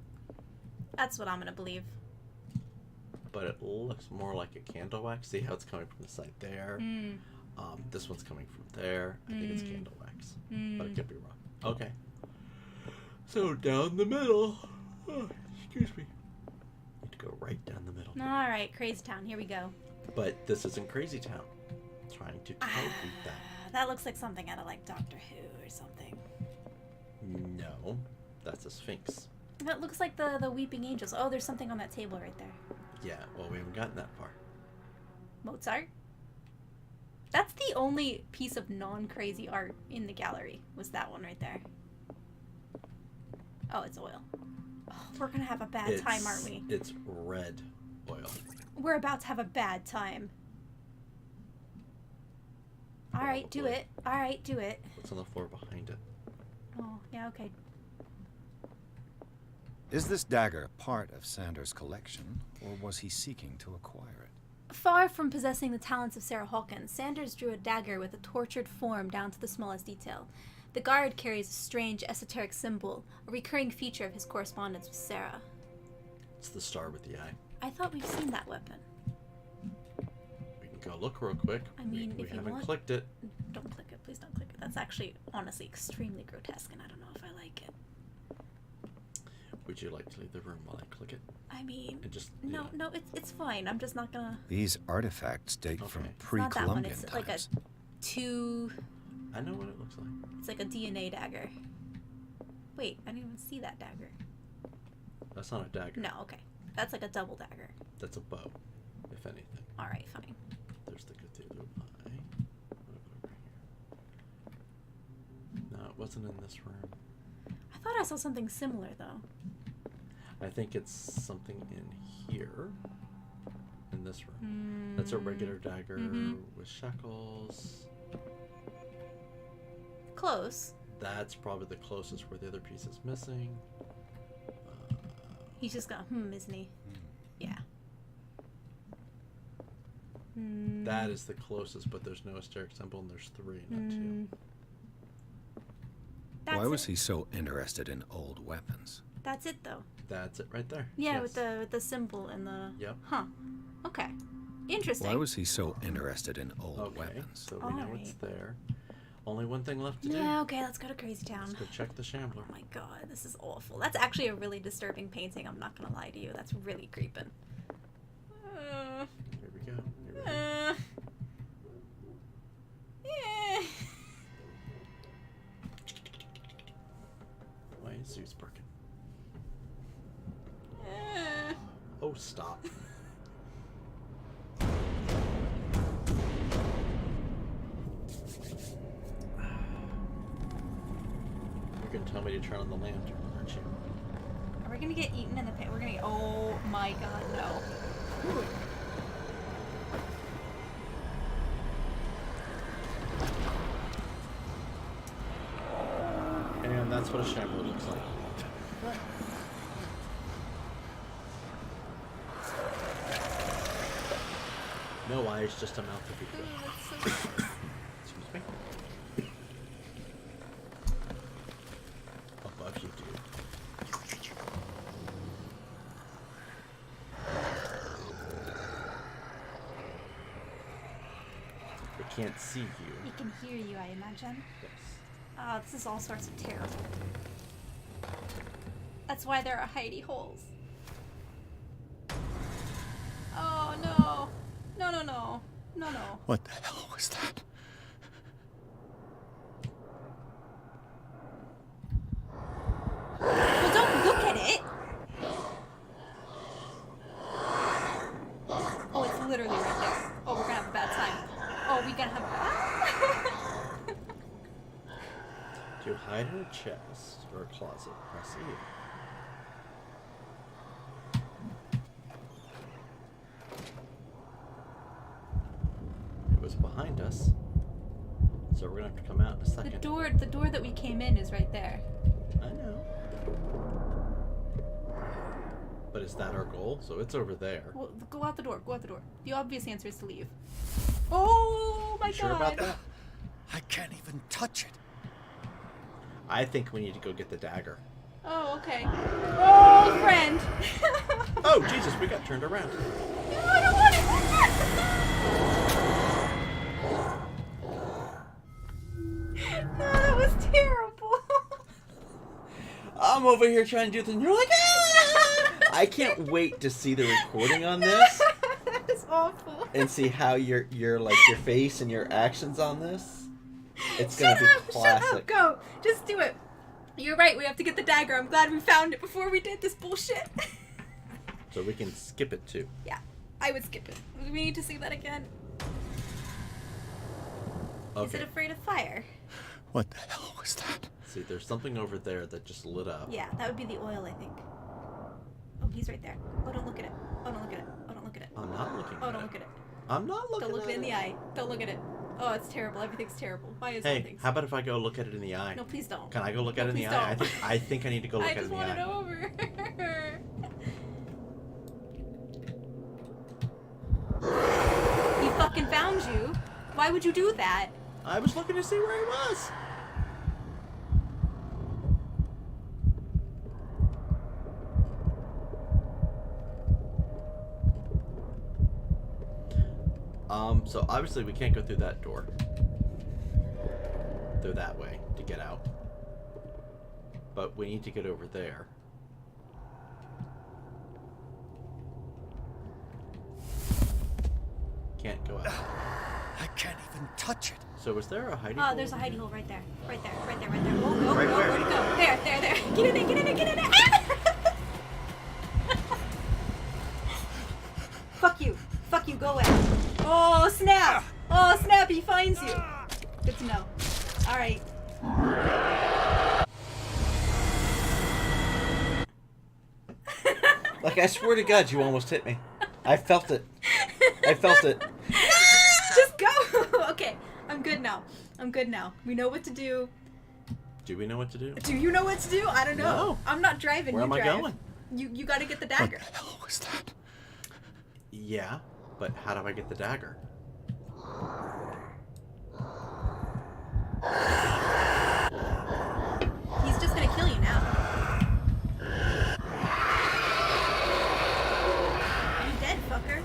B: That's what I'm gonna believe.
A: but it looks more like a candle wax. See how it's coming from the side there? This one's coming from there. I think it's candle wax, but I could be wrong. Okay. So down the middle. Oh, excuse me. Need to go right down the middle.
B: All right, Crazy Town. Here we go.
A: But this isn't Crazy Town. Trying to cope with that.
B: That looks like something out of like Doctor Who or something.
A: No, that's a Sphinx.
B: That looks like the Weeping Angels. Oh, there's something on that table right there.
A: Yeah, well, we haven't gotten that far.
B: Mozart? That's the only piece of non-crazy art in the gallery, was that one right there. Oh, it's oil. Oh, we're gonna have a bad time, aren't we?
A: It's red oil.
B: We're about to have a bad time. Alright, do it. Alright, do it.
A: What's on the floor behind it?
B: Oh, yeah, okay.
D: Is this dagger part of Sanders' collection, or was he seeking to acquire it?
B: Far from possessing the talents of Sarah Hawkins, Sanders drew a dagger with a tortured form down to the smallest detail. The guard carries a strange, esoteric symbol, a recurring feature of his correspondence with Sarah.
A: It's the star with the eye.
B: I thought we've seen that weapon.
A: We can go look real quick.
B: I mean,
A: we
B: if you
A: haven't
B: want...
A: clicked it.
B: Don't click it. Please don't click it. That's actually, honestly, extremely grotesque, and I don't know if I like it.
A: Would you like to leave the room while I click it?
B: I mean,
A: And just,
B: no, it's fine. I'm just not gonna...
D: These artifacts date from
B: It's not that one.
D: pre-Columbian
B: It's
D: times.
B: like a two...
A: I know what it looks like.
B: It's like a DNA dagger. Wait, I didn't even see that dagger.
A: That's not a dagger.
B: No, okay. That's like a double dagger.
A: That's a bow, if anything.
B: Alright, fine.
A: There's the Cthulhu eye. Over here. No, it wasn't in this room.
B: I thought I saw something similar, though.
A: I think it's something in here. In this room. That's a regular dagger with shackles.
B: Close.
A: That's probably the closest where the other piece is missing.
B: He's just gonna, isn't he? Yeah.
A: That is the closest, but there's no asterisk symbol, and there's 3, not 2.
D: Why was he so interested in old weapons?
B: That's it, though.
A: That's it right there.
B: Yeah,
A: Yes.
B: with the symbol and the...
A: Yep.
B: Huh. Okay. Interesting.
D: Why was he so interested in old
A: Okay,
D: weapons?
A: so we know it's there. Only one thing left to do.
B: Yeah, okay, let's go to Crazy Town.
A: Let's go check the Shambler.
B: Oh my god, this is awful. That's actually a really disturbing painting, I'm not gonna lie to you. That's really creeping.
A: Here we go. Here we go. Why is Zeus barking? Oh, stop. You're gonna tell me to turn on the lantern, aren't you?
B: Are we gonna get eaten in the pit? We're gonna get... Oh my god, no.
A: And that's what a Shambler looks like. No eyes, just a mouth to be good. Excuse me. Above you, dude. They can't see you.
B: We can hear you, I imagine.
A: Yes.
B: Oh, this is all sorts of terrible. That's why there are hidey holes. Oh no. No, no, no. No, no.
D: What the hell was that?
B: Well, don't look at it! Oh, it's literally right there. Oh, we're gonna have a bad time. Oh, we're gonna have a
A: To hide in a chest or a closet, press E. It was behind us, so we're gonna have to come out in a second.
B: The door that we came in is right there.
A: I know. But is that our goal? So it's over there.
B: Well, go out the door. Go out the door. The obvious answer is to leave. Oh my god!
A: Sure about that?
D: I can't even touch it.
A: I think we need to go get the dagger.
B: Oh, okay. Oh, friend!
A: Oh, Jesus, we got turned around.
B: No, I don't want it! No, that was terrible.
A: I'm over here trying to do this, and you're like, ah! I can't wait to see the recording on this.
B: That is awful.
A: And see how your face and your actions on this. It's gonna be classic.
B: Shut up, go. Just do it. You're right, we have to get the dagger. I'm glad we found it before we did this bullshit.
A: So we can skip it too.
B: Yeah, I would skip it. We need to see that again.
A: Okay.
B: Is it afraid of fire?
D: What the hell was that?
A: See, there's something over there that just lit up.
B: Yeah, that would be the oil, I think. Oh, he's right there. Oh, don't look at it. Oh, don't look at it. Oh, don't look at it.
A: I'm not looking
B: Oh,
A: at
B: don't
A: it.
B: look at it.
A: I'm not looking
B: Don't look
A: at
B: it in the eye. Don't look at it. Oh, it's terrible. Everything's terrible. Why is
A: Hey,
B: everything?
A: how about if I go look at it in the eye?
B: No, please don't.
A: Can I go look at it in
B: please
A: the eye?
B: don't.
A: I think I need to go look
B: I
A: at it
B: just
A: in the
B: want
A: eye.
B: it over. He fucking found you. Why would you do that?
A: I was looking to see where he was. So obviously we can't go through that door. Through that way to get out. But we need to get over there. Can't go out.
D: I can't even touch it.
A: So is there a hiding hole?
B: Oh, there's a hiding hole right there. Right there. Right there. Right there. Oh, no,
A: Right
B: no,
A: where?
B: where'd it go? There. There. There. Get in there. Get in there. Get in there. Ah! Fuck you. Fuck you. Go away. Oh, snap. Oh, snap. He finds you. Good to know. All right.
A: Like, I swear to God, you almost hit me. I felt it. I felt it.
B: Just go. Okay. I'm good now. I'm good now. We know what to do.
A: Do we know what to do?
B: Do you know what to do? I don't know.
A: No.
B: I'm not driving.
A: Where
B: you
A: am I
B: drive.
A: going?
B: You got to get the dagger.
D: What the hell was that?
A: Yeah, but how do I get the dagger?
B: He's just gonna kill you now. Are you dead, fucker?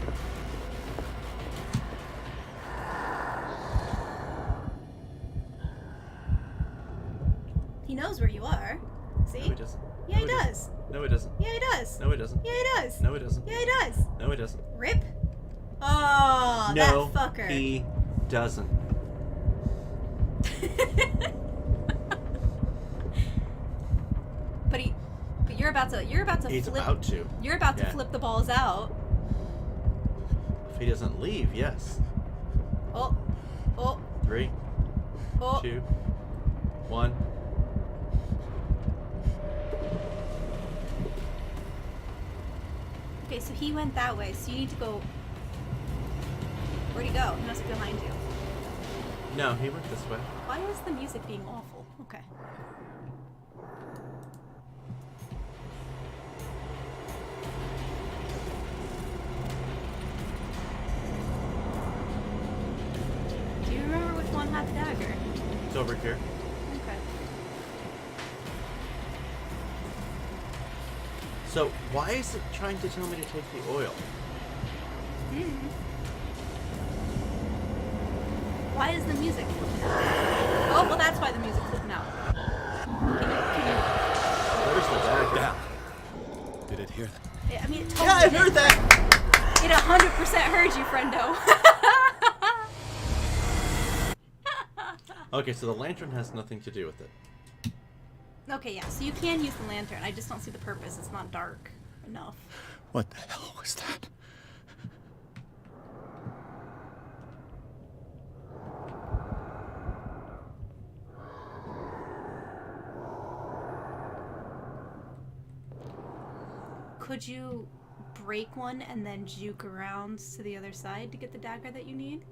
B: He knows where you are. See?
A: No, he doesn't.
B: Yeah, he does.
A: No, he doesn't.
B: Yeah, he does.
A: No, he doesn't.
B: Yeah, he does.
A: No, he doesn't.
B: Yeah, he does.
A: No, he doesn't.
B: Rip. Oh,
A: No,
B: that fucker.
A: he doesn't.
B: But you're about to
A: He's
B: flip.
A: about to.
B: You're about to
A: Yeah.
B: flip the balls out.
A: If he doesn't leave, yes.
B: Oh. Oh.
A: 3,
B: Oh.
A: 2, 1.
B: Okay, so he went that way, so you need to go. Where'd he go? He must be behind you.
A: No, he went this way.
B: Why is the music being awful? Okay. Do you remember which one had the dagger?
A: It's over here.
B: Okay.
A: So, why is it trying to tell me to take the oil?
B: Why is the music flipping out? Oh, well, that's why the music's flipping out.
A: Where's the dagger?
D: Down. Did it hear that?
B: I mean, it totally
A: Yeah, I
B: did.
A: heard that!
B: It 100% heard you, friendo.
A: Okay, so the lantern has nothing to do with it.
B: Okay, yeah, so you can use the lantern. I just don't see the purpose. It's not dark enough.
D: What the hell was that?
B: Could you break one and then juke around to the other side to get the dagger that you need?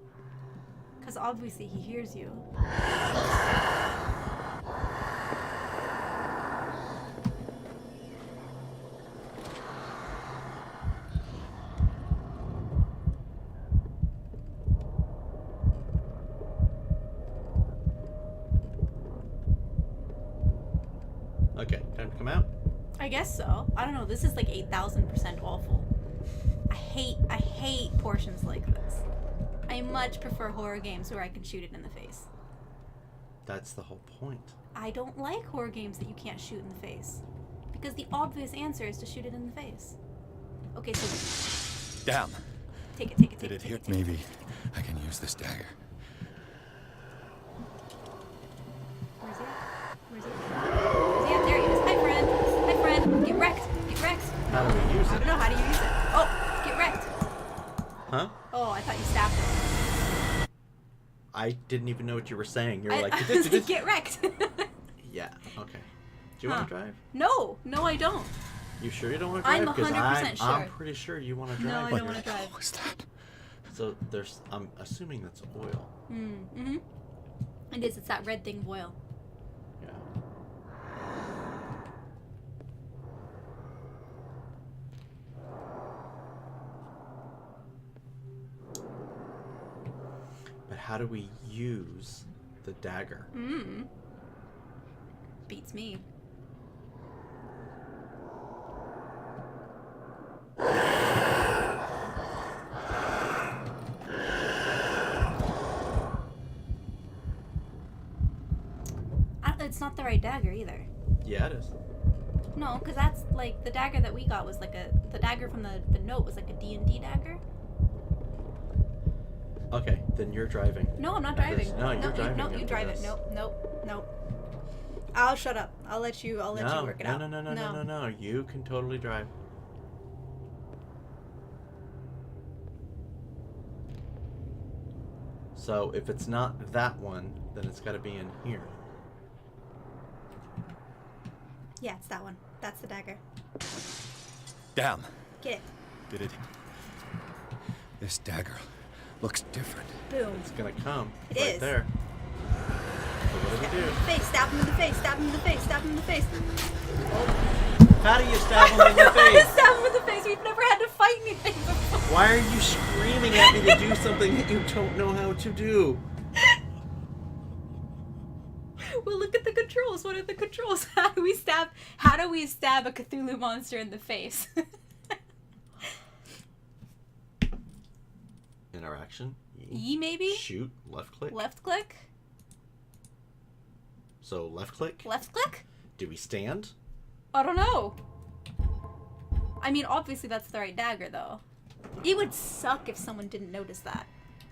B: Because obviously he hears you.
A: Okay, time to come out?
B: I guess so. I don't know. This is like 8,000% awful. I hate portions like this. I much prefer horror games where I can shoot it in the face.
A: That's the whole point.
B: I don't like horror games that you can't shoot in the face. Because the obvious answer is to shoot it in the face. Okay, so...
D: Down.
B: Take it.
D: Did it hear? Maybe I can use this dagger.
B: Where's he at? Where's he at? There he is. Hi, friend. Hi, friend. Get wrecked. Get wrecked.
A: How do we use
B: I
A: it?
B: don't know. How do you use it? Oh, get wrecked.
A: Huh?
B: Oh, I thought you stabbed it.
A: I didn't even know what you were saying. You're like...
B: I was like, get wrecked.
A: Yeah, okay. Do you want to drive?
B: No, I don't.
A: You sure you don't want to drive?
B: I'm 100% sure.
A: I'm pretty sure you want to drive.
B: No, I don't want to drive.
D: What was that?
A: So there's, I'm assuming that's oil.
B: Mm-hmm. It is. It's that red thing of oil.
A: Yeah. But how do we use the dagger?
B: Beats me. It's not the right dagger either.
A: Yeah, it is.
B: No, because that's like the dagger that we got was like the dagger from the note was like a D&D dagger.
A: Okay, then you're driving.
B: No, I'm not
A: At this-
B: driving.
A: No, you're driving.
B: No, you
A: into
B: drive
A: this.
B: it. Nope. I'll shut up. I'll let you work it out.
A: No. You can totally drive. So if it's not that one, then it's got to be in here.
B: Yeah, it's that one. That's the dagger.
D: Damn.
B: Get it.
D: Did it? This dagger looks different.
B: Boom.
A: It's gonna come
B: It
A: right
B: is.
A: there. So what does it do?
B: Face. Stab him in the face. Stab him in the face. Stab him in the face.
A: How do you stab him in the face?
B: Stab him in the face. We've never had to fight anything before.
A: Why are you screaming at me to do something that you don't know how to do?
B: Well, look at the controls. What are the controls? How do we stab a Cthulhu monster in the face?
A: Interaction.
B: E maybe?
A: Shoot. Left click.
B: Left click?
A: So left click.
B: Left click?
A: Do we stand?
B: I don't know. I mean, obviously that's the right dagger, though. It would suck if someone didn't notice that.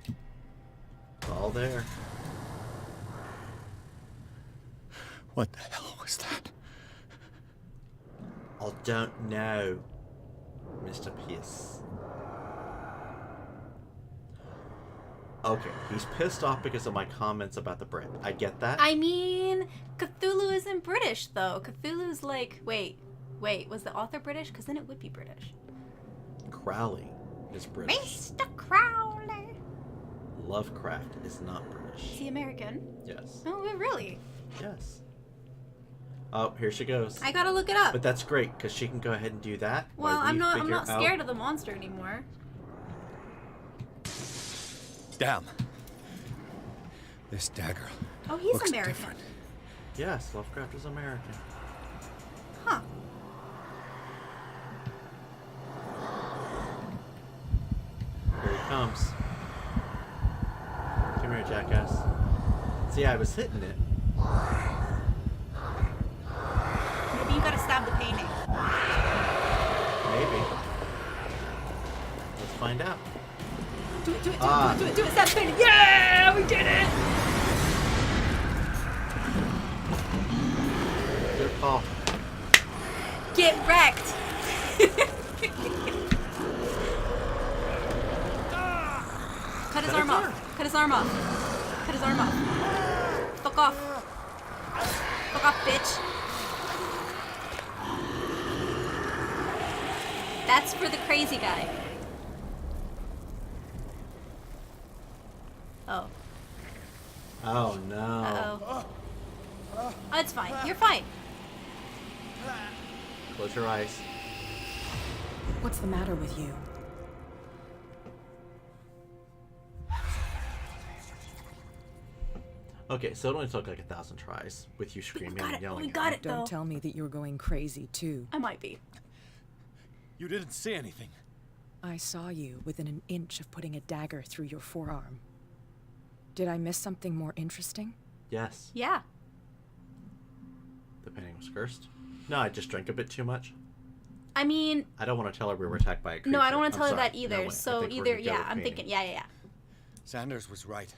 A: It's all there.
D: What the hell was that?
A: I don't know, Mr. Pierce. Okay, he's pissed off because of my comments about the bread. I get that.
B: I mean, Cthulhu isn't British, though. Cthulhu's like... Wait, was the author British? Because then it would be British.
A: Crowley is British.
B: Mr. Crowley!
A: Lovecraft is not British.
B: Is he American?
A: Yes.
B: Oh, really?
A: Yes. Oh, here she goes.
B: I gotta look it up.
A: But that's great, because she can go ahead and do that.
B: Well,
A: while we
B: I'm not
A: figure
B: scared
A: out...
B: of the monster anymore.
D: Damn. This dagger
B: Oh, he's
D: looks
B: American.
D: different.
A: Yes, Lovecraft is American.
B: Huh.
A: Here he comes. Come here, jackass. See, I was hitting it.
B: Maybe you gotta stab the painting.
A: Maybe. Let's find out.
B: Do it, stab the painting. Yeah, we did it!
A: Good call.
B: Get wrecked! Cut his arm off. Cut his arm off. Cut his arm off. Fuck off. Fuck off, bitch. That's for the crazy guy. Oh.
A: Oh, no.
B: Uh-oh. Oh, it's fine. You're fine.
A: Close your eyes.
I: What's the matter with you?
A: Okay, so it only took like 1,000 tries with you screaming and yelling.
B: We got it, though.
I: Don't tell me that you're going crazy, too.
B: I might be.
D: You didn't see anything.
I: I saw you within an inch of putting a dagger through your forearm. Did I miss something more interesting?
A: Yes.
B: Yeah.
A: The painting was cursed. No, I just drank a bit too much.
B: I mean...
A: I don't want to tell her we were attacked by a creature.
B: No, I don't want to tell her
A: sorry.
B: that either.
A: No way. I
B: So
A: think we're
B: either,
A: gonna go
B: yeah,
A: with
B: I'm
A: painting.
B: thinking, yeah.
D: Sanders was right.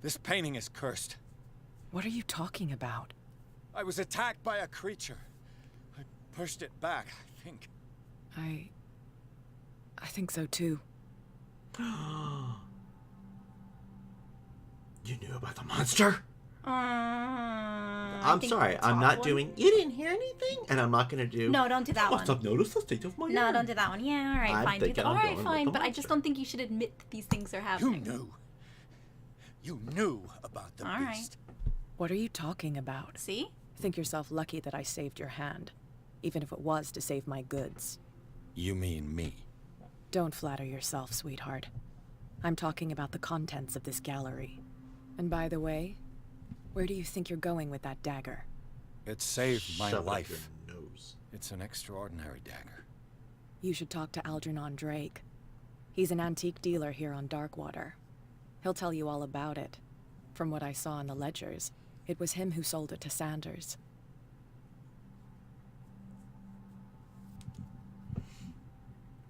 D: This painting is cursed.
I: What are you talking about?
D: I was attacked by a creature. I pushed it back, I think.
I: I think so, too.
A: You knew about the monster? I'm sorry. I'm not doing. You didn't hear anything, and I'm not gonna do.
B: No, don't do that one.
A: Must have noticed the state of my
B: No,
A: ear.
B: don't do that one. Yeah, all right,
A: I'm
B: fine. Do
A: thinking
B: that. All
A: I'm
B: right,
A: going with
B: fine.
A: the
B: But I just don't think you should admit that these things are happening.
D: You knew about the
B: All
D: beast.
B: right.
I: What are you talking about?
B: See?
I: Think yourself lucky that I saved your hand, even if it was to save my goods.
D: You mean me?
I: Don't flatter yourself, sweetheart. I'm talking about the contents of this gallery. And by the way, where do you think you're going with that dagger?
D: It saved my
A: Shove it up
D: life.
A: your nose.
D: It's an extraordinary dagger.
I: You should talk to Algernon Drake. He's an antique dealer here on Darkwater. He'll tell you all about it. From what I saw in the ledgers, it was him who sold it to Sanders.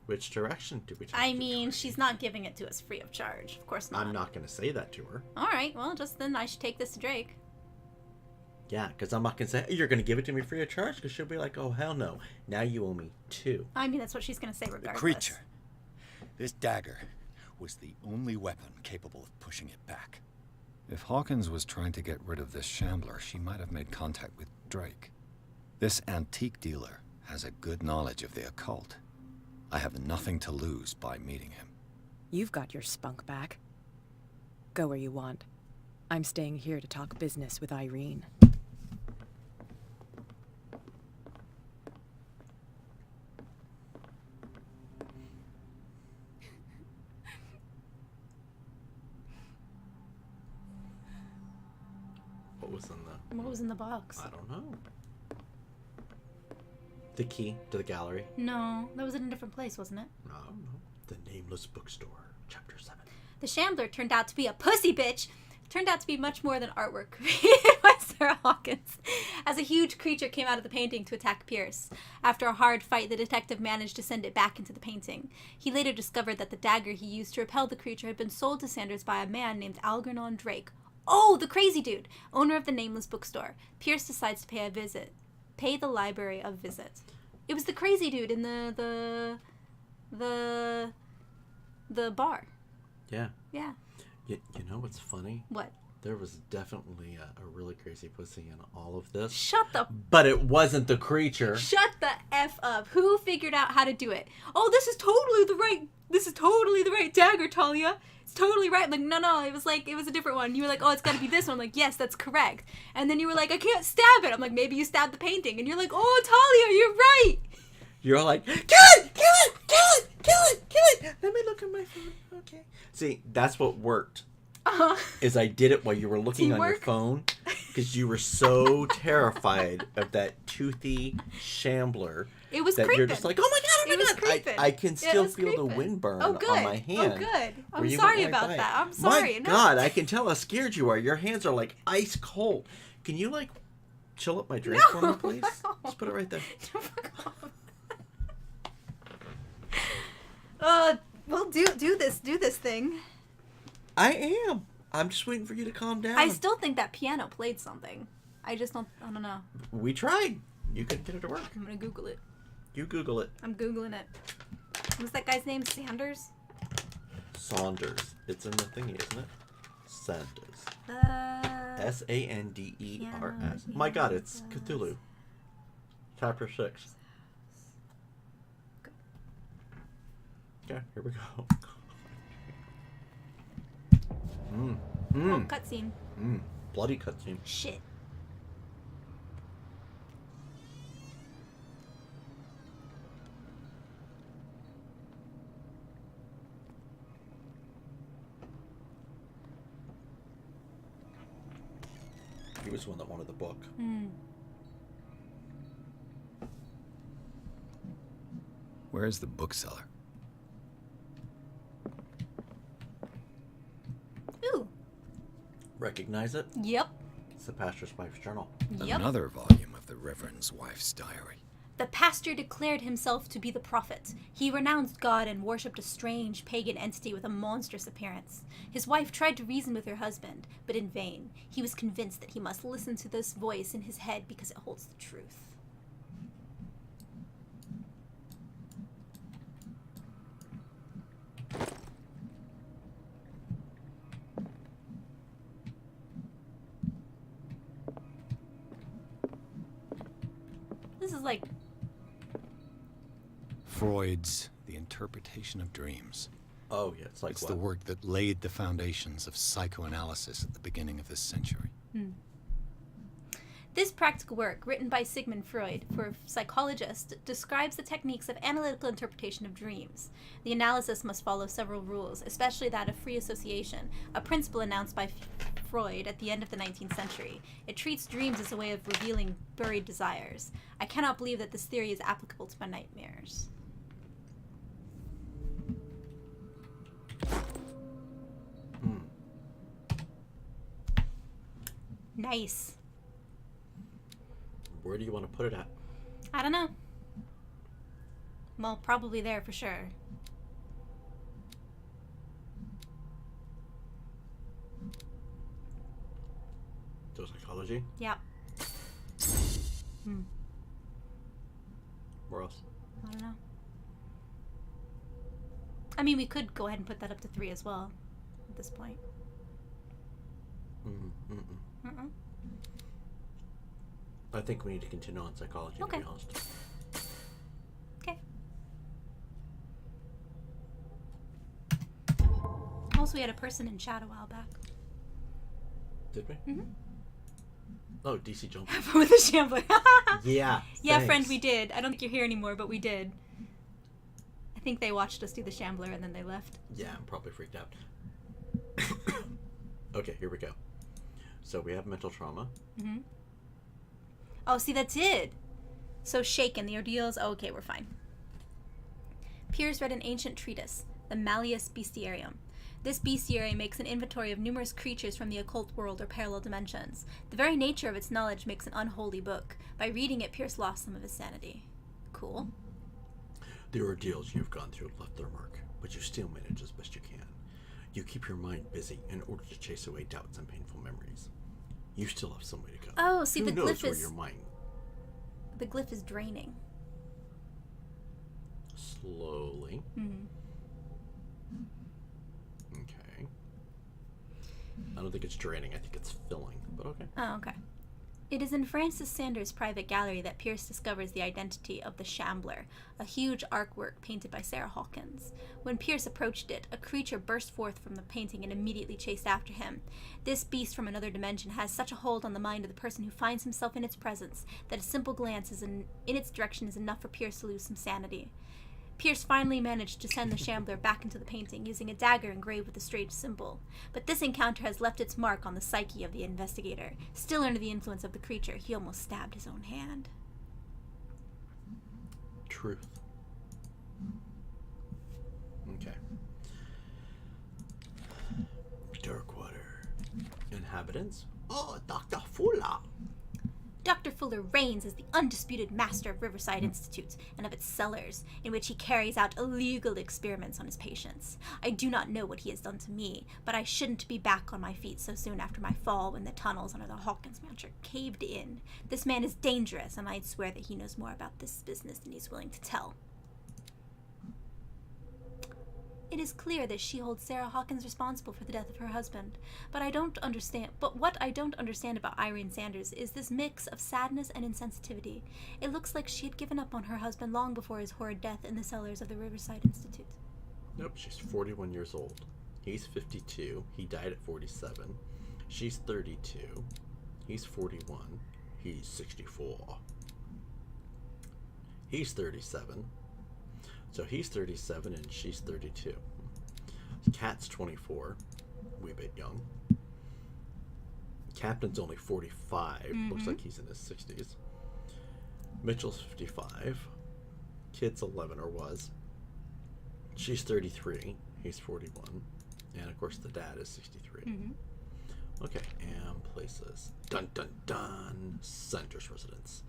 A: Which direction do we take?
B: I mean, she's not giving it to us free of charge. Of course not.
A: I'm not going to say that to her.
B: All right, well, just then I should take this to Drake.
A: Yeah, because I'm not going to say, you're going to give it to me free of charge? Because she'll be like, oh, hell no. Now you owe me 2.
B: I mean, that's what she's going to say regardless.
D: The creature. This dagger was the only weapon capable of pushing it back. If Hawkins was trying to get rid of this shambler, she might have made contact with Drake. This antique dealer has a good knowledge of the occult. I have nothing to lose by meeting him.
I: You've got your spunk back. Go where you want. I'm staying here to talk business with Irene.
A: What was in the...
B: What was in the box?
A: I don't know. The key to the gallery?
B: No, that was in a different place, wasn't it?
A: No. The Nameless Bookstore, Chapter 7.
B: The Shambler turned out to be a pussy bitch. Turned out to be much more than artwork created by Sarah Hawkins, as a huge creature came out of the painting to attack Pierce. After a hard fight, the detective managed to send it back into the painting. He later discovered that the dagger he used to repel the creature had been sold to Sanders by a man named Algernon Drake. Oh, the crazy dude! Owner of the Nameless Bookstore. Pierce decides to pay the library a visit. It was the crazy dude in the bar.
A: Yeah.
B: Yeah.
A: You know what's funny?
B: What?
A: There was definitely a really crazy pussy in all of this.
B: Shut the...
A: But it wasn't the creature.
B: Shut the F up. Who figured out how to do it? Oh, this is totally the right dagger, Tahliah. It's totally right. I'm like, no, it was a different one. You were like, oh, it's got to be this one. I'm like, yes, that's correct. And then you were like, I can't stab it. I'm like, maybe you stabbed the painting. And you're like, oh, Tahliah, you're right.
A: You're like, kill it! Let me look at my phone. Okay. See, that's what worked. Is I did it while you were looking on your phone because you were so terrified of that toothy shambler.
B: It was
A: that
B: creeping.
A: You're just like, oh my god! I can still feel the wind burn on my hand.
B: Oh, good. I'm sorry about that. I'm sorry.
A: My God, I can tell how scared you are. Your hands are like ice cold. Can you like chill up my drink for me, please?
B: No.
A: Just put it right there.
B: Well, do this thing.
A: I am. I'm just waiting for you to calm down.
B: I still think that piano played something. I don't know.
A: We tried. You couldn't get it to work.
B: I'm gonna Google it.
A: You Google it.
B: I'm Googling it. What's that guy's name? Sanders?
A: Saunders. It's in the thingy, isn't it? Sanders. Sanders. My God, it's Cthulhu. Chapter 6. Okay, here we go.
B: Oh, cutscene.
A: Bloody cutscene.
B: Shit.
A: He was the one that wanted the book.
D: Where's the bookseller?
B: Ooh.
A: Recognize it?
B: Yep.
A: It's the pastor's wife's journal.
B: Yep.
D: Another volume of the Reverend's wife's diary.
B: The pastor declared himself to be the prophet. He renounced God and worshipped a strange pagan entity with a monstrous appearance. His wife tried to reason with her husband, but in vain. He was convinced that he must listen to this voice in his head because it holds the truth. This is like...
D: Freud's The Interpretation of Dreams.
A: Oh, yeah, it's like
D: It's
A: what?
D: the work that laid the foundations of psychoanalysis at the beginning of this century.
B: This practical work, written by Sigmund Freud for a psychologist, describes the techniques of analytical interpretation of dreams. The analysis must follow several rules, especially that of free association, a principle announced by Freud at the end of the 19th century. It treats dreams as a way of revealing buried desires. I cannot believe that this theory is applicable to my nightmares. Nice.
A: Where do you want to put it at?
B: I don't know. Well, probably there for sure.
A: So psychology?
B: Yep.
A: Where else?
B: I don't know. I mean, we could go ahead and put that up to 3 as well at this point.
A: I think we need to continue on psychology,
B: Okay.
A: to be honest.
B: Okay. Also, we had a person in chat a while back.
A: Did we?
B: Mm-hmm.
A: Oh, DC Jump.
B: With the shambler.
A: Yeah.
B: Yeah,
A: thanks.
B: friend, we did. I don't think you're here anymore, but we did. I think they watched us do the shambler and then they left.
A: Yeah, I'm probably freaked out. Okay, here we go. So we have mental trauma.
B: Mm-hmm. Oh, see, that's it. So shaken, the ordeals. Oh, okay, we're fine. Piers read an ancient treatise, the Malleus Bestiarium. This bestiary makes an inventory of numerous creatures from the occult world or parallel dimensions. The very nature of its knowledge makes an unholy book. By reading it, Piers lost some of his sanity. Cool.
A: The ordeals you've gone through left their mark, but you still manage as best you can. You keep your mind busy in order to chase away doubts and painful memories. You still have some way to go.
B: Oh, see,
A: Who
B: the
A: knows
B: glyph
A: where
B: is...
A: your mind
B: The glyph is draining.
A: slowly.
B: Mm-hmm.
A: Okay. I don't think it's draining. I think it's filling. But okay.
B: Oh, okay. It is in Francis Sanders' private gallery that Pierce discovers the identity of the Shambler, a huge artwork painted by Sarah Hawkins. When Pierce approached it, a creature burst forth from the painting and immediately chased after him. This beast from another dimension has such a hold on the mind of the person who finds himself in its presence that a simple glance in its direction is enough for Pierce to lose some sanity. Pierce finally managed to send the Shambler back into the painting using a dagger engraved with a strange symbol. But this encounter has left its mark on the psyche of the investigator. Still under the influence of the creature, he almost stabbed his own hand.
A: Truth. Okay. Darkwater. Inhabitants? Oh, Dr. Fuller.
B: Dr. Fuller reigns as the undisputed master of Riverside Institute and of its cellars, in which he carries out illegal experiments on his patients. I do not know what he has done to me, but I shouldn't be back on my feet so soon after my fall when the tunnels under the Hawkins Mansion caved in. This man is dangerous, and I'd swear that he knows more about this business than he's willing to tell. It is clear that she holds Sarah Hawkins responsible for the death of her husband, but what I don't understand about Irene Sanders is this mix of sadness and insensitivity. It looks like she had given up on her husband long before his horrid death in the cellars of the Riverside Institute.
A: Nope, she's 41 years old. He's 52. He died at 47. She's 32. He's 41. He's 64. He's 37. So he's 37 and she's 32. Cat's 24. Wee bit young. Captain's only 45. Looks like he's in his 60s. Mitchell's 55. Kid's 11 or was. She's 33. He's 41. And of course the dad is 63. Okay, and places. Dun dun dun. Sanders residence.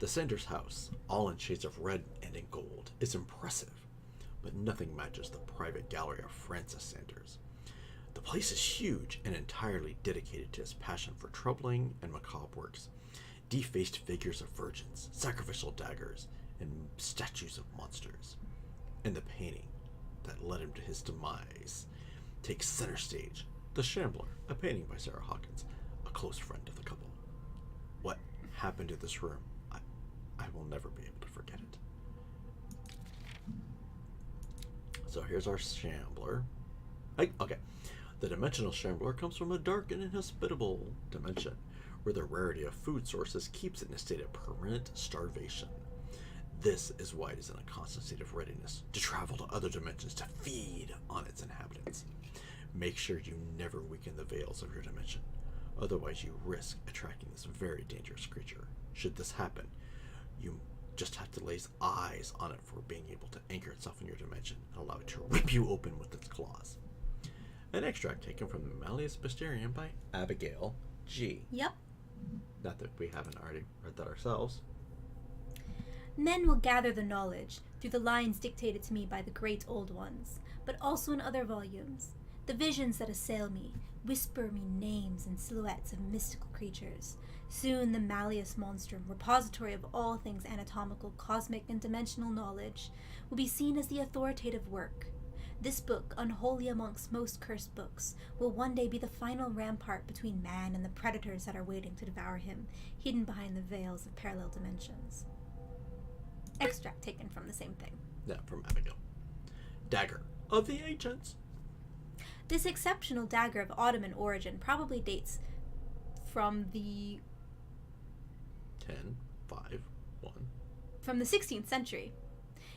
A: The Sanders house, all in shades of red and in gold, is impressive, but nothing matches the private gallery of Francis Sanders. The place is huge and entirely dedicated to his passion for troubling and macabre works. Defaced figures of virgins, sacrificial daggers, and statues of monsters. And the painting that led him to his demise takes center stage. The Shambler, a painting by Sarah Hawkins, a close friend of the couple. What happened to this room? I will never be able to forget it. So here's our Shambler. Okay. The dimensional Shambler comes from a dark and inhospitable dimension, where the rarity of food sources keeps it in a state of permanent starvation. This is why it is in a constant state of readiness to travel to other dimensions to feed on its inhabitants. Make sure you never weaken the veils of your dimension, otherwise you risk attracting this very dangerous creature. Should this happen, you just have to lay eyes on it for being able to anchor itself in your dimension and allow it to rip you open with its claws. An extract taken from the Malleus Mysterium by Abigail G.
B: Yep.
A: Not that we haven't already read that ourselves.
B: Men will gather the knowledge through the lines dictated to me by the great old ones, but also in other volumes. The visions that assail me whisper me names and silhouettes of mystical creatures. Soon the Malleus Monstrum, repository of all things anatomical, cosmic, and dimensional knowledge, will be seen as the authoritative work. This book, unholy amongst most cursed books, will one day be the final rampart between man and the predators that are waiting to devour him, hidden behind the veils of parallel dimensions. Extract taken from the same thing.
A: Yeah, from Abigail. Dagger of the Ancients.
B: This exceptional dagger of Ottoman origin probably dates from the 16th century.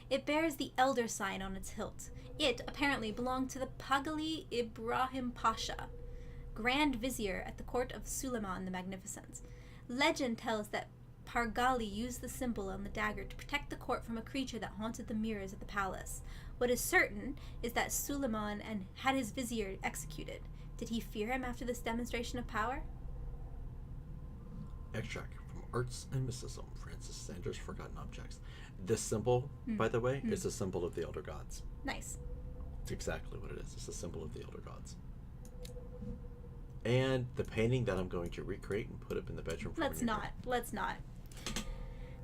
B: It bears the elder sign on its hilt. It apparently belonged to the Pagali Ibrahim Pasha, Grand Vizier at the court of Suleiman the Magnificent. Legend tells that Pargali used the symbol on the dagger to protect the court from a creature that haunted the mirrors of the palace. What is certain is that Suleiman had his vizier executed. Did he fear him after this demonstration of power?
A: Extract from Arts and Mysticism, Francis Sanders' Forgotten Objects. This symbol, by the way, is a symbol of the Elder Gods.
B: Nice.
A: It's exactly what it is. It's a symbol of the Elder Gods. And the painting that I'm going to recreate and put up in the bedroom for
B: Let's not.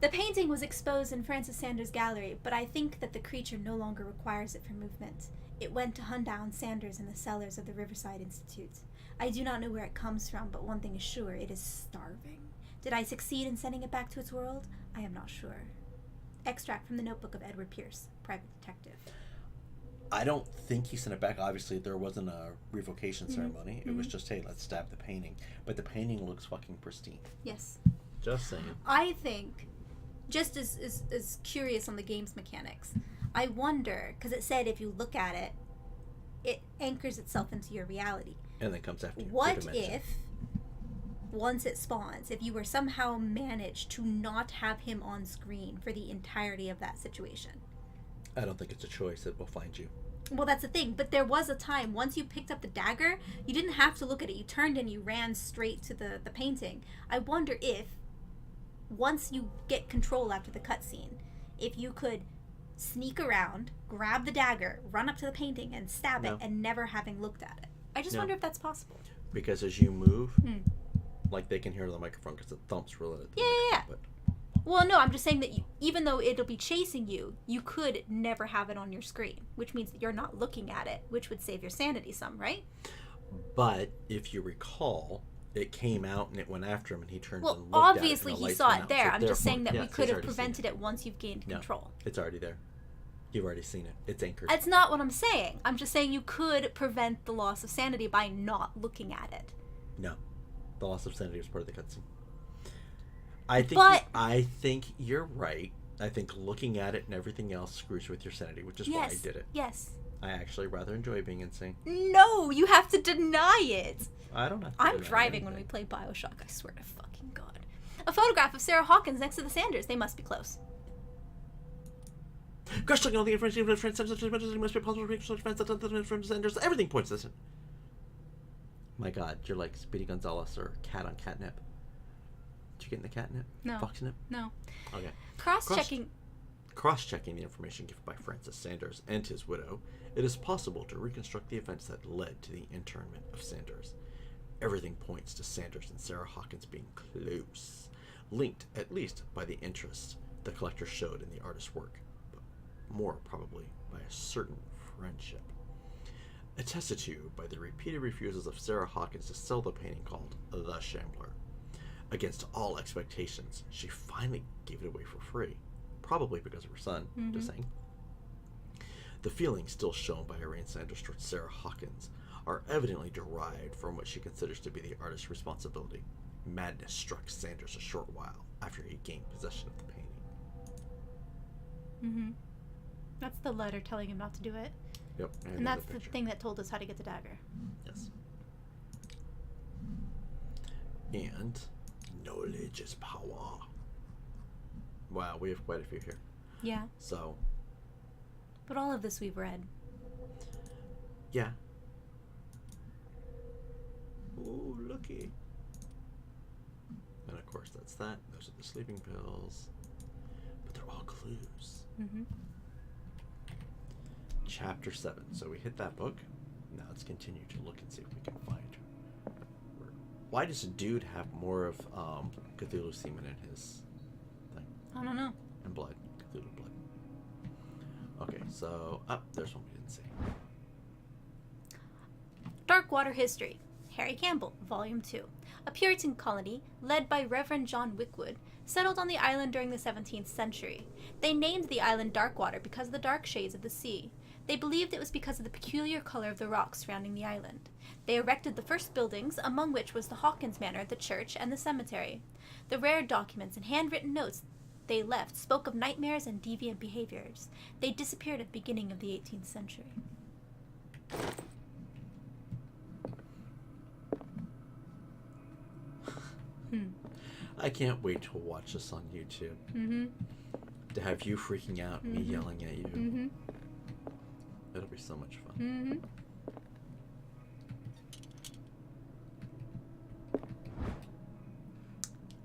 B: The painting was exposed in Francis Sanders' gallery, but I think that the creature no longer requires it for movement. It went to hunt down Sanders in the cellars of the Riverside Institute. I do not know where it comes from, but one thing is sure, it is starving. Did I succeed in sending it back to its world? I am not sure. Extract from the notebook of Edward Pierce, private detective.
A: I don't think he sent it back. Obviously, there wasn't a revocation ceremony. It was just, hey, let's stab the painting. But the painting looks fucking pristine.
B: Yes.
A: Just saying.
B: I think, just as curious on the game's mechanics, I wonder, because it said if you look at it, it anchors itself into your reality.
A: And then comes after you.
B: What if, once it spawns, if you were somehow managed to not have him on screen for the entirety of that situation?
A: I don't think it's a choice. It will find you.
B: Well, that's the thing. But there was a time, once you picked up the dagger, you didn't have to look at it. You turned and you ran straight to the painting. I wonder if, once you get control after the cutscene, if you could sneak around, grab the dagger, run up to the painting, and stab it, and never having looked at it. I just wonder if that's possible.
A: Because as you move, like they can hear the microphone because it thumps related to the microphone. But
B: well, no, I'm just saying that even though it'll be chasing you, you could never have it on your screen, which means that you're not looking at it, which would save your sanity some, right?
A: But if you recall, it came out and it went after him and he turned and looked
B: well,
A: at it.
B: obviously he saw it there. I'm just saying that we could have prevented it once you've gained control.
A: It's already there. You've already seen it. It's anchored.
B: That's not what I'm saying. I'm just saying you could prevent the loss of sanity by not looking at it.
A: No. The loss of sanity was part of the cutscene. I think you're right. I think looking at it and everything else screws with your sanity, which is why I did it.
B: Yes.
A: I actually rather enjoy being insane.
B: No, you have to deny it.
A: I don't have to
B: I'm driving when we play BioShock, I swear to fucking God. A photograph of Sarah Hawkins next to the Sanders. They must be close.
A: Questioning all the information must be possible from Sanders. Everything points to this. My God, you're like Speedy Gonzalez or Cat on Catnip. Did you get in the catnip?
B: No.
A: Foxnip?
B: No.
A: Okay.
B: Cross-checking
A: the information given by Francis Sanders and his widow, it is possible to reconstruct the events that led to the internment of Sanders. Everything points to Sanders and Sarah Hawkins being close, linked at least by the interest the collector showed in the artist's work, but more probably by a certain friendship. Attested to by the repeated refusals of Sarah Hawkins to sell the painting called The Shambler. Against all expectations, she finally gave it away for free. Probably because of her son, just saying. The feelings still shown by Irene Sanders towards Sarah Hawkins are evidently derived from what she considers to be the artist's responsibility. Madness struck Sanders a short while after he gained possession of the painting.
B: That's the letter telling him not to do it.
A: Yep.
B: And that's the thing that told us how to get the dagger.
A: Yes. And knowledge is power. Wow, we have quite a few here.
B: Yeah.
A: So.
B: But all of this we've read.
A: Yeah. Ooh, looky. And of course, that's that. Those are the sleeping pills. But they're all clues. Chapter 7. So we hit that book. Now let's continue to look and see if we can find. Why does a dude have more of Cthulhu semen in his thing?
B: I don't know.
A: And blood. Cthulhu blood. Okay, so there's one we didn't see.
B: Darkwater History. Harry Campbell, Volume 2. A Puritan colony, led by Reverend John Wickwood, settled on the island during the 17th century. They named the island Darkwater because of the dark shades of the sea. They believed it was because of the peculiar color of the rocks surrounding the island. They erected the first buildings, among which was the Hawkins Manor, the church, and the cemetery. The rare documents and handwritten notes they left spoke of nightmares and deviant behaviors. They disappeared at the beginning of the 18th century.
A: I can't wait to watch this on YouTube. To have you freaking out, me yelling at you. It'll be so much fun.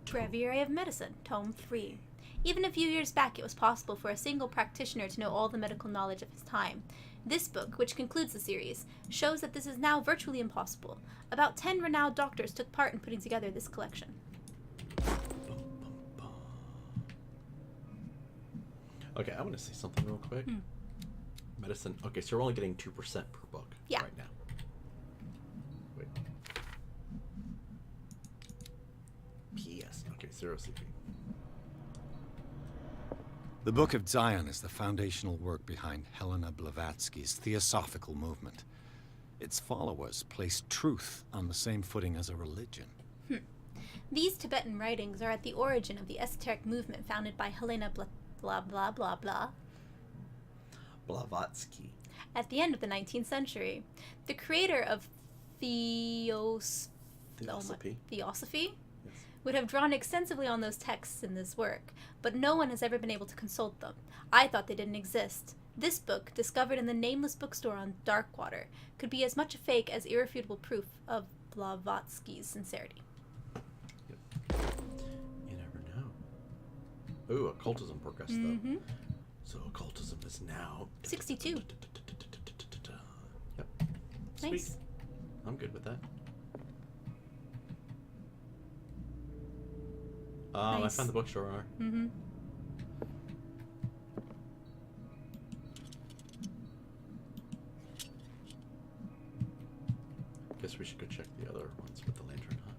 B: Breviary of Medicine, Tome 3. Even a few years back, it was possible for a single practitioner to know all the medical knowledge of his time. This book, which concludes the series, shows that this is now virtually impossible. About 10 renowned doctors took part in putting together this collection.
A: Okay, I want to say something real quick. Medicine. Okay, so we're only getting 2% per book right now. Wait. P.S. Okay, 0 CP.
D: The Book of Zion is the foundational work behind Helena Blavatsky's Theosophical movement. Its followers place truth on the same footing as a religion.
B: These Tibetan writings are at the origin of the esoteric movement founded by Helena
A: Blavatsky.
B: At the end of the 19th century. The creator of Theosophy would have drawn extensively on those texts in this work, but no one has ever been able to consult them. I thought they didn't exist. This book, discovered in the nameless bookstore on Darkwater, could be as much a fake as irrefutable proof of Blavatsky's sincerity.
A: You never know. Ooh, occultism progressed though. So occultism is now
B: 62.
A: Yep.
B: Nice.
A: Sweet. I'm good with that.
B: Nice.
A: I found the bookstore owner. Guess we should go check the other ones with the lantern, huh?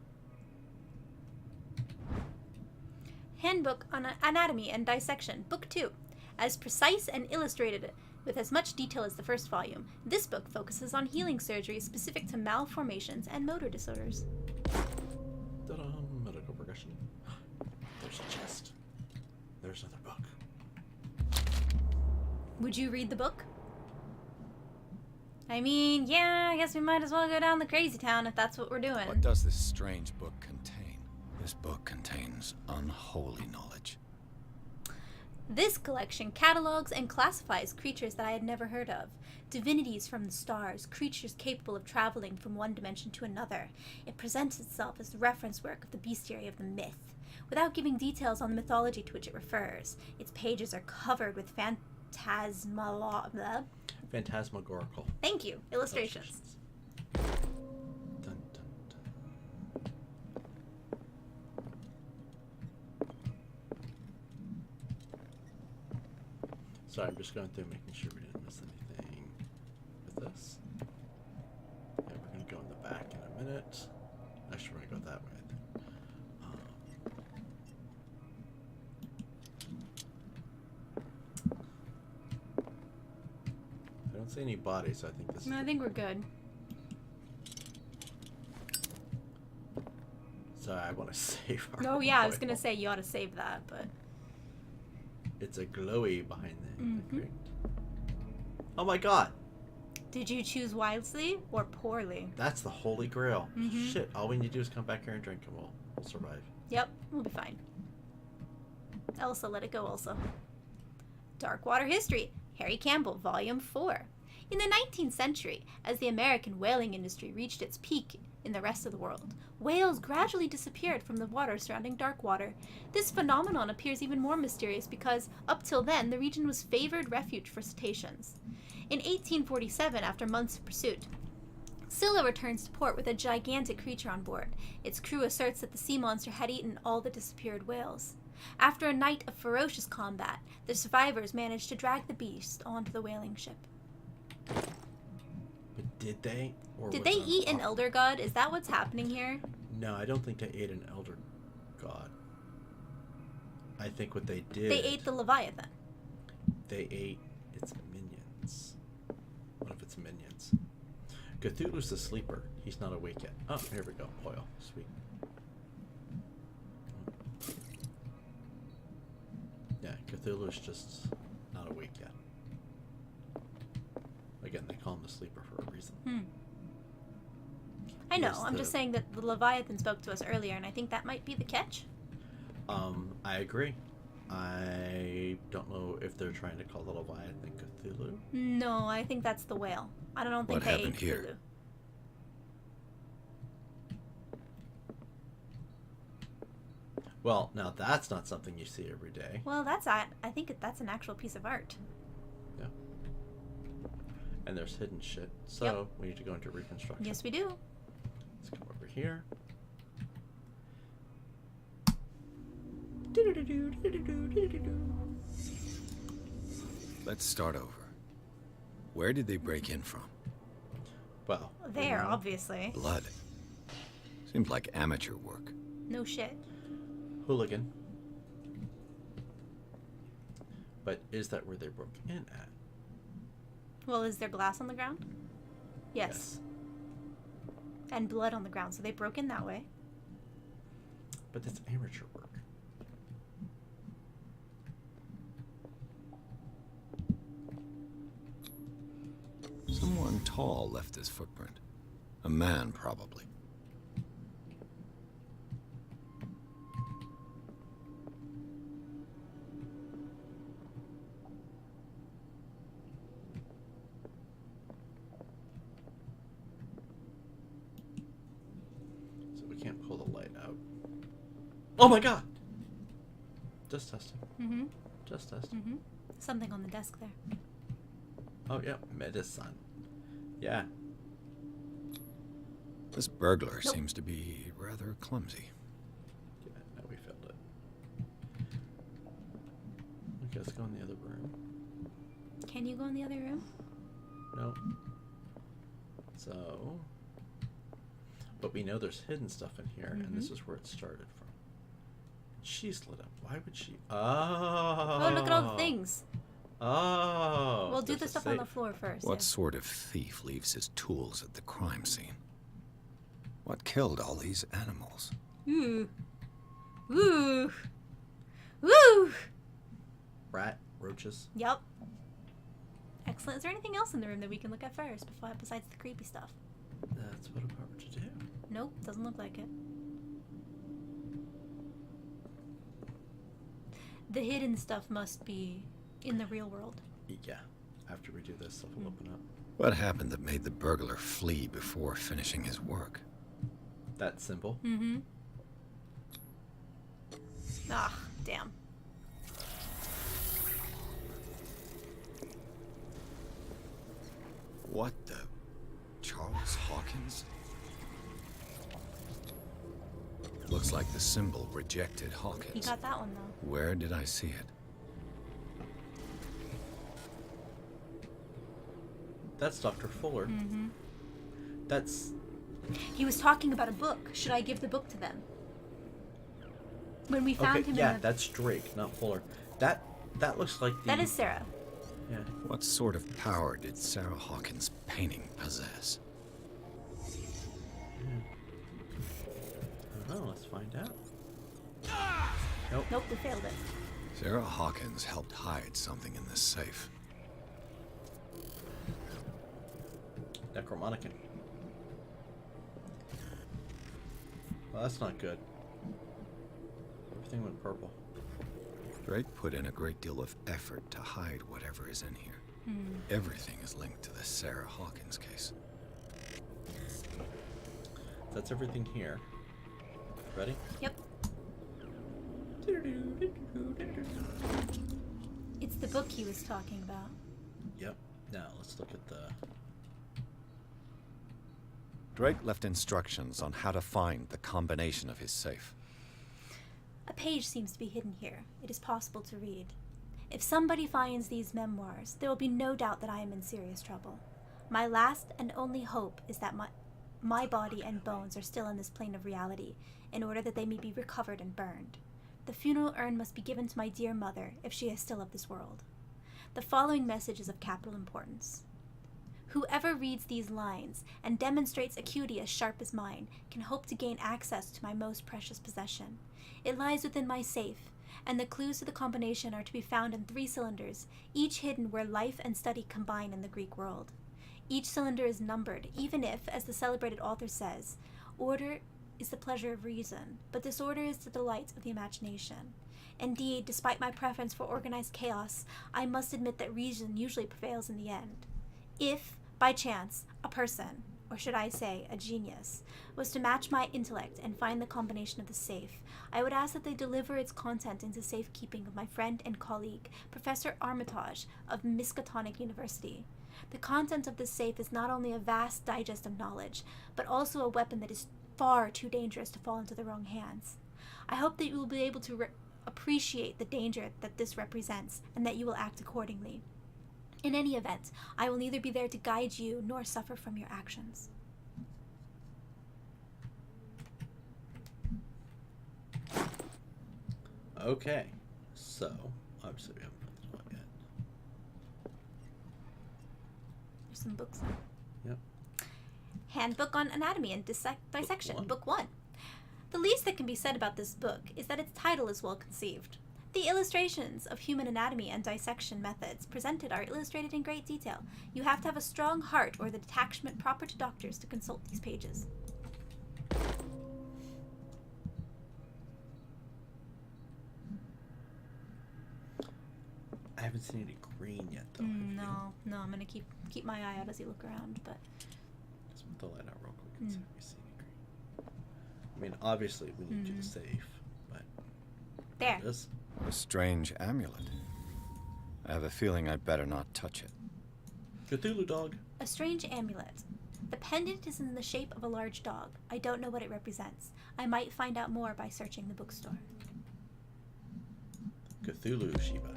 B: Handbook on Anatomy and Dissection, Book 2. As precise and illustrated with as much detail as the first volume, this book focuses on healing surgery specific to malformations and motor disorders.
A: Ta-da! Medical progression. There's a chest. There's another book.
B: Would you read the book? I mean, yeah, I guess we might as well go down the crazy town if that's what we're doing.
D: What does this strange book contain? This book contains unholy knowledge.
B: This collection catalogs and classifies creatures that I had never heard of. Divinities from the stars, creatures capable of traveling from one dimension to another. It presents itself as the reference work of the bestiary of the myth, without giving details on the mythology to which it refers. Its pages are covered with
A: Phantasmagorical.
B: Thank you. Illustrations.
A: Dun, dun, dun. Sorry, I'm just going through making sure we didn't miss anything with this. Yeah, we're going to go in the back in a minute. Actually, we're going to go that way, I think. don't see any bodies, so I think this
B: No, I think we're good.
A: So I want to save our
B: Oh yeah, I was
A: oil.
B: gonna say you ought to save that, but
A: It's a glowy behind the
B: Mhm.
A: crate. Oh my god!
B: did you choose wisely or poorly?
A: That's the holy grail.
B: Mhm.
A: Shit, all we need to do is come back here and drink and we'll survive.
B: Yep, we'll be fine. Elsa, let it go, Elsa. Darkwater History, Harry Campbell, Volume 4. In the 19th century, as the American whaling industry reached its peak in the rest of the world, whales gradually disappeared from the water surrounding Darkwater. This phenomenon appears even more mysterious because, up till then, the region was favored refuge for cetaceans. In 1847, after months of pursuit, Scylla returns to port with a gigantic creature on board. Its crew asserts that the sea monster had eaten all the disappeared whales. After a night of ferocious combat, the survivors managed to drag the beast onto the whaling ship.
A: But did they? Or
B: Did
A: was
B: they
A: it
B: eat an
A: off-
B: elder god? Is that what's happening here?
A: No, I don't think they ate an elder god. I think what they did...
B: They ate the Leviathan.
A: They ate its minions. One of its minions. Cthulhu's the sleeper. He's not awake yet. Oh, here we go. Oil. Sweet. Yeah, Cthulhu's just not awake yet. Again, they call him the sleeper for a reason.
B: I know,
A: Yes,
B: I'm just saying that the Leviathan spoke to us earlier, and I think that might be the catch.
A: I agree. I don't know if they're trying to call the Leviathan Cthulhu.
B: No, I think that's the whale. I don't think
D: What
B: they
D: happened
B: ate
D: here?
B: Cthulhu.
A: Well, now that's not something you see every day.
B: Well, I think that's an actual piece of art.
A: Yeah. And there's hidden shit. So
B: Yep.
A: we need to go into reconstruction.
B: Yes, we do.
A: Let's come over here.
D: Let's start over. Where did they break in from?
A: Well,
B: There, obviously.
D: Blood. Seems like amateur work.
B: No shit.
A: hooligan. But is that where they broke in at?
B: Well, is there glass on the ground? Yes. And blood on the ground, so they broke in that way.
A: But that's amateur work.
D: Someone tall left this footprint. A man, probably.
A: So we can't pull the light out. Oh my god! Just testing.
B: Mm-hmm.
A: Just testing.
B: Mm-hmm. Something on the desk there.
A: Oh yeah, medicine. Yeah.
D: This burglar seems to be rather clumsy.
A: Yeah, no, we failed it. Okay, let's go in the other room.
B: Can you go in the other room?
A: No. So, but we know there's hidden stuff in here, and this is where it started from. She's lit up. Why would she? Oh.
B: Oh, look at all the things.
A: Oh.
B: We'll do the
A: there's a
B: stuff on the
A: safe.
B: floor first.
D: What
B: yeah.
D: sort of thief leaves his tools at the crime scene? What killed all these animals?
B: Ooh. Ooh. Ooh.
A: Rat, roaches.
B: Yep. Excellent. Is there anything else in the room that we can look at first besides the creepy stuff?
A: That's what I'm about to do.
B: Nope, doesn't look like it. The hidden stuff must be in the real world.
A: Yeah. After we do this, stuff will open up.
D: What happened that made the burglar flee before finishing his work?
A: That's simple.
B: Mm-hmm. Ah, damn.
D: What the? Charles Hawkins? Looks like the symbol rejected Hawkins.
B: He got that one, though.
D: Where did I see it?
A: That's Dr. Fuller.
B: Mm-hmm.
A: That's...
B: He was talking about a book. Should I give the book to them? When we found him
A: yeah,
B: in the...
A: that's Drake, not Fuller. That looks like the...
B: That is Sarah.
A: Yeah.
D: What sort of power did Sarah Hawkins' painting possess?
A: I don't know, let's find out.
B: Nope. Nope, we failed it.
D: Sarah Hawkins helped hide something in this safe.
A: Necromonicon. Well, that's not good. Everything went purple.
D: Drake put in a great deal of effort to hide whatever is in here. Everything is linked to the Sarah Hawkins case.
A: That's everything here. Ready?
B: Yep. It's the book he was talking about.
A: Yep. Now, let's look at the...
D: Drake left instructions on how to find the combination of his safe.
B: A page seems to be hidden here. It is possible to read. If somebody finds these memoirs, there will be no doubt that I am in serious trouble. My last and only hope is that my body and bones are still in this plane of reality, in order that they may be recovered and burned. The funeral urn must be given to my dear mother, if she is still of this world. The following message is of capital importance. Whoever reads these lines and demonstrates acuity as sharp as mine can hope to gain access to my most precious possession. It lies within my safe, and the clues to the combination are to be found in 3 cylinders, each hidden where life and study combine in the Greek world. Each cylinder is numbered, even if, as the celebrated author says, order is the pleasure of reason, but disorder is the delight of the imagination. Indeed, despite my preference for organized chaos, I must admit that reason usually prevails in the end. If, by chance, a person, or should I say a genius, was to match my intellect and find the combination of the safe, I would ask that they deliver its content into safekeeping of my friend and colleague, Professor Armitage of Miskatonic University. The content of this safe is not only a vast digest of knowledge, but also a weapon that is far too dangerous to fall into the wrong hands. I hope that you will be able to appreciate the danger that this represents, and that you will act accordingly. In any event, I will neither be there to guide you nor suffer from your actions.
A: Okay, so obviously we haven't put this one yet.
B: There's some books.
A: Yep.
B: Handbook on Anatomy and Dissection, Book 1. The least that can be said about this book is that its title is well conceived. The illustrations of human anatomy and dissection methods presented are illustrated in great detail. You have to have a strong heart or the detachment proper to doctors to consult these pages.
A: I haven't seen any green yet, though.
B: No, I'm gonna keep my eye out as you look around, but...
A: Just put the light out real quick and see if we see any green. I mean, obviously we need you to save, but...
B: There.
A: It is.
D: A strange amulet. I have a feeling I'd better not touch it.
A: Cthulhu dog.
B: A strange amulet. The pendant is in the shape of a large dog. I don't know what it represents. I might find out more by searching the bookstore.
A: Cthulhu Shiba.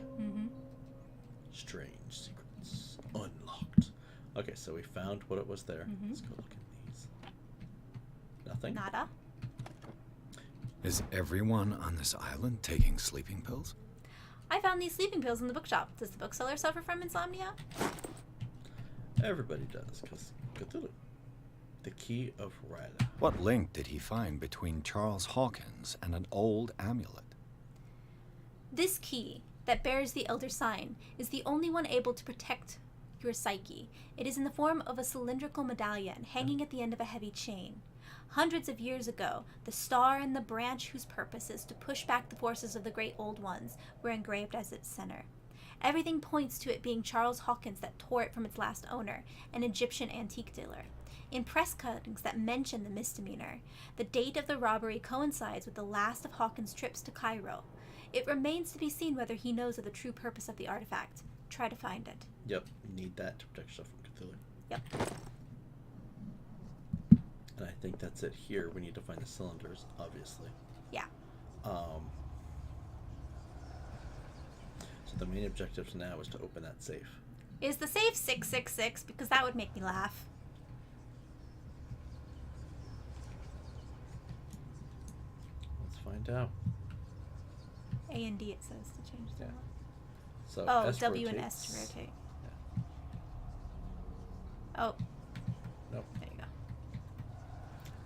A: Strange secrets. Unlocked. Okay, so we found what it was there. Let's go look at these. Nothing?
B: Nada.
D: Is everyone on this island taking sleeping pills?
B: I found these sleeping pills in the bookshop. Does the bookseller suffer from insomnia?
A: Everybody does, because Cthulhu. The Key of Red.
D: What link did he find between Charles Hawkins and an old amulet?
B: This key, that bears the Elder Sign, is the only one able to protect your psyche. It is in the form of a cylindrical medallion hanging at the end of a heavy chain. Hundreds of years ago, the star and the branch whose purpose is to push back the forces of the great old ones were engraved as its center. Everything points to it being Charles Hawkins that tore it from its last owner, an Egyptian antique dealer. In press cuttings that mention the misdemeanor, the date of the robbery coincides with the last of Hawkins' trips to Cairo. It remains to be seen whether he knows of the true purpose of the artifact. Try to find it.
A: Yep, you need that to protect yourself from Cthulhu.
B: Yep.
A: And I think that's it here. We need to find the cylinders, obviously.
B: Yeah.
A: So the main objective now is to open that safe.
B: Is the safe 666? Because that would make me laugh.
A: Let's find out.
B: A and D it says to change the
A: So
B: Oh,
A: S
B: W and
A: rotates.
B: S to rotate. Oh.
A: Nope.
B: There you go.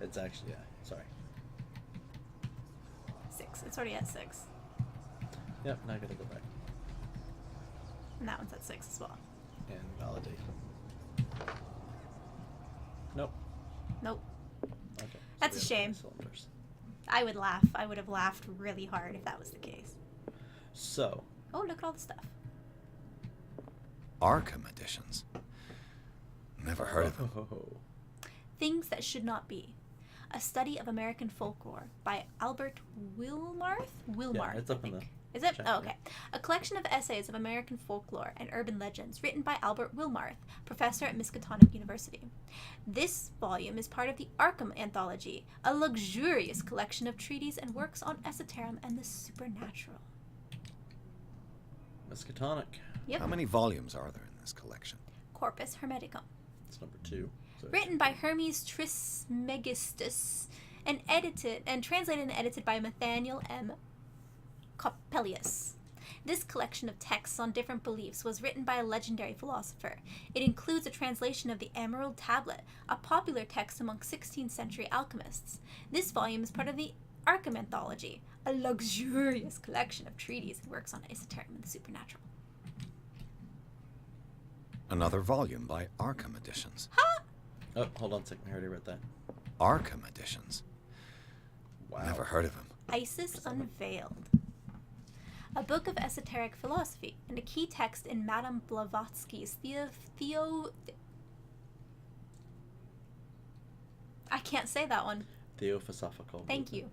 A: It's actually, yeah, sorry.
B: 6. It's already at 6.
A: Yep, now I gotta go back.
B: And that one's at 6 as well.
A: And validate. Nope.
B: Nope.
A: Okay. So
B: That's
A: we
B: a
A: have
B: shame.
A: cylinders.
B: I would laugh. I would have laughed really hard if that was the case.
A: So.
B: Oh, look at all the stuff.
D: Arkham editions. Never heard of them.
B: Things That Should Not Be. A Study of American Folklore by Albert Wilmarth?
A: Yeah, it's up in the
B: Is it?
A: chat,
B: Oh, okay. A collection of essays of American folklore and urban legends written by Albert Wilmarth, professor at Miskatonic University. This volume is part of the Arkham Anthology, a luxurious collection of treatises and works on esoteric and the supernatural.
A: Miskatonic.
B: Yep.
D: How many volumes are there in this collection?
B: Corpus Hermeticum.
A: It's number 2. So
B: Written by Hermes Trismegistus and edited and translated and edited by Nathaniel M. Coppelius. This collection of texts on different beliefs was written by a legendary philosopher. It includes a translation of the Emerald Tablet, a popular text among 16th century alchemists. This volume is part of the Arkham Anthology, a luxurious collection of treatises and works on esoteric and the supernatural.
D: Another volume by Arkham editions.
B: Huh?
A: Oh, hold on a second. I already read that.
D: Arkham editions.
A: Wow.
D: Never heard of them.
B: Isis Unveiled. A book of esoteric philosophy and a key text in Madame Blavatsky's I can't say that one.
A: Theosophical.
B: Thank you.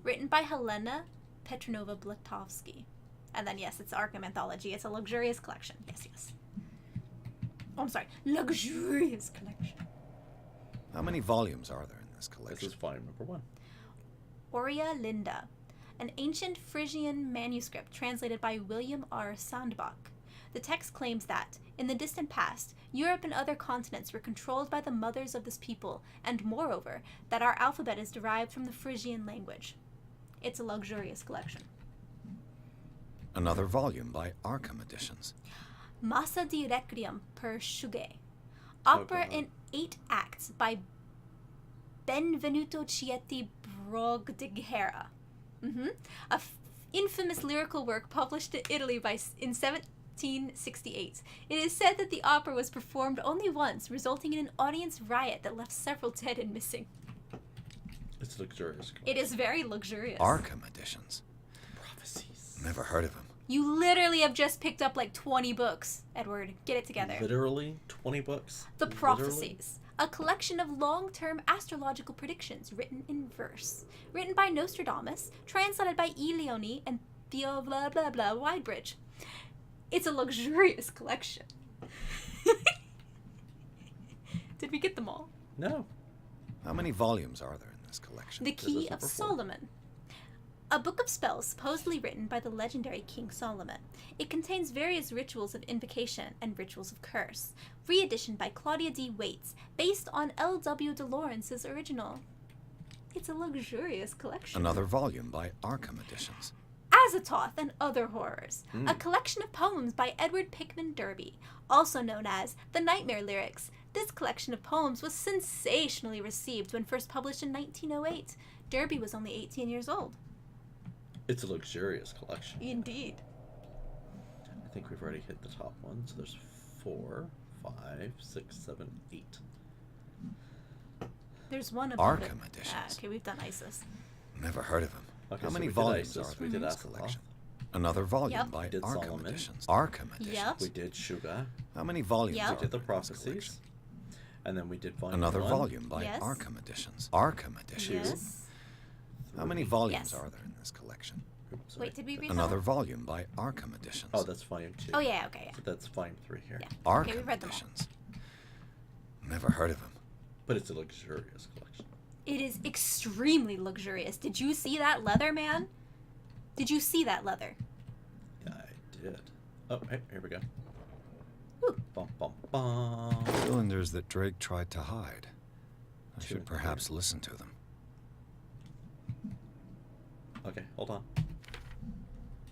B: Written by Helena Petronova Blatovsky. And then, yes, it's Arkham Anthology. It's a luxurious collection. Yes, yes. Oh, I'm sorry. Luxurious collection.
D: How many volumes are there in this collection?
A: This is volume number 1.
B: Aurea Linda, an ancient Frisian manuscript translated by William R. Sandbach. The text claims that, in the distant past, Europe and other continents were controlled by the mothers of this people, and moreover, that our alphabet is derived from the Frisian language. It's a luxurious collection.
D: Another volume by Arkham editions.
B: Massa di Requiem per Shuge. Opera in 8 acts by Benvenuto Chieti Brogdigera. A infamous lyrical work published in Italy in 1768. It is said that the opera was performed only once, resulting in an audience riot that left several dead and missing.
A: It's luxurious.
B: It is very luxurious.
D: Arkham editions.
A: Prophecies.
D: Never heard of them.
B: You literally have just picked up like 20 books, Edward. Get it together.
A: Literally 20 books?
B: The Prophecies. A collection of long-term astrological predictions written in verse. Written by Nostradamus, translated by E. Leone and Theo blah blah blah Widebridge. It's a luxurious collection. Did we get them all?
A: No.
D: How many volumes are there in this collection?
B: The Key of Solomon. A book of spells supposedly written by the legendary King Solomon. It contains various rituals of invocation and rituals of curse. Reedition by Claudia D. Waits, based on L.W. de Lawrence's original. It's a luxurious collection.
D: Another volume by Arkham editions.
B: Azathoth and Other Horrors, a collection of poems by Edward Pickman Derby, also known as The Nightmare Lyrics. This collection of poems was sensationally received when first published in 1908. Derby was only 18 years old.
A: It's a luxurious collection.
B: Indeed.
A: I think we've already hit the top one, so there's 4, 5, 6, 7, 8.
B: There's one of
D: Arkham editions.
B: Okay, we've done Isis.
D: Never heard of them.
A: Okay,
D: How
A: so
D: many
A: we did
D: volumes
A: Isis,
D: are
A: we
D: there
A: did
D: in this
A: Azathoth.
D: collection? Another volume
B: Yep.
D: by
A: We did
D: Arkham
A: Solomon.
D: editions. Arkham editions.
B: Yep.
A: We did Shuga.
D: How many volumes
B: Yep.
D: are
A: We did the
D: there in this collection?
A: Prophecies. And then we did volume
D: Another
A: 1.
D: volume by
B: Yes.
D: Arkham editions. Arkham editions.
B: Yes.
D: How many volumes
B: Yes.
D: are there in this collection?
A: Oops, sorry.
B: Wait, did we read
D: Another
B: that?
D: volume by Arkham editions.
A: Oh, that's volume 2.
B: Oh, yeah, okay, yeah.
A: So that's volume 3 here.
B: Yeah.
D: Arkham
B: Okay, we've read them all.
D: editions. Never heard of them.
A: But it's a luxurious collection.
B: It is extremely luxurious. Did you see that leather, man? Did you see that leather?
A: Yeah, I did. Oh, hey, here we go.
B: Ooh.
A: Bum, bum, bum.
D: Cylinders that Drake tried to hide. I
A: 2
D: should
A: and
D: perhaps
A: 3.
D: listen to them.
A: Okay, hold on.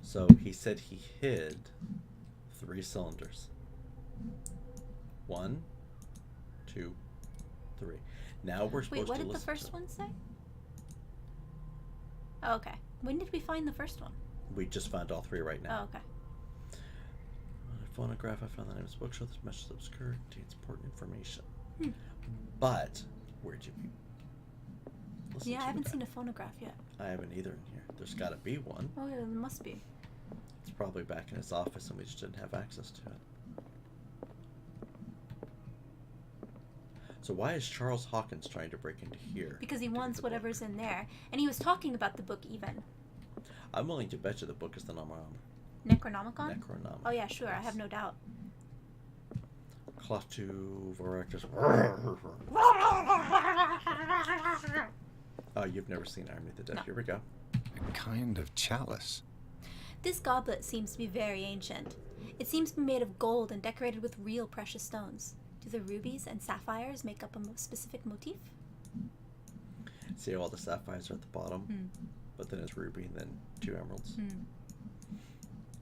A: So he said he hid 3 cylinders. 1, 2, 3. Now we're supposed
B: Wait, what
A: to
B: did the
A: listen
B: first
A: to...
B: one say? Oh, okay. When did we find the first one?
A: We just found all 3 right now.
B: Oh, okay.
A: A phonograph, I found the name of this bookshop. This message is obscure, contains important information.
B: Hmm.
A: But, where'd you listen
B: Yeah,
A: to
B: I haven't
A: that?
B: seen a phonograph yet.
A: I haven't either in here. There's got to be one.
B: Oh, yeah, there must be.
A: It's probably back in his office and we just didn't have access to it. So why is Charles Hawkins trying to break into here?
B: Because he wants whatever's in there. And he was talking about the book even.
A: I'm willing to bet you the book is the Necronomicon.
B: Necronomicon? Oh yeah, sure. I have no doubt.
A: Cloth-to Voracious. Oh, you've never seen Army of the Dead.
B: No.
A: Here we go.
D: A kind of chalice.
B: This goblet seems to be very ancient. It seems to be made of gold and decorated with real precious stones. Do the rubies and sapphires make up a specific motif?
A: See how all the sapphires are at the bottom? But then it's ruby and then 2 emeralds.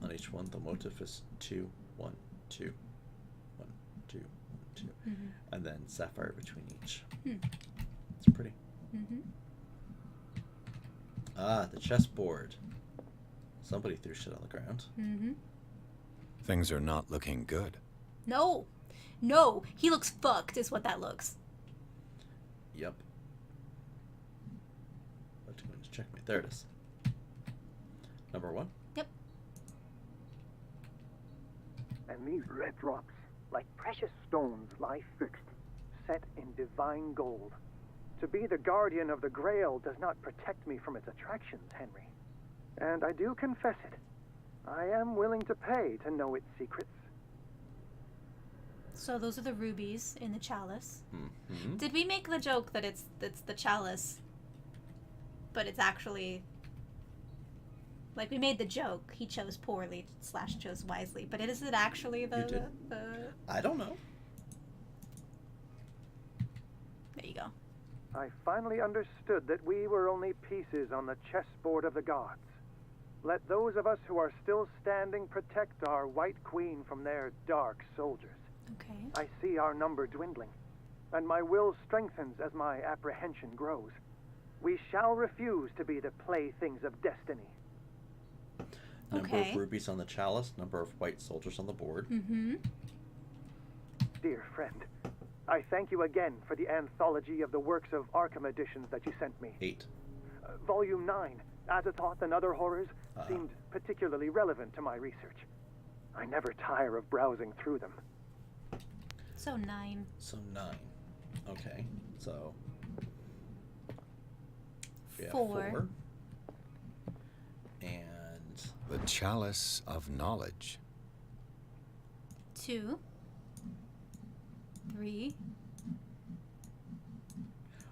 A: On each one, the motif is 2, 1, 2, 1, 2, 1, 2. And then sapphire between each. It's pretty. Ah, the chessboard. Somebody threw shit on the ground.
D: Things are not looking good.
B: No! No! He looks fucked, is what that looks.
A: Yep. Checkmate. There it is. Number 1.
B: Yep.
P: And these red drops, like precious stones, lie fixed, set in divine gold. To be the guardian of the Grail does not protect me from its attractions, Henry. And I do confess it. I am willing to pay to know its secrets.
B: So those are the rubies in the chalice. Did we make the joke that it's the chalice, but it's actually... Like, we made the joke, he chose poorly / chose wisely, but is it actually the...
A: I don't know.
B: There you go.
P: I finally understood that we were only pieces on the chessboard of the gods. Let those of us who are still standing protect our White Queen from their dark soldiers.
B: Okay.
P: I see our number dwindling, and my will strengthens as my apprehension grows. We shall refuse to be the playthings of destiny.
A: Number of rubies on the chalice, number of white soldiers on the board.
P: Dear friend, I thank you again for the anthology of the works of Arkham editions that you sent me.
A: 8.
P: Volume 9, Azathoth and Other Horrors, seemed particularly relevant to my research. I never tire of browsing through them.
B: So 9.
A: So 9. Okay. So... Yeah,
B: 4.
A: And...
D: The Chalice of Knowledge.
B: 2. 3.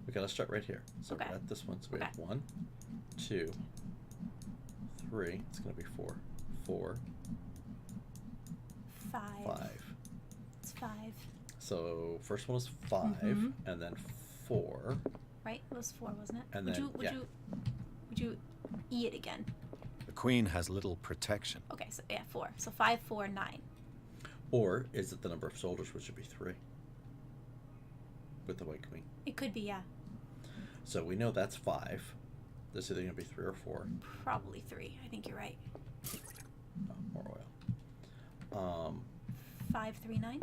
A: Okay, let's start right here. So we're at this one. So we have 1, 2, 3. It's going to be 4. 4.
B: 5.
A: 5.
B: It's 5.
A: So first one was 5, and then 4.
B: Right? It was 4, wasn't it?
A: And
B: would
A: then,
B: would you E it again?
D: The Queen has little protection.
B: Okay, so yeah, 4. So 5, 4, 9.
A: Or is it the number of soldiers, which would be 3? With the White Queen.
B: It could be, yeah.
A: So we know that's 5. This is either going to be 3 or 4.
B: Probably 3. I think you're right.
A: Oh, more oil.
B: 5, 3, 9?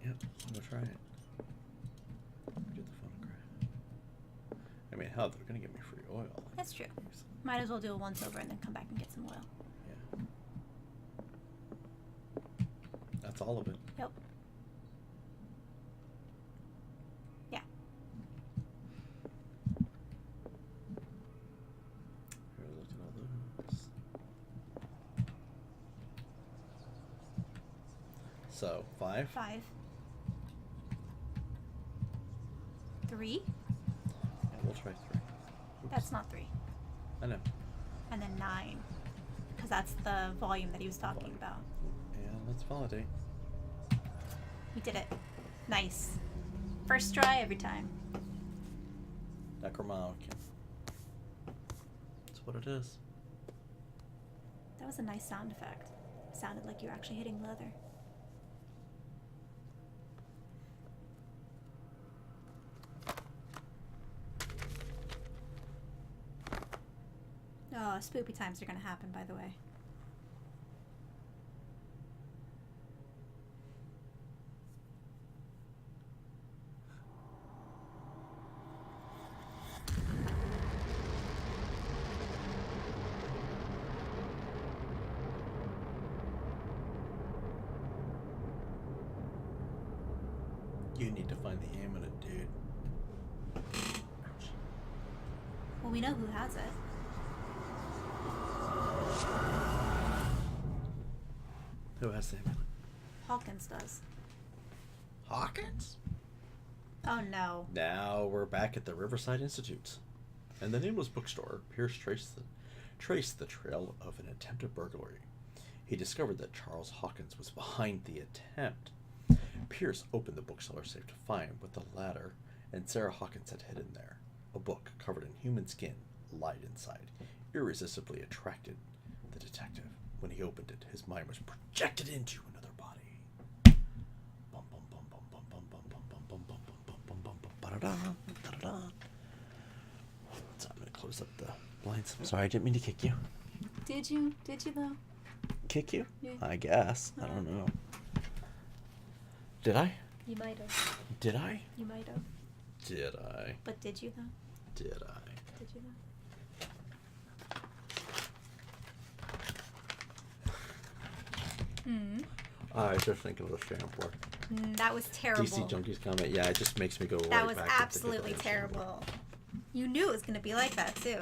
A: Yep, I'm going to try it. Get the phonograph. I mean, hell, they're going to give me free oil.
B: That's true. Might as well do a once over and then come back and get some oil.
A: Yeah. That's all of it.
B: Yep. Yeah.
A: Here, look at all those. So, 5.
B: 5. 3.
A: Yeah, we'll try 3. Oops.
B: That's not 3.
A: I know.
B: And then 9. Because that's the volume that he was talking about.
A: And let's validate.
B: We did it. Nice. First try every time.
A: Necronomicon. That's what it is.
B: That was a nice sound effect. Sounded like you were actually hitting leather. Spoopy times are gonna happen, by the way.
A: You need to find the amulet, dude.
B: Well, we know who has it.
A: Who has the amulet?
B: Hawkins does.
A: Hawkins?
B: Oh no.
A: Now we're back at the Riverside Institute. In the nameless bookstore, Pierce traced the trail of an attempted burglary. He discovered that Charles Hawkins was behind the attempt. Pierce opened the bookseller safe to find what the latter and Sarah Hawkins had hidden there. A book covered in human skin lied inside, irresistibly attracted the detective. When he opened it, his mind was projected into another body. Bum bum bum bum bum bum bum bum bum bum bum bum bum bum bum ba-da-da, da-da-da. So I'm gonna close up the blinds. I'm sorry, I didn't mean to kick you.
B: Did you? Did you though?
A: Kick you?
B: Yeah.
A: I guess. I don't know. Did I?
B: You might have.
A: Did I?
B: You might have.
A: Did I?
B: But did you though?
A: Did I?
B: Did you though?
A: I was just thinking of the sampler.
B: That was terrible.
A: DC Junkie's comment. Yeah, it just makes me go right
B: That was
A: back to
B: absolutely
A: the
B: terrible. You knew it was going to be like that too.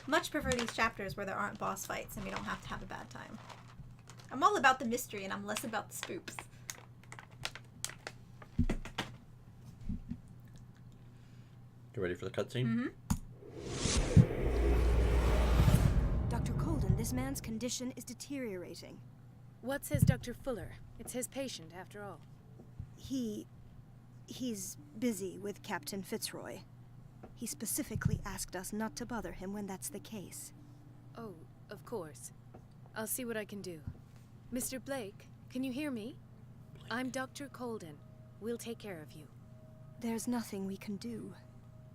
B: Much prefer these chapters where there aren't boss fights and we don't have to have a bad time. I'm all about the mystery and I'm less about the spooks.
A: You ready for the cutscene?
Q: Dr. Colden, this man's condition is deteriorating.
I: What says Dr. Fuller? It's his patient, after all.
Q: He's busy with Captain Fitzroy. He specifically asked us not to bother him when that's the case.
I: Oh, of course. I'll see what I can do. Mr. Blake, can you hear me? I'm Dr. Colden. We'll take care of you.
Q: There's nothing we can do.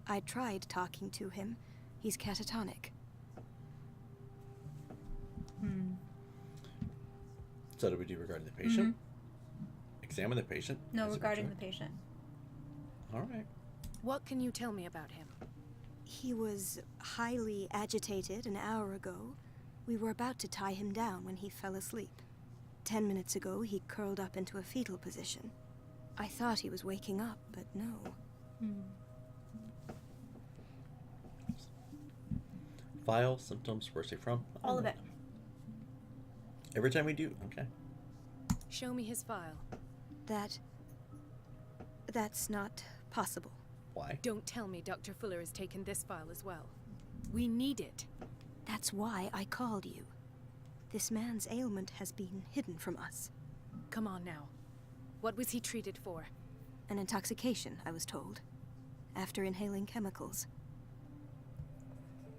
Q: I tried talking to him. He's catatonic.
A: So do we do regarding the patient? Examine the patient?
B: No,
A: Is it
B: regarding the
A: mature?
B: patient.
A: All right.
I: What can you tell me about him?
Q: He was highly agitated an hour ago. We were about to tie him down when he fell asleep. 10 minutes ago, he curled up into a fetal position. I thought he was waking up, but no.
A: File, symptoms, where's he from?
B: All of it.
A: Every time we do? Okay.
I: Show me his file.
Q: That's not possible.
A: Why?
I: Don't tell me Dr. Fuller has taken this file as well. We need it.
Q: That's why I called you. This man's ailment has been hidden from us.
I: Come on now. What was he treated for?
Q: An intoxication, I was told. After inhaling chemicals.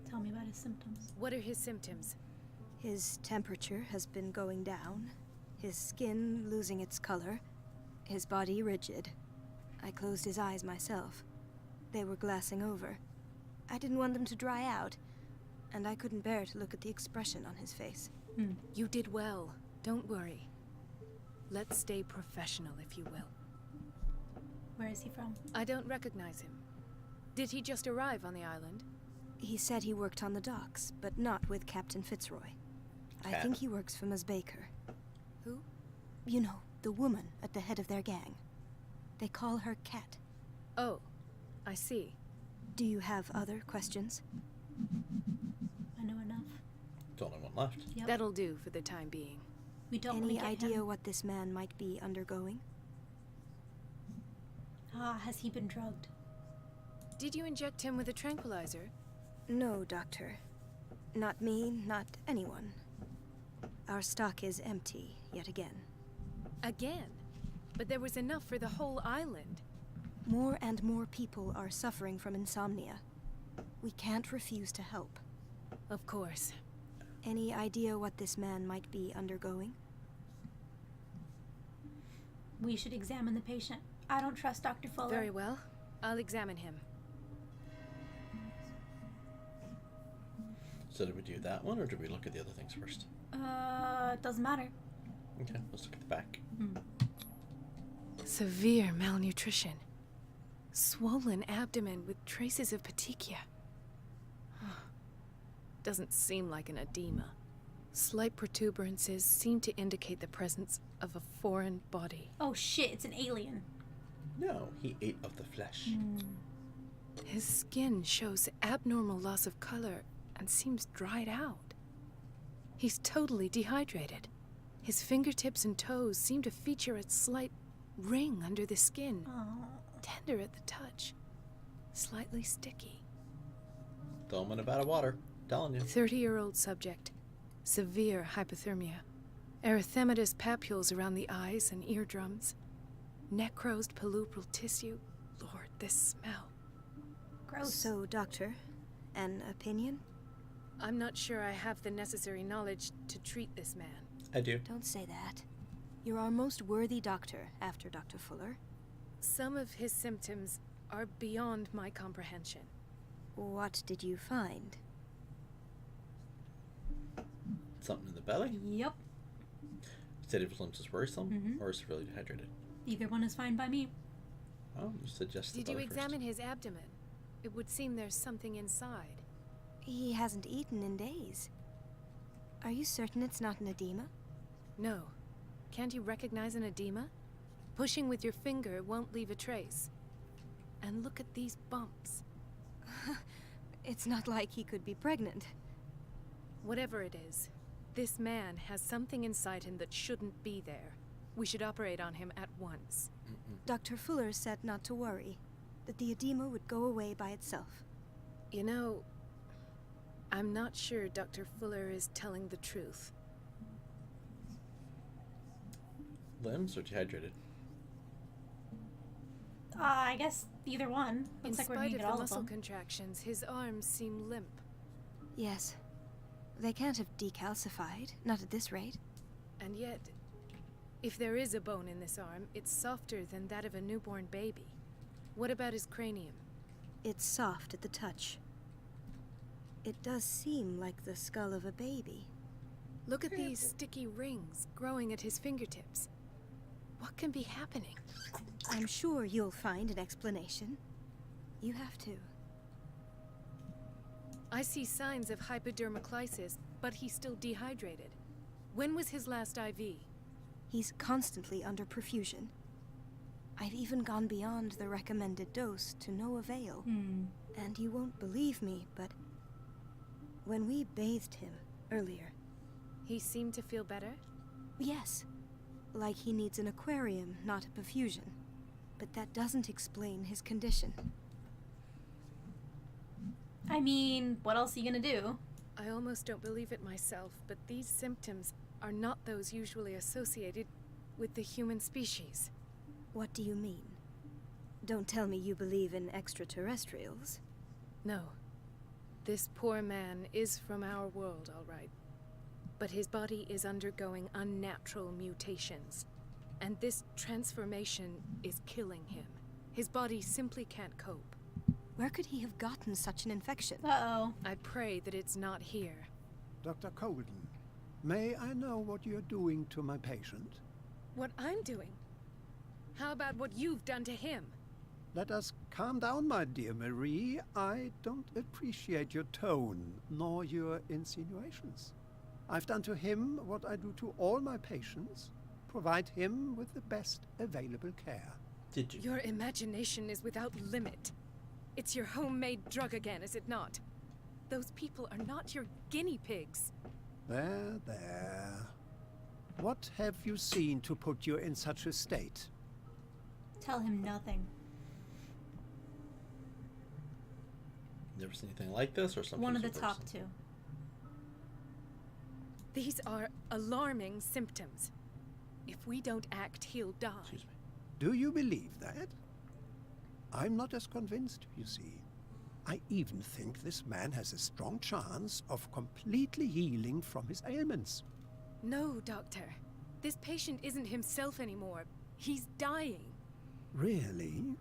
B: Tell me about his symptoms.
I: What are his symptoms?
Q: His temperature has been going down. His skin losing its color. His body rigid. I closed his eyes myself. They were glassing over. I didn't want them to dry out, and I couldn't bear to look at the expression on his face.
I: You did well. Don't worry. Let's stay professional, if you will.
B: Where is he from?
I: I don't recognize him. Did he just arrive on the island?
Q: He said he worked on the docks, but not with Captain Fitzroy. I think he works for Ms. Baker.
I: Who?
Q: You know, the woman at the head of their gang. They call her Cat.
I: Oh, I see.
Q: Do you have other questions?
B: I know enough.
A: There's only one left.
B: Yep.
I: That'll do for the time being.
B: We don't
Q: Any
B: wanna get
Q: idea
B: him.
Q: what this man might be undergoing?
B: Has he been drugged?
I: Did you inject him with a tranquilizer?
Q: No, Doctor. Not me, not anyone. Our stock is empty, yet again.
I: Again? But there was enough for the whole island.
Q: More and more people are suffering from insomnia. We can't refuse to help.
I: Of course.
Q: Any idea what this man might be undergoing?
B: We should examine the patient. I don't trust Dr. Fuller.
I: Very well. I'll examine him.
A: So did we do that one, or did we look at the other things first?
B: It doesn't matter.
A: Okay, let's look at the back.
I: Severe malnutrition. Swollen abdomen with traces of petechia. Doesn't seem like an edema. Slight protuberances seem to indicate the presence of a foreign body.
B: Oh shit, it's an alien.
A: No, he ate of the flesh.
I: His skin shows abnormal loss of color and seems dried out. He's totally dehydrated. His fingertips and toes seem to feature a slight ring under the skin. Tender at the touch. Slightly sticky.
A: Throw him in a vat of water. Telling you.
I: 30-year-old subject. Severe hypothermia. Erythematous papules around the eyes and eardrums. Necrosed palpebral tissue. Lord, this smell.
B: Gross.
Q: So, Doctor, an opinion?
I: I'm not sure I have the necessary knowledge to treat this man.
A: I do.
Q: Don't say that. You're our most worthy doctor after Dr. Fuller.
I: Some of his symptoms are beyond my comprehension.
Q: What did you find?
A: Something in the belly?
B: Yep.
A: State of his limbs is worrisome, or severely dehydrated?
B: Either one is fine by me.
A: Oh, you suggest the
I: Did you
A: belly
I: examine his abdomen? It would seem there's something inside.
Q: He hasn't eaten in days. Are you certain it's not an edema?
I: No. Can't you recognize an edema? Pushing with your finger won't leave a trace. And look at these bumps.
Q: It's not like he could be pregnant.
I: Whatever it is, this man has something inside him that shouldn't be there. We should operate on him at once.
Q: Dr. Fuller said not to worry, that the edema would go away by itself.
I: You know, I'm not sure Dr. Fuller is telling the truth.
A: Limbs or dehydrated?
B: I guess either one.
I: In
B: Looks like we're
I: spite
B: gonna
I: of
B: get
I: the
B: all of
I: muscle
B: them.
I: contractions, his arms seem limp.
Q: Yes. They can't have decalcified, not at this rate.
I: And yet, if there is a bone in this arm, it's softer than that of a newborn baby. What about his cranium?
Q: It's soft at the touch. It does seem like the skull of a baby.
I: Look at these sticky rings growing at his fingertips. What can be happening?
Q: I'm sure you'll find an explanation. You have to.
I: I see signs of hypodermoclysis, but he's still dehydrated. When was his last IV?
Q: He's constantly under perfusion. I've even gone beyond the recommended dose to no avail. And you won't believe me, but when we bathed him earlier...
I: He seemed to feel better?
Q: Yes. Like he needs an aquarium, not a perfusion. But that doesn't explain his condition.
B: I mean, what else are you gonna do?
I: I almost don't believe it myself, but these symptoms are not those usually associated with the human species.
Q: What do you mean? Don't tell me you believe in extraterrestrials.
I: No. This poor man is from our world, all right. But his body is undergoing unnatural mutations. And this transformation is killing him. His body simply can't cope.
Q: Where could he have gotten such an infection?
B: Uh-oh.
I: I pray that it's not here.
R: Dr. Colden, may I know what you're doing to my patient?
I: What I'm doing? How about what you've done to him?
R: Let us calm down, my dear Marie. I don't appreciate your tone, nor your insinuations. I've done to him what I do to all my patients. Provide him with the best available care.
A: Did you?
I: Your imagination is without limit. It's your homemade drug again, is it not? Those people are not your guinea pigs.
R: There, there. What have you seen to put you in such a state?
B: Tell him nothing.
A: Never seen anything like this, or something?
B: One of the top two.
I: These are alarming symptoms. If we don't act, he'll die.
A: Excuse me.
R: Do you believe that? I'm not as convinced, you see. I even think this man has a strong chance of completely healing from his ailments.
I: No, Doctor. This patient isn't himself anymore. He's dying.
R: Really?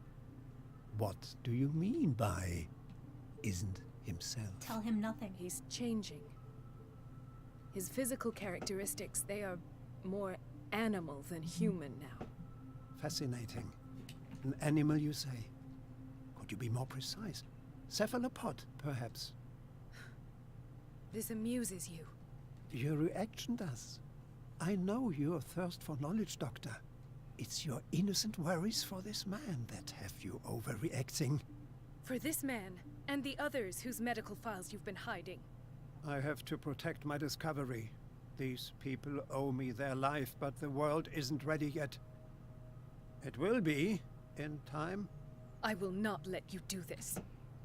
R: What do you mean by isn't himself.
B: Tell him nothing.
I: He's changing. His physical characteristics, they are more animal than human now.
R: Fascinating. An animal, you say? Could you be more precise? Cephalopod, perhaps?
I: This amuses you.
R: Your reaction does. I know your thirst for knowledge, Doctor. It's your innocent worries for this man that have you overreacting.
I: For this man, and the others whose medical files you've been hiding.
R: I have to protect my discovery. These people owe me their life, but the world isn't ready yet. It will be, in time.
I: I will not let you do this.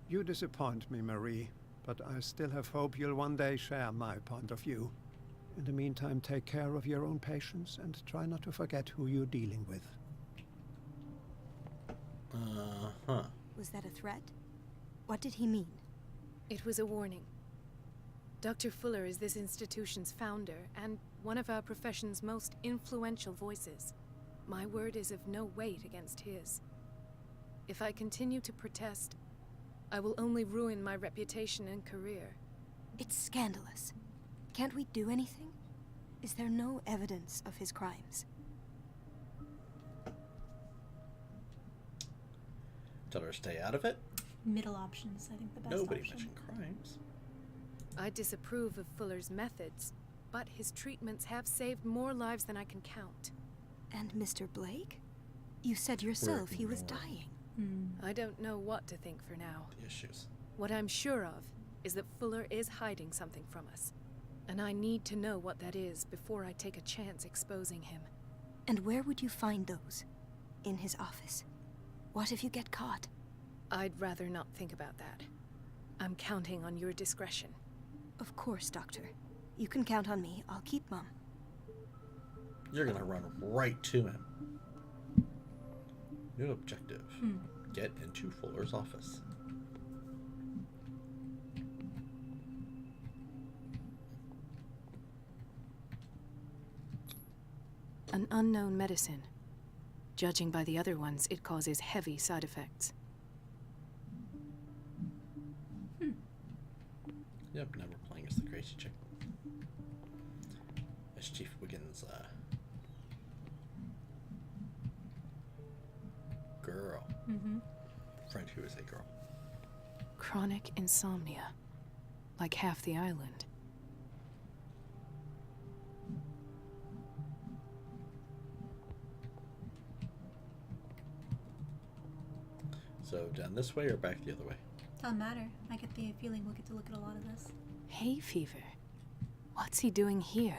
R: You disappoint me, Marie, but I still have hope you'll one day share my point of view. In the meantime, take care of your own patients and try not to forget who you're dealing with.
Q: Was that a threat? What did he mean?
I: It was a warning. Dr. Fuller is this institution's founder and one of our profession's most influential voices. My word is of no weight against his. If I continue to protest, I will only ruin my reputation and career.
Q: It's scandalous. Can't we do anything? Is there no evidence of his crimes?
A: Tell her to stay out of it?
B: Middle options, I think the best
A: Nobody
B: option.
A: mentioned crimes.
I: I disapprove of Fuller's methods, but his treatments have saved more lives than I can count.
Q: And Mr. Blake? You said yourself he was dying.
I: I don't know what to think for now.
A: The issues.
I: What I'm sure of is that Fuller is hiding something from us. And I need to know what that is before I take a chance exposing him.
Q: And where would you find those? In his office? What if you get caught?
I: I'd rather not think about that. I'm counting on your discretion.
Q: Of course, Doctor. You can count on me. I'll keep Mum.
A: You're gonna run right to him. New objective. Get into Fuller's office.
I: An unknown medicine. Judging by the other ones, it causes heavy side effects.
A: Yep, now we're playing as the crazy chick. As Chief Wiggins' girl. Friend who is a girl.
I: Chronic insomnia. Like half the island.
A: So down this way or back the other way?
B: Doesn't matter. I get the feeling we'll get to look at a lot of this.
I: Hay fever. What's he doing here?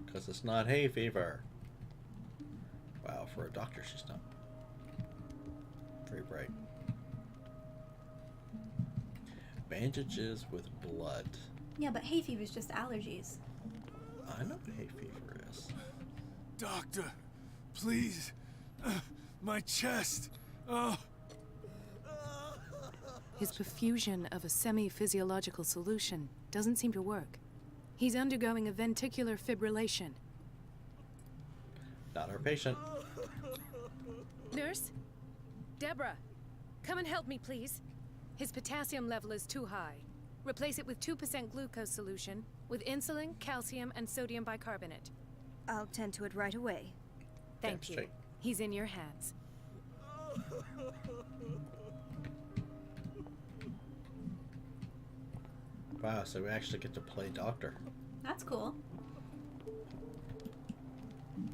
A: Because it's not hay fever. Wow, for a doctor, she's not very bright. Bandages with blood.
B: Yeah, but hay fever is just allergies.
A: I know what hay fever is.
F: Doctor, please. My chest. Oh.
I: His perfusion of a semi-physiological solution doesn't seem to work. He's undergoing a ventricular fibrillation.
A: Not our patient.
I: Nurse? Deborah, come and help me, please. His potassium level is too high. Replace it with 2% glucose solution with insulin, calcium, and sodium bicarbonate.
Q: I'll tend to it right away.
I: Thank you. He's in your hands.
A: Wow, so we actually get to play doctor.
B: That's cool.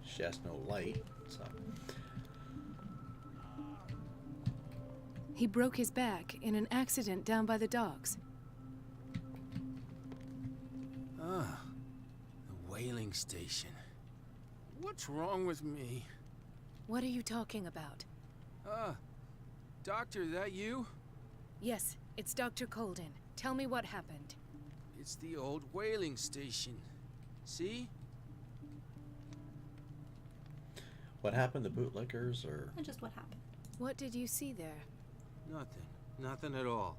A: She has no light, so...
I: He broke his back in an accident down by the docks.
L: Ah, the whaling station. What's wrong with me?
I: What are you talking about?
L: Doctor, that you?
I: Yes, it's Dr. Colden. Tell me what happened.
L: It's the old whaling station. See?
A: What happened? The bootlickers, or...?
B: And just what happened.
I: What did you see there?
L: Nothing. Nothing at all.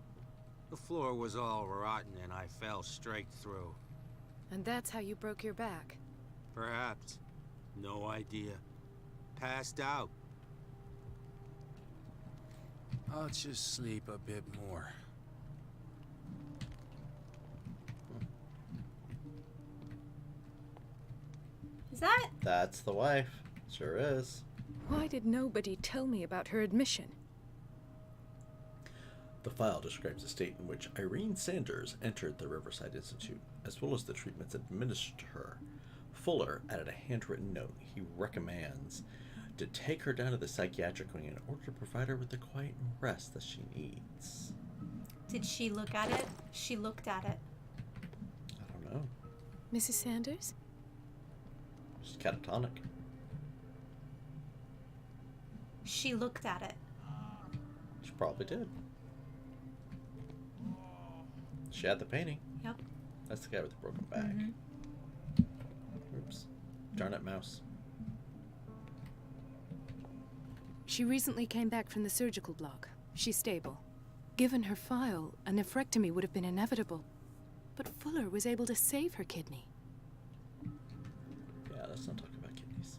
L: The floor was all rotten and I fell straight through.
I: And that's how you broke your back?
L: Perhaps. No idea. Passed out. I'll just sleep a bit more.
B: Is that?
A: That's the wife. Sure is.
I: Why did nobody tell me about her admission?
A: The file describes the state in which Irene Sanders entered the Riverside Institute, as well as the treatments administered to her. Fuller added a handwritten note. He recommends to take her down to the psychiatric wing in order to provide her with the quiet and rest that she needs.
B: Did she look at it? She looked at it.
A: I don't know.
I: Mrs. Sanders?
A: She's catatonic.
B: She looked at it.
A: She probably did. She had the painting.
B: Yep.
A: That's the guy with the broken back.
B: Mm-hmm.
A: Oops. Darn it, mouse.
I: She recently came back from the surgical block. She's stable. Given her file, a nephrectomy would have been inevitable. But Fuller was able to save her kidney.
A: Yeah, let's not talk about kidneys.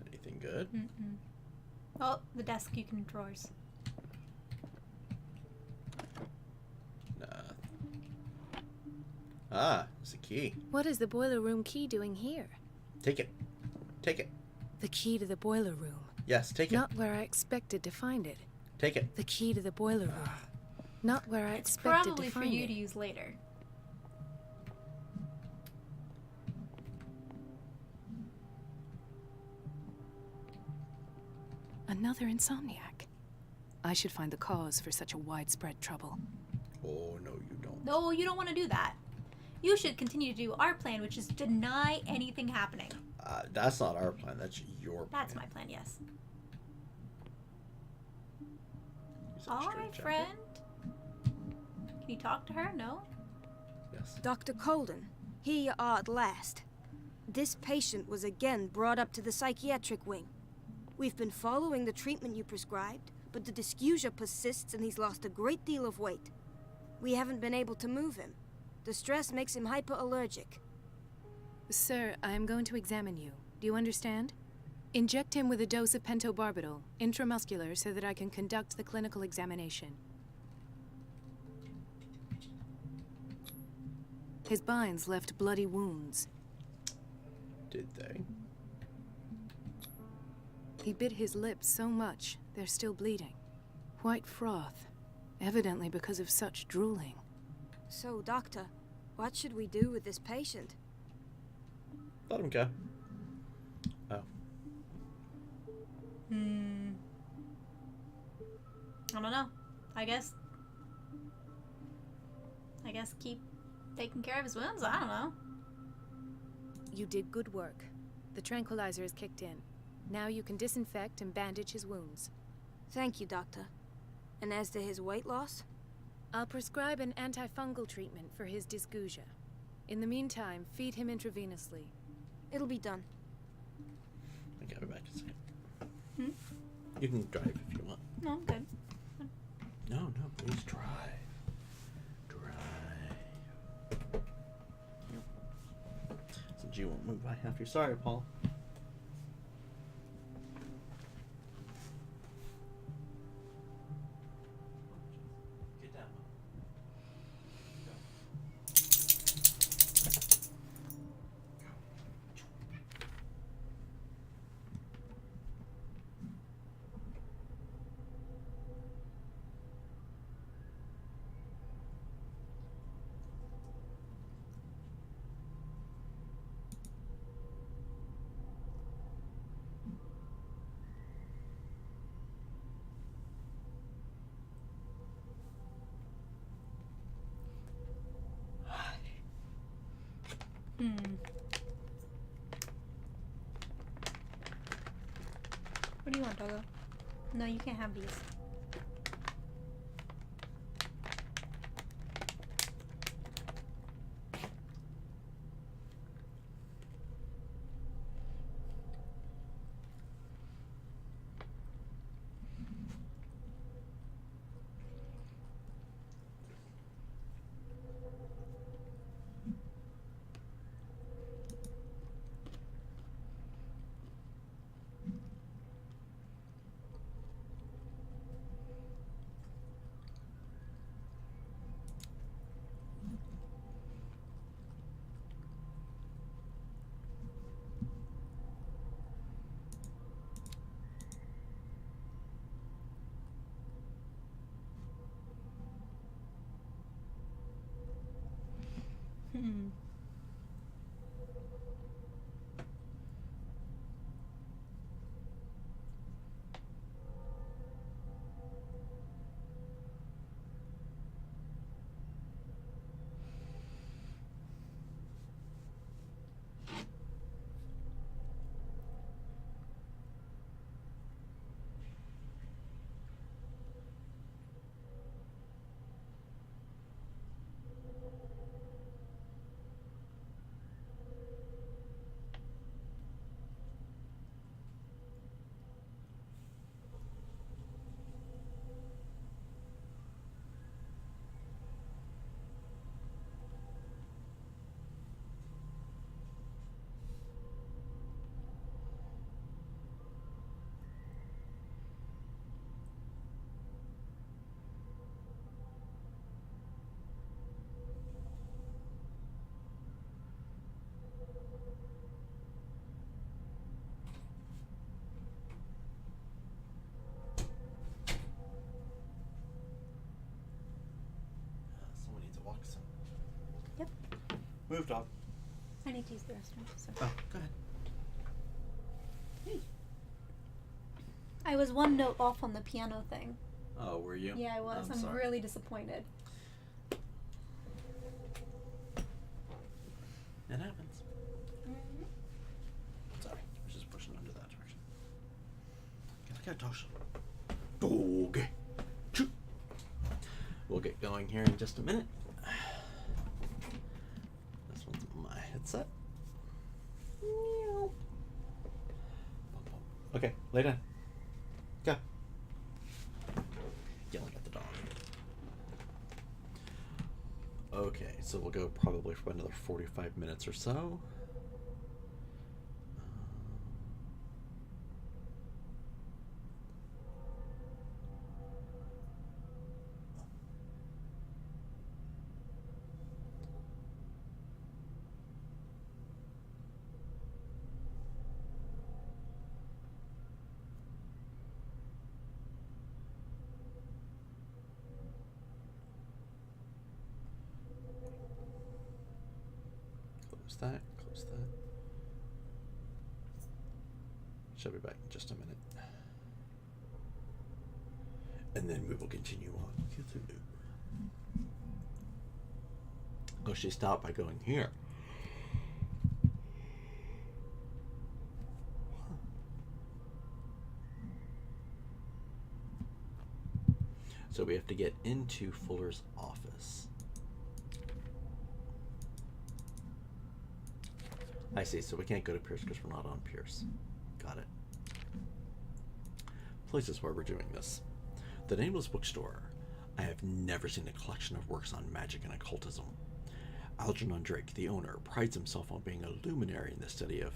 A: Anything good?
B: Mm-mm. Oh, the desk you can drawers.
A: Nah. Ah, it's a key.
I: What is the boiler room key doing here?
A: Take it. Take it.
I: The key to the boiler room.
A: Yes, take it.
I: Not where I expected to find it.
A: Take it.
I: The key to the boiler room. Not where I
B: It's
I: expected
B: probably
I: to
B: for
I: find
B: you
I: it.
B: to use later.
I: Another insomniac. I should find the cause for such a widespread trouble.
A: Oh, no, you don't.
B: No, you don't want to do that. You should continue to do our plan, which is deny anything happening.
A: That's not our plan. That's your plan.
B: That's my plan, yes.
A: Use that
B: All
A: straight
B: right,
A: jacket.
B: friend. Can you talk to her? No?
A: Yes.
Q: Dr. Colden, here you are at last. This patient was again brought up to the psychiatric wing. We've been following the treatment you prescribed, but the dysgeusia persists and he's lost a great deal of weight. We haven't been able to move him. The stress makes him hyperallergic.
I: Sir, I am going to examine you. Do you understand? Inject him with a dose of pentobarbital, intramuscular, so that I can conduct the clinical examination. His binds left bloody wounds.
A: Did they?
I: He bit his lips so much, they're still bleeding. White froth, evidently because of such drooling.
Q: So, Doctor, what should we do with this patient?
A: Let him go. Oh.
B: I don't know. I guess keep taking care of his wounds. I don't know.
I: You did good work. The tranquilizer is kicked in. Now you can disinfect and bandage his wounds.
Q: Thank you, Doctor. And as to his weight loss?
I: I'll prescribe an antifungal treatment for his dysgeusia. In the meantime, feed him intravenously.
Q: It'll be done.
A: I got it back a second.
B: Hmm?
A: You can drive if you want.
B: No, I'm good.
A: No, please drive. Drive. Since you won't move by half, you're sorry, Paul. Get down.
B: What do you want, Doggo? No, you can't have these.
A: Someone needs to walk some.
B: Yep.
A: Move, dog.
B: I need to use the restroom. So.
A: Oh, go ahead.
B: I was one note off on the piano thing.
A: Oh, were you?
B: Yeah, I was. I'm
A: sorry.
B: really disappointed.
A: It happens. Sorry, I was just pushing under that direction. Get Tosh. Okay. We'll get going here in just a minute. This one's my headset. Okay, lay down. Go. Yelling at the dog. Okay, so we'll go probably for another 45 minutes or so. Close that. She'll be back in just a minute. And then we will continue on Cthulhu. Oh, she stopped by going here. So we have to get into Fuller's office. I see, so we can't go to Pierce because we're not on Pierce. Got it. Places where we're doing this. The Nameless Bookstore. I have never seen a collection of works on magic and occultism. Algernon Drake, the owner, prides himself on being a luminary in the study of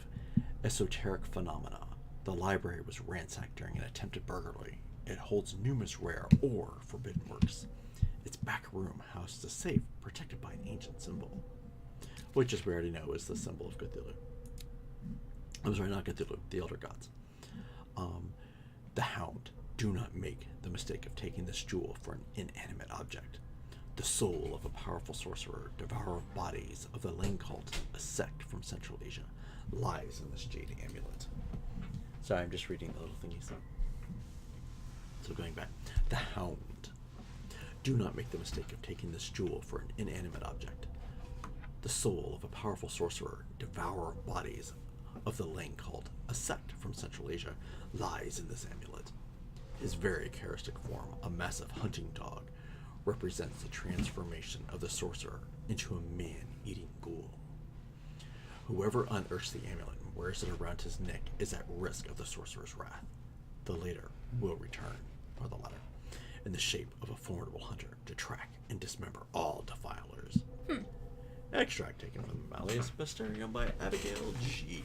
A: esoteric phenomena. The library was ransacked during an attempted burglary. It holds numerous rare or forbidden works. Its back room houses a safe protected by an ancient symbol, which, as we already know, is the symbol of Cthulhu. I'm sorry, not Cthulhu, the Elder Gods. The Hound. Do not make the mistake of taking this jewel for an inanimate object. The soul of a powerful sorcerer, devourer of bodies of the Lane cult, a sect from Central Asia, lies in this jade amulet. Sorry, I'm just reading the little thing he said. So going back. The Hound. Do not make the mistake of taking this jewel for an inanimate object. The soul of a powerful sorcerer, devourer of bodies of the Lane cult, a sect from Central Asia, lies in this amulet. His very characteristic form, a massive hunting dog, represents the transformation of the sorcerer into a man-eating ghoul. Whoever unearths the amulet and wears it around his neck is at risk of the sorcerer's wrath. The later will return, or the latter, in the shape of a formidable hunter to track and dismember all defilers. Extract taken from the Malleus Mysterium by Abigail G.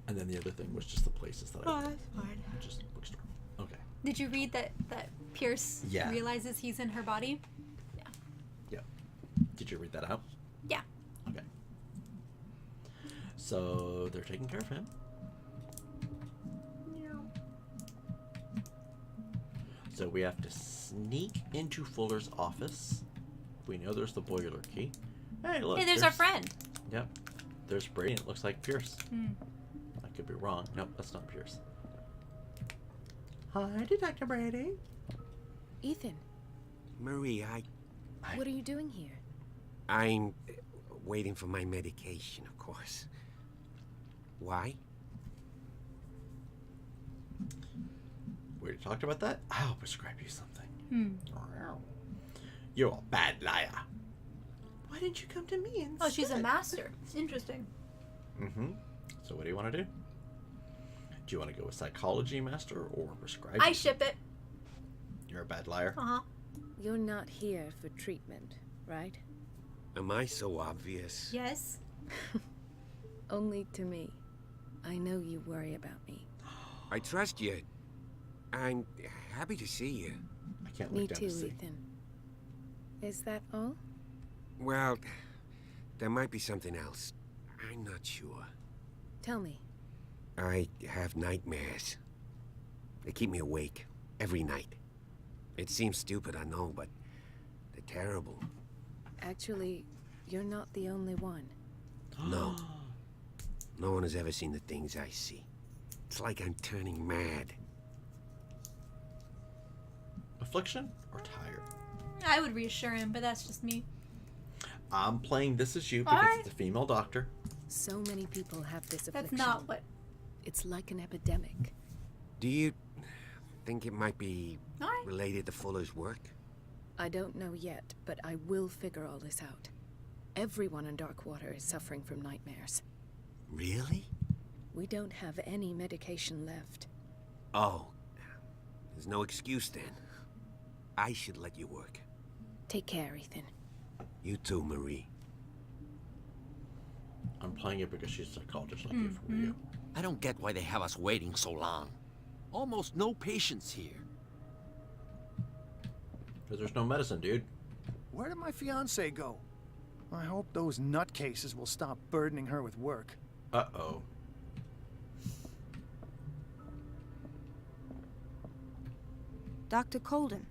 A: And then the other thing was just the places that I...
B: that's fine.
A: Just bookstore. Okay.
B: Did you read that Pierce realizes he's in her body? Yeah.
A: Yeah. Did you read that out?
B: Yeah.
A: Okay. So they're taking care of him. So we have to sneak into Fuller's office We know there's the boiler key. Hey, look.
B: Hey, there's our friend.
A: Yep. There's Brady. It looks like Pierce.
B: Hmm.
A: I could be wrong. Nope, that's not Pierce. Hi, Detective Brady.
I: Ethan,
E: Marie,
I: what are you doing here?
E: I'm waiting for my medication, of course. Why?
A: We already talked about that? I'll prescribe you something.
B: Hmm.
A: You're a bad liar. Why didn't you come to me instead?
B: Oh, she's a master. Interesting.
A: Mm-hmm. So what do you want to do? Do you want to go with psychology master or prescribe?
B: I ship it.
A: You're a bad liar.
B: Uh-huh.
I: You're not here for treatment, right?
E: Am I so obvious?
B: Yes.
I: Only to me. I know you worry about me.
E: I trust you. I'm happy to see you.
A: I can't
I: Me
A: look down
I: too,
A: to see.
I: Ethan. Is that all?
E: Well, there might be something else. I'm not sure.
I: Tell me.
E: I have nightmares. They keep me awake every night. It seems stupid, I know, but they're terrible.
I: Actually, you're not the only one.
E: No. No one has ever seen the things I see. It's like I'm turning mad.
A: Affliction or tired?
B: I would reassure him, but that's just me.
A: I'm playing this as you because
B: Alright.
A: it's a female doctor.
I: So many people have this
B: That's
I: affliction.
B: not what...
I: It's like an epidemic.
E: Do you think it might be
B: Alright.
E: related to Fuller's work?
I: I don't know yet, but I will figure all this out. Everyone in Darkwater is suffering from nightmares.
E: Really?
I: We don't have any medication left.
E: Oh. There's no excuse then. I should let you work.
I: Take care, Ethan.
E: You too, Marie.
A: I'm playing it because she's a psychologist like you for you.
M: I don't get why they have us waiting so long. Almost no patients here.
A: Because there's no medicine, dude.
K: Where did my fiancée go? I hope those nutcases will stop burdening her with work.
A: Uh-oh.
Q: Dr. Colden.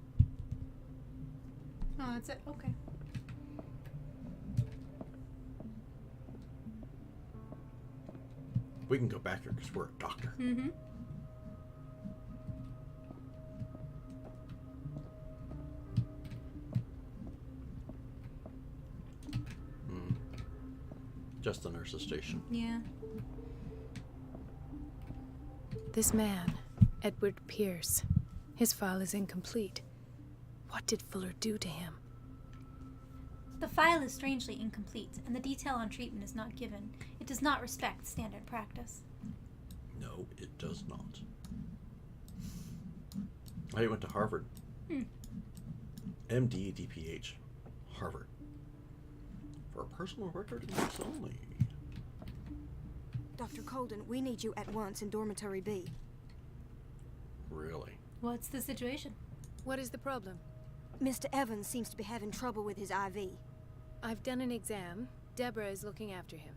B: Oh, that's it. Okay.
A: We can go back here because we're a doctor.
B: Mm-hmm.
A: Just the nurse's station.
B: Yeah.
I: This man, Edward Pierce, his file is incomplete. What did Fuller do to him?
B: The file is strangely incomplete, and the detail on treatment is not given. It does not respect standard practice.
A: No, it does not. I went to Harvard. MD, DPH. Harvard. For a personal record use only.
Q: Dr. Colden, we need you at once in Dormitory B.
A: Really?
B: What's the situation?
I: What is the problem?
Q: Mr. Evans seems to be having trouble with his IV.
I: I've done an exam. Deborah is looking after him.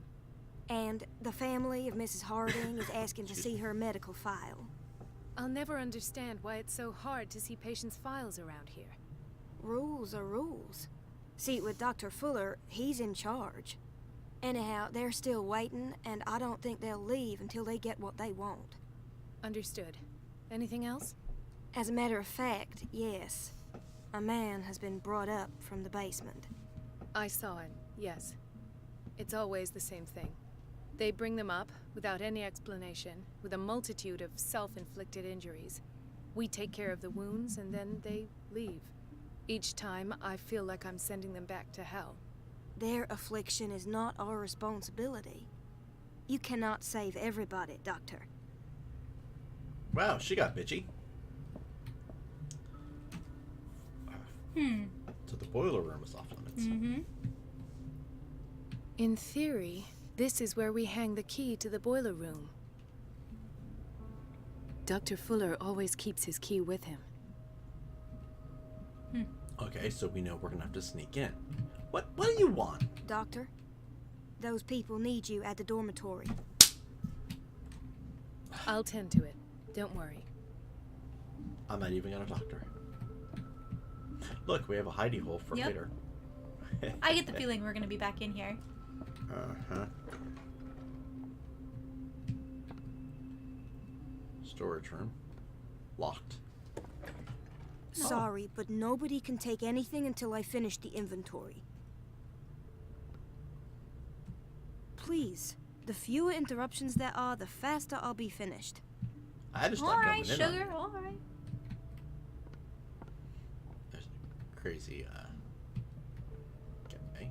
Q: And the family of Mrs. Harding is asking to see her medical file.
I: I'll never understand why it's so hard to see patients' files around here.
Q: Rules are rules. See, with Dr. Fuller, he's in charge. Anyhow, they're still waiting, and I don't think they'll leave until they get what they want.
I: Understood. Anything else?
Q: As a matter of fact, yes. A man has been brought up from the basement.
I: I saw him, yes. It's always the same thing. They bring them up, without any explanation, with a multitude of self-inflicted injuries. We take care of the wounds, and then they leave. Each time, I feel like I'm sending them back to hell.
Q: Their affliction is not our responsibility. You cannot save everybody, Doctor.
A: Wow, she got bitchy. So the boiler room is off limits.
B: Mm-hmm.
I: In theory, this is where we hang the key to the boiler room. Dr. Fuller always keeps his key with him.
A: Okay, so we know we're gonna have to sneak in. What do you want?
Q: Doctor, those people need you at the dormitory.
I: I'll tend to it. Don't worry.
A: I'm not even gonna talk to her. Look, we have a hidey hole for later.
B: I get the feeling we're gonna be back in here.
A: Uh-huh. Storage room. Locked.
Q: Sorry, but nobody can take anything until I finish the inventory. Please. The fewer interruptions there are, the faster I'll be finished.
A: I just
B: All
A: like
B: right,
A: coming in on
B: sugar.
A: it.
B: All right.
A: There's a crazy, okay.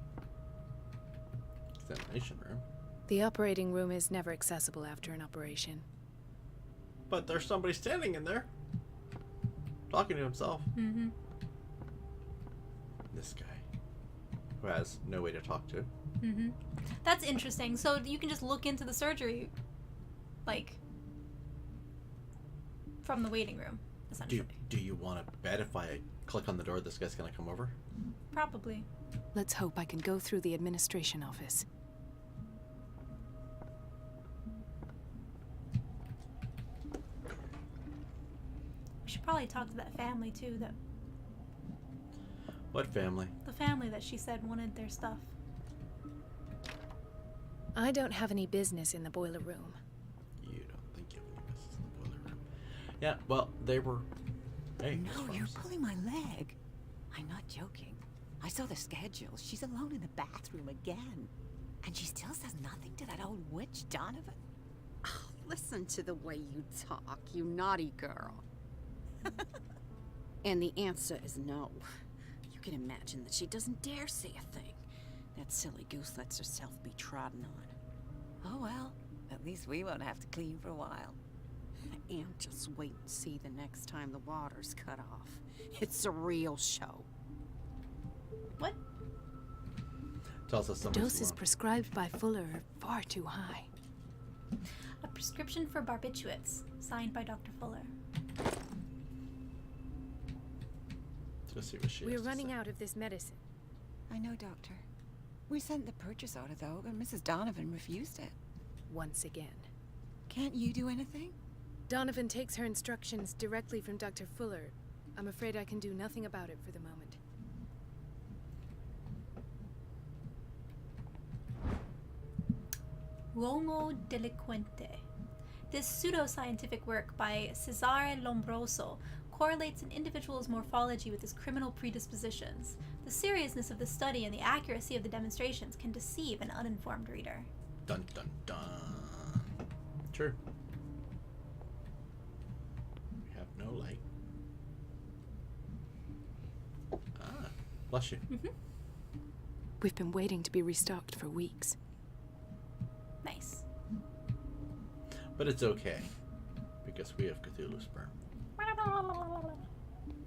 A: Examination room.
I: The operating room is never accessible after an operation.
A: But there's somebody standing in there. Talking to himself.
B: Mm-hmm.
A: This guy. Who has no way to talk to.
B: Mm-hmm. That's interesting. So you can just look into the surgery, like, from the waiting room, essentially.
A: Do you want to bet if I click on the door, this guy's gonna come over?
B: Probably.
I: Let's hope I can go through the administration office.
B: We should probably talk to that family too. That
A: What family?
B: the family that she said wanted their stuff.
I: I don't have any business in the boiler room.
A: You don't think you have any business in the boiler room? Yeah, well, they were. Hey,
N: No, you're pulling my leg. I'm not joking. I saw the schedule. She's alone in the bathroom again. And she still says nothing to that old witch, Donovan.
S: Oh, listen to the way you talk, you naughty girl. And the answer is no. You can imagine that she doesn't dare say a thing. That silly goose lets herself be trodden on.
N: Oh well, at least we won't have to clean for a while.
S: And just wait and see the next time the water's cut off. It's a real show.
B: What?
A: Tells us
I: The
A: something's
I: doses
A: wrong.
I: prescribed by Fuller are far too high.
B: A prescription for barbiturates, signed by Dr. Fuller.
A: Let's see what she
I: We're
A: has to
I: running
A: say.
I: out of this medicine.
N: I know, Doctor. We sent the purchase order, though, and Mrs. Donovan refused it.
I: Once again.
N: Can't you do anything?
I: Donovan takes her instructions directly from Dr. Fuller. I'm afraid I can do nothing about it for the moment.
B: Uomo delinquente. This pseudoscientific work by Cesare Lombroso correlates an individual's morphology with his criminal predispositions. The seriousness of the study and the accuracy of the demonstrations can deceive an uninformed reader.
A: Dun dun dun. True. We have no light. Ah, bless you.
B: Mm-hmm.
I: We've been waiting to be restocked for weeks.
B: Nice.
A: But it's okay. Because we have Cthulhu sperm.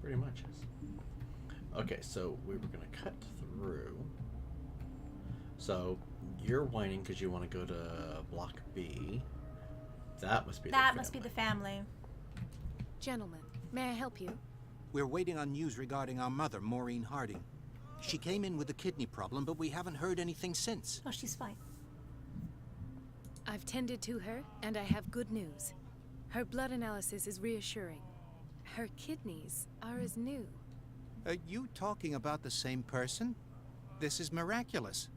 A: Pretty much is. Okay, so we were going to cut through. So you're whining because you want to go to Block B. That must be
B: That must be the family.
I: Gentlemen, may I help you?
J: We're waiting on news regarding our mother, Maureen Harding. She came in with a kidney problem, but we haven't heard anything since.
B: Oh, she's fine.
I: I've tended to her, and I have good news. Her blood analysis is reassuring. Her kidneys are as new.
J: Are you talking about the same person? This is miraculous.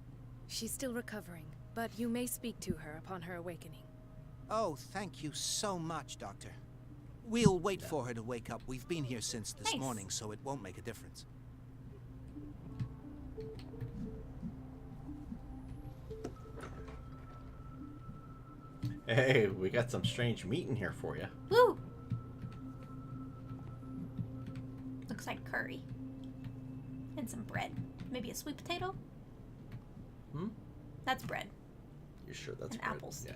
I: She's still recovering, but you may speak to her upon her awakening.
J: Oh, thank you so much, Doctor. We'll wait for her to wake up. We've been here since this
B: Nice.
J: morning, so it won't make a difference.
A: Hey, we got some strange meat in here for you.
B: Woo! Looks like curry. And some bread. Maybe a sweet potato?
A: Hmm?
B: That's bread.
A: You sure that's
B: And
A: bread?
B: apples.
A: Yeah.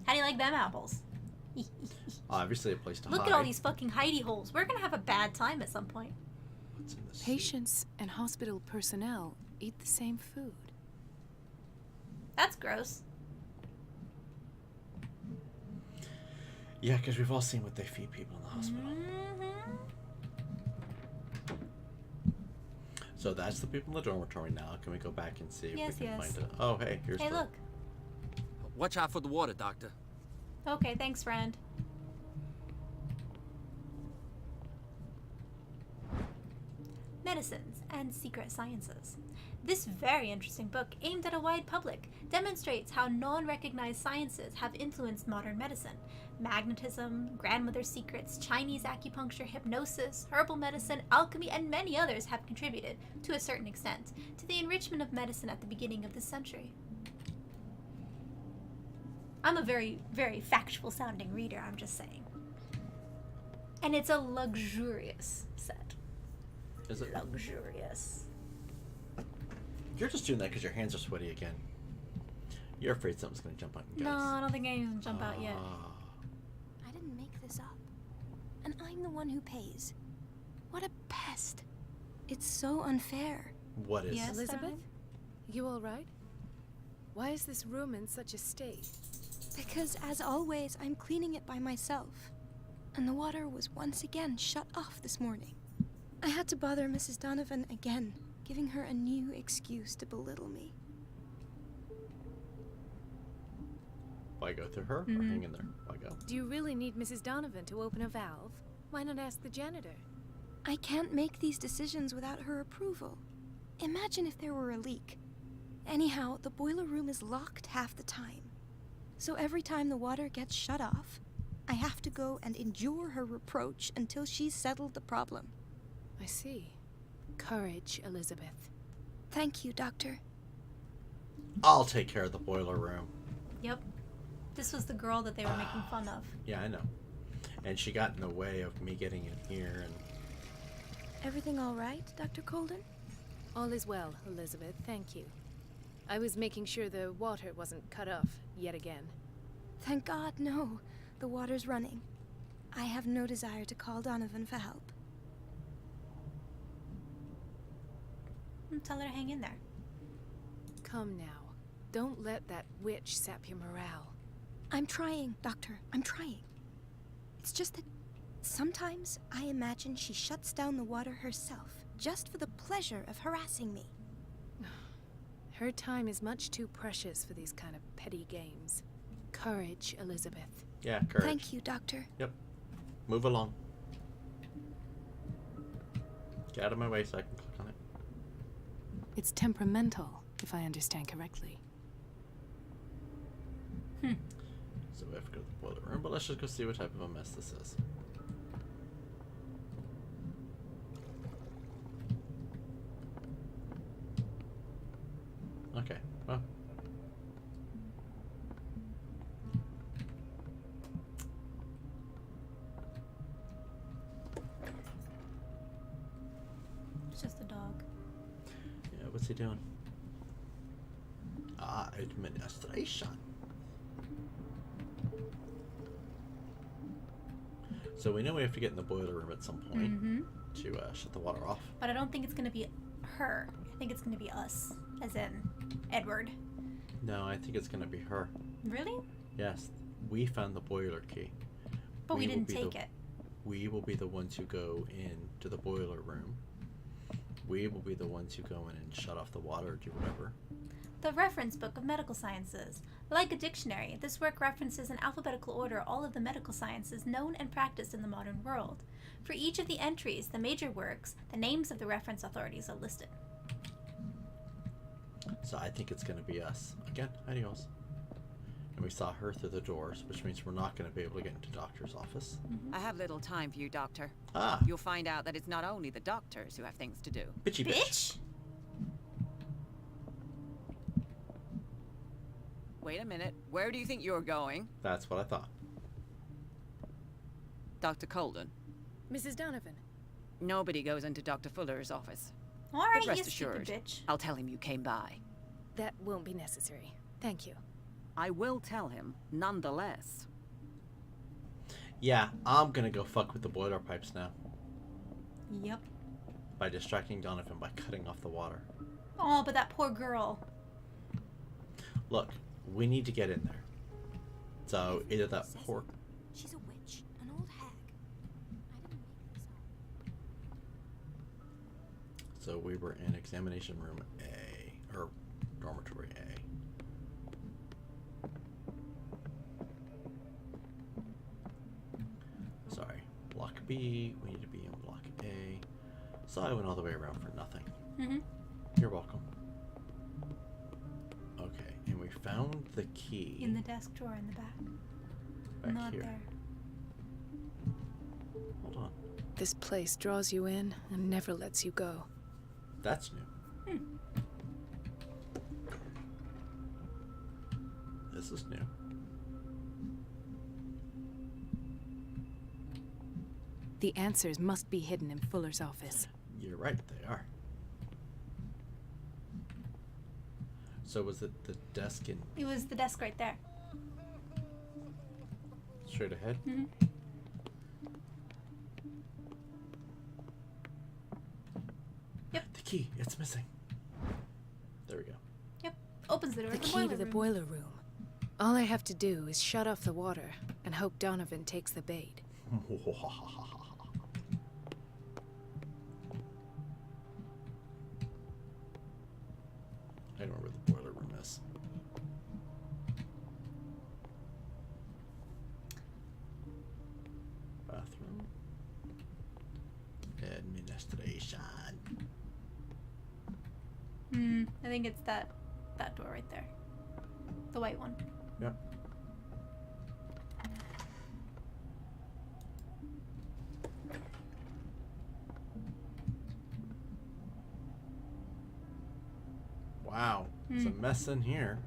B: How do you like them apples?
A: Obviously a place to
B: Look
A: hide.
B: at all these fucking hidey holes. We're gonna have a bad time at some point.
A: What's in this?
I: Patients and hospital personnel eat the same food.
B: That's gross.
A: Yeah, because we've all seen what they feed people in the hospital.
B: Mm-hmm.
A: So that's the people in the dormitory now. Can we go back and see if
B: Yes,
A: we can
B: yes.
A: find it? Oh, hey, here's
B: Hey,
A: the...
B: look.
M: Watch out for the water, Doctor.
B: Okay, thanks, friend. Medicines, and Secret Sciences. This very interesting book, aimed at a wide public, demonstrates how non-recognized sciences have influenced modern medicine. Magnetism, grandmother's secrets, Chinese acupuncture, hypnosis, herbal medicine, alchemy, and many others have contributed, to a certain extent, to the enrichment of medicine at the beginning of this century. I'm a very, very factual sounding reader, I'm just saying. And it's a luxurious set.
A: Is it?
B: Luxurious.
A: You're just doing that because your hands are sweaty again. You're afraid something's going to jump out and get
B: No,
A: us.
B: I don't think anything's gonna jump out yet.
Q: I didn't make this up. And I'm the one who pays. What a pest. It's so unfair.
A: What is
I: Yes,
A: it?
I: Elizabeth? You all right? Why is this room in such a state?
Q: Because, as always, I'm cleaning it by myself. And the water was once again shut off this morning. I had to bother Mrs. Donovan again, giving her a new excuse to belittle me.
A: Why go through her? Or
I: Mhm.
A: hang in there? Why go?
I: Do you really need Mrs. Donovan to open a valve? Why not ask the janitor?
Q: I can't make these decisions without her approval. Imagine if there were a leak. Anyhow, the boiler room is locked half the time. So every time the water gets shut off, I have to go and endure her reproach until she's settled the problem.
I: I see. Courage, Elizabeth.
Q: Thank you, Doctor.
A: I'll take care of the boiler room.
B: Yep. This was the girl that they were making fun of.
A: Yeah, I know. And she got in the way of me getting in here and...
Q: Everything all right, Dr. Colden?
I: All is well, Elizabeth, thank you. I was making sure the water wasn't cut off yet again.
Q: Thank God, no. The water's running. I have no desire to call Donovan for help.
B: Tell her to hang in there.
I: Come now. Don't let that witch sap your morale.
Q: I'm trying, Doctor. I'm trying. It's just that sometimes I imagine she shuts down the water herself, just for the pleasure of harassing me.
I: Her time is much too precious for these kind of petty games. Courage, Elizabeth.
A: Yeah, courage.
Q: Thank you, Doctor.
A: Yep. Move along. Get out of my way so I can click on it.
I: It's temperamental, if I understand correctly.
A: So we have to go to the boiler room, but let's just go see what type of a mess this is. Okay, well.
B: It's just a dog.
A: Yeah, what's he doing? Ah, administration. So we know we have to get in the boiler room at some point to shut the water off.
B: But I don't think it's gonna be her. I think it's gonna be us, as in Edward.
A: No, I think it's going to be her.
B: Really?
A: Yes, we found the boiler key.
B: But we
A: will
B: didn't
A: be
B: take
A: the-
B: it.
A: We will be the ones who go in to the boiler room. We will be the ones who go in and shut off the water or do whatever.
B: The Reference Book of Medical Sciences. Like a dictionary, this work references in alphabetical order all of the medical sciences known and practiced in the modern world. For each of the entries, the major works, the names of the reference authorities are listed.
A: So I think it's going to be us. Again, adios. And we saw her through the doors, which means we're not going to be able to get into doctor's office.
N: I have little time for you, Doctor.
A: Ah.
N: You'll find out that it's not only the doctors who have things to do.
A: Bitchy bitch.
N: Wait a minute. Where do you think you're going?
A: That's what I thought.
N: Dr. Colden.
I: Mrs. Donovan.
N: Nobody goes into Dr. Fuller's office.
B: All right,
N: But rest
B: you stupid
N: assured,
B: bitch.
N: I'll tell him you came by.
I: That won't be necessary. Thank you.
N: I will tell him, nonetheless.
A: Yeah, I'm going to go fuck with the boiler pipes now.
B: Yep.
A: By distracting Donovan by cutting off the water.
B: Oh, but that poor girl.
A: Look, we need to get in there. So either that poor...
Q: She's a witch, an old hag. I didn't make this up.
A: So we were in examination room A, or dormitory A. Sorry, block B, we need to be in block A. So I went all the way around for nothing.
B: Mm-hmm.
A: You're welcome. Okay, and we found the key.
B: In the desk drawer in the back.
A: Back
B: Not
A: here.
B: there.
A: Hold on.
I: This place draws you in and never lets you go.
A: That's new. This is new.
I: The answers must be hidden in Fuller's office.
A: You're right, they are. So was it the desk in
B: It was the desk right there.
A: straight ahead?
B: Mm-hmm. Yep.
A: The key, it's missing. There we go.
B: Yep. Opens the door
I: The
B: to the
I: key
B: boiler
I: to the
B: room.
I: boiler room. All I have to do is shut off the water and hope Donovan takes the bait.
A: I don't know where the boiler room is. Bathroom. Administration.
B: I think it's that door right there. The white one.
A: Yep. Wow, it's a mess in here.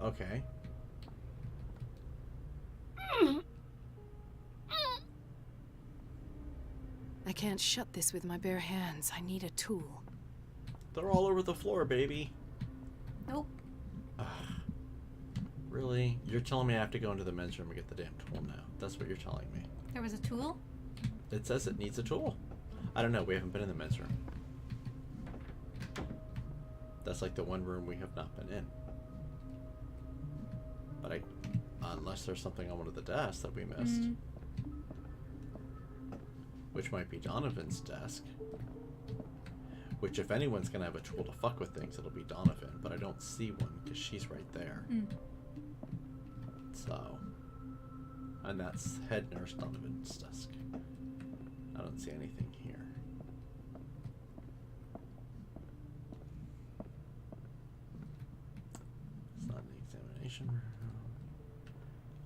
A: Okay.
I: I can't shut this with my bare hands. I need a tool.
A: They're all over the floor, baby.
B: Nope.
A: Really? You're telling me I have to go into the men's room and get the damn tool now? That's what you're telling me.
B: There was a tool?
A: It says it needs a tool. I don't know. We haven't been in the men's room. That's like the one room we have not been in. But unless there's something on one of the desks that we missed. Which might be Donovan's desk. Which, if anyone's going to have a tool to fuck with things, it'll be Donovan. But I don't see one because she's right there. So. And that's head nurse Donovan's desk. I don't see anything here. It's not in the examination room.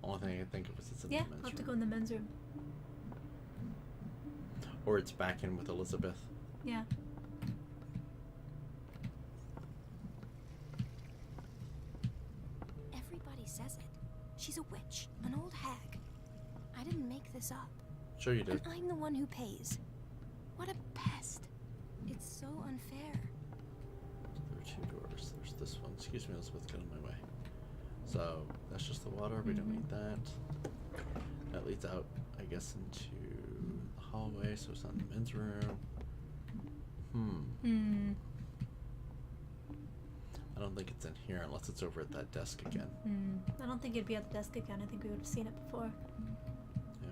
A: Only thing I can think of is it's in the men's
B: I'll have to
A: room.
B: go in the men's room.
A: Or it's back in with Elizabeth.
B: Yeah.
Q: Everybody says it. She's a witch, an old hag. I didn't make this up.
A: Sure you did.
Q: And I'm the one who pays. What a pest. It's so unfair.
A: There are two doors. There's this one. Excuse me, Elizabeth, get on my way. So, that's just the water. We don't need that. That leads out, I guess, into the hallway, so it's not in the men's room. I don't think it's in here unless it's over at that desk again.
B: I don't think it'd be at the desk again. I think we would have seen it before.
A: Yeah.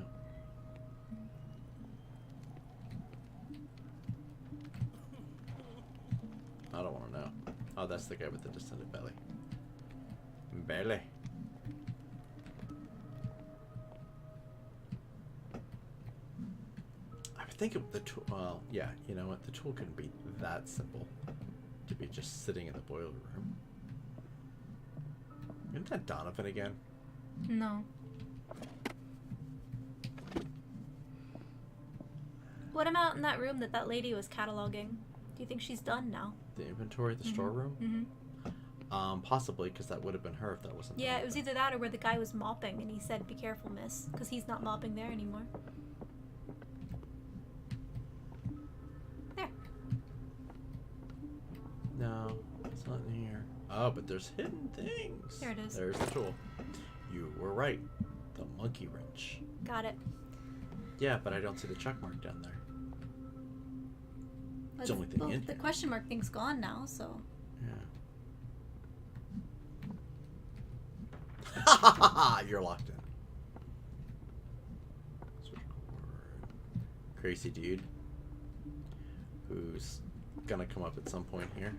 A: I don't want to know. Oh, that's the guy with the distended belly. Belly. I would think of the tool. Well, yeah, you know what? The tool couldn't be that simple to be just sitting in the boiler room. Isn't that Donovan again?
B: No. What about in that room that lady was cataloging? Do you think she's done now?
A: The inventory, the storeroom? Possibly, because that would have been her if that wasn't.
B: Yeah, it was either that or where the guy was mopping and he said, "Be careful, miss," because he's not mopping there anymore. There.
A: No, it's not in here. Oh, but there's hidden things.
B: There it is.
A: There's the tool. You were right. The monkey wrench.
B: Got it.
A: Yeah, but I don't see the check mark down there. It's the only thing in
B: the
A: here.
B: question mark thing's gone now, so.
A: Yeah. You're locked in. Crazy dude. Who's gonna come up at some point here.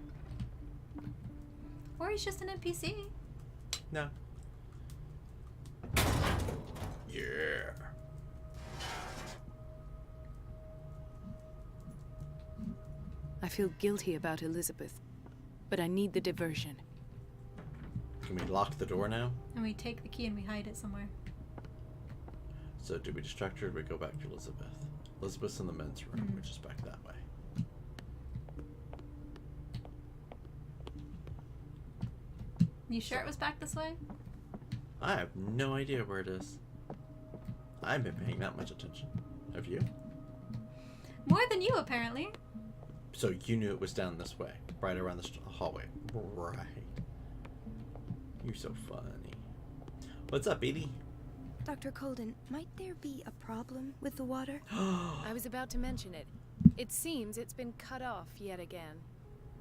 B: Or he's just an NPC.
A: No. Yeah.
I: I feel guilty about Elizabeth, but I need the diversion.
A: Can we lock the door now?
B: And we take the key and we hide it somewhere.
A: So do we distract her or do we go back to Elizabeth? Elizabeth's in the men's room, which is back that way.
B: You sure it was back this way?
A: I have no idea where it is. I haven't been paying that much attention. Have you?
B: More than you, apparently.
A: So you knew it was down this way, right around the hallway. Right. You're so funny. What's up, Edie?
Q: Dr. Colden, might there be a problem with the water?
I: I was about to mention it. It seems it's been cut off yet again.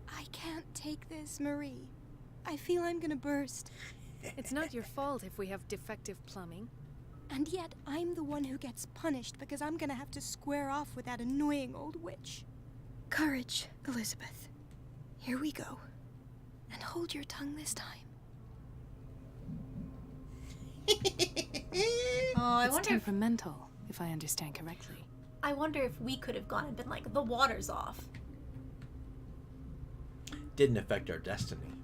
Q: I can't take this, Marie. I feel I'm gonna burst.
I: It's not your fault if we have defective plumbing.
Q: And yet, I'm the one who gets punished because I'm gonna have to square off with that annoying old witch. Courage, Elizabeth. Here we go. And hold your tongue this time.
B: I
I: It's
B: wonder
I: temperamental, if I understand correctly.
B: I wonder if we could have gone and been like, the water's off.
A: Didn't affect our destiny.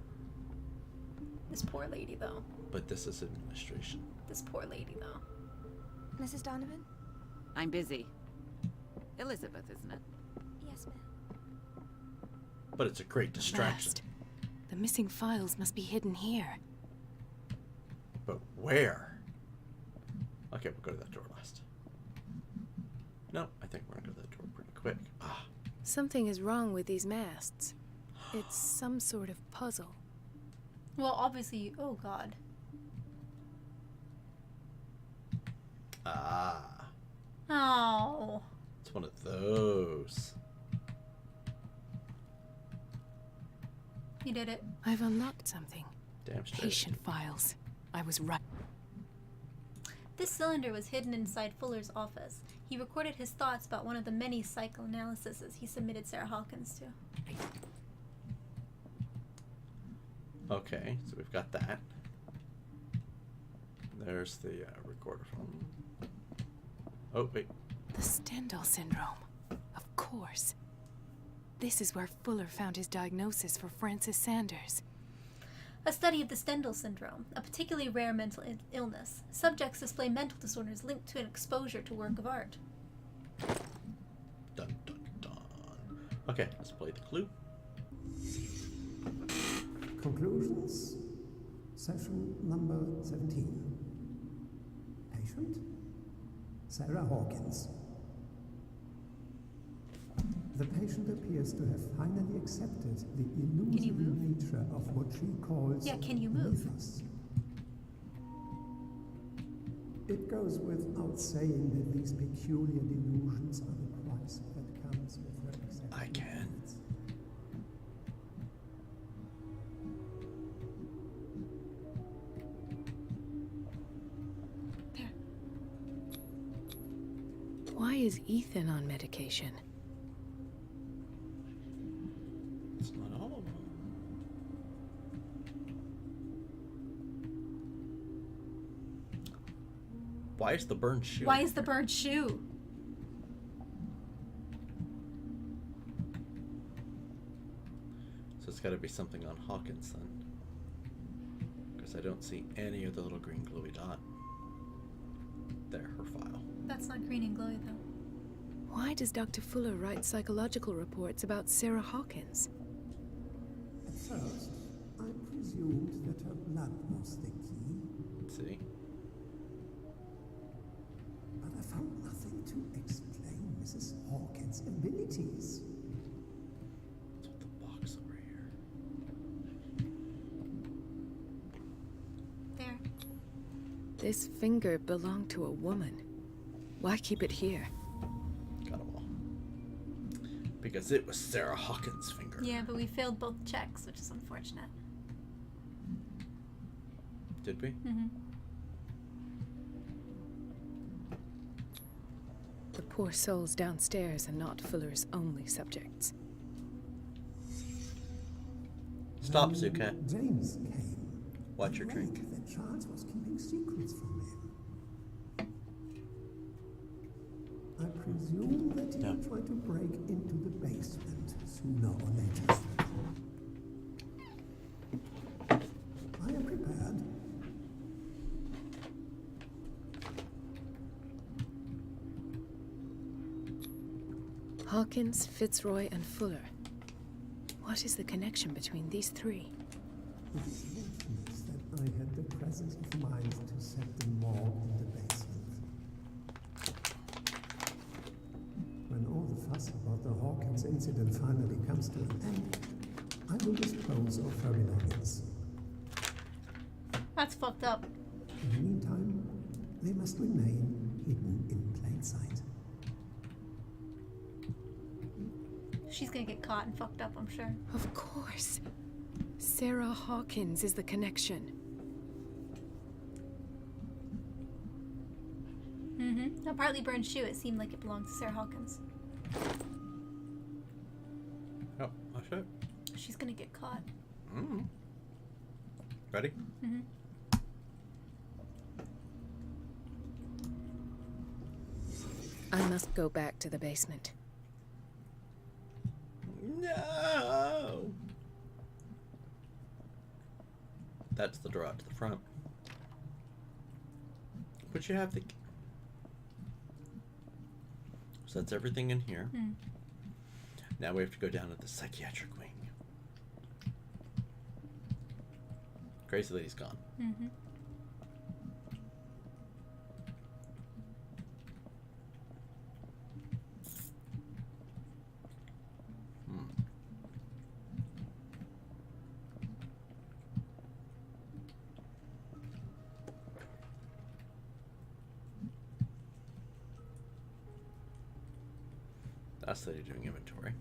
B: This poor lady, though.
A: But this is administration.
B: This poor lady, though.
Q: Mrs. Donovan?
S: I'm busy. Elizabeth, isn't it?
Q: Yes, ma'am.
A: But it's a great distraction.
I: Last. The missing files must be hidden here.
A: But where? Okay, we'll go to that door last. No, I think we're gonna go to that door pretty quick. Ah.
I: Something is wrong with these masts. It's some sort of puzzle.
B: Well, obviously, oh god.
A: Ah.
B: Oh.
A: It's one of those.
B: You did it.
I: I've unlocked something.
A: Damn straight.
I: Patient files. I was right.
B: This cylinder was hidden inside Fuller's office. He recorded his thoughts about one of the many psychoanalyses he submitted Sarah Hawkins to.
A: Okay, so we've got that. There's the recorder phone. Oh, wait.
I: The Stendhal syndrome. Of course. This is where Fuller found his diagnosis for Francis Sanders.
B: A study of the Stendhal syndrome, a particularly rare mental illness. Subjects display mental disorders linked to an exposure to work of art.
A: Dun, dun, dun. Okay, let's play the clue.
R: Conclusions. Session number 17. Patient? Sarah Hawkins. The patient appears to have finally accepted the illusory nature of what she calls
B: can you move?
R: mythos. It goes without saying that these peculiar delusions are the price that comes with her acceptance.
A: I can.
I: Why is Ethan on medication?
A: It's not all of them. Why is the burned shoe?
B: Why is the burned shoe?
A: So it's got to be something on Hawkins then. Because I don't see any of the little green glowy dot. There, her file.
B: That's not green and glowy, though.
I: Why does Dr. Fuller write psychological reports about Sarah Hawkins?
R: At first, I presumed that her blood was the key.
A: See?
R: But I found nothing to explain Mrs. Hawkins' abilities.
A: What's with the box over here?
B: There.
I: This finger belonged to a woman. Why keep it here?
A: Got them all. Because it was Sarah Hawkins' finger.
B: Yeah, but we failed both checks, which is unfortunate.
A: Did we?
B: Mm-hmm.
I: The poor souls downstairs are not Fuller's only subjects.
A: Stop, Zuka.
R: James came.
A: Watch your drink.
R: That Charles was keeping secrets from him. I presume that he tried to break into the basement so sooner or later. I am prepared.
I: Hawkins, Fitzroy, and Fuller. What is the connection between these three?
R: It's fortunate that I had the presence of mind to set them all in the basement. When all the fuss about the Hawkins incident finally comes to an end, I will dispose of her belongings.
B: That's fucked up.
R: In the meantime, they must remain hidden in plain sight.
B: She's gonna get caught and fucked up, I'm sure.
I: Of course. Sarah Hawkins is the connection.
B: Mm-hmm. A partly burned shoe, it seemed like it belonged to Sarah Hawkins.
A: Oh, I'll show it.
B: She's gonna get caught.
A: Mm-hmm. Ready?
B: Mm-hmm.
I: I must go back to the basement.
A: No! That's the door out to the front. But you have the... So that's everything in here. Now we have to go down to the psychiatric wing. Crazy Lady's gone.
B: Mm-hmm.
A: That's the lady doing inventory.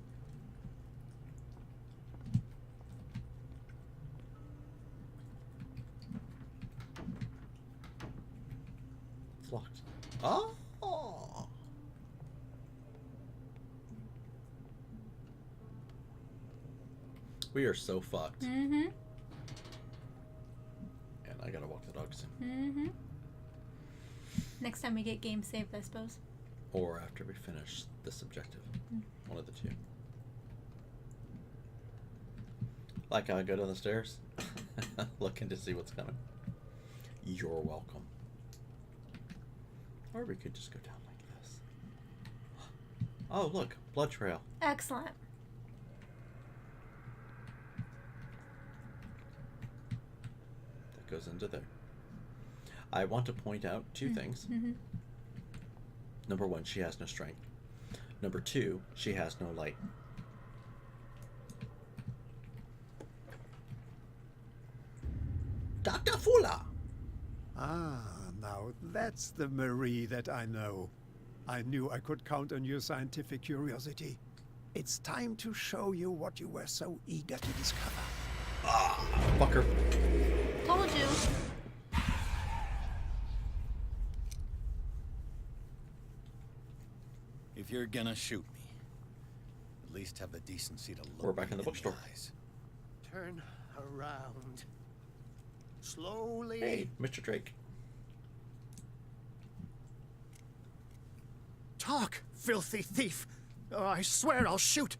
A: It's locked. Oh! We are so fucked.
B: Mm-hmm.
A: And I gotta walk the dogs in.
B: Mm-hmm. Next time we get game saved, I suppose.
A: Or after we finish this objective. One of the two. Like how I go down the stairs, looking to see what's coming. You're welcome. Or we could just go down like this. Oh, look, blood trail.
B: Excellent.
A: That goes into there. I want to point out two things.
B: Mm-hmm.
A: Number one, she has no strength. Number two, she has no light. Dr. Fuller!
R: Ah, now that's the Marie that I know. I knew I could count on your scientific curiosity. It's time to show you what you were so eager to discover.
A: Ah, fucker.
B: Told you.
D: If you're gonna shoot me, at least have the decency to look.
A: We're back in the bookstore.
D: Eyes.
K: Turn around. Slowly.
A: Hey, Mr. Drake.
K: Talk, filthy thief! Oh, I swear I'll shoot!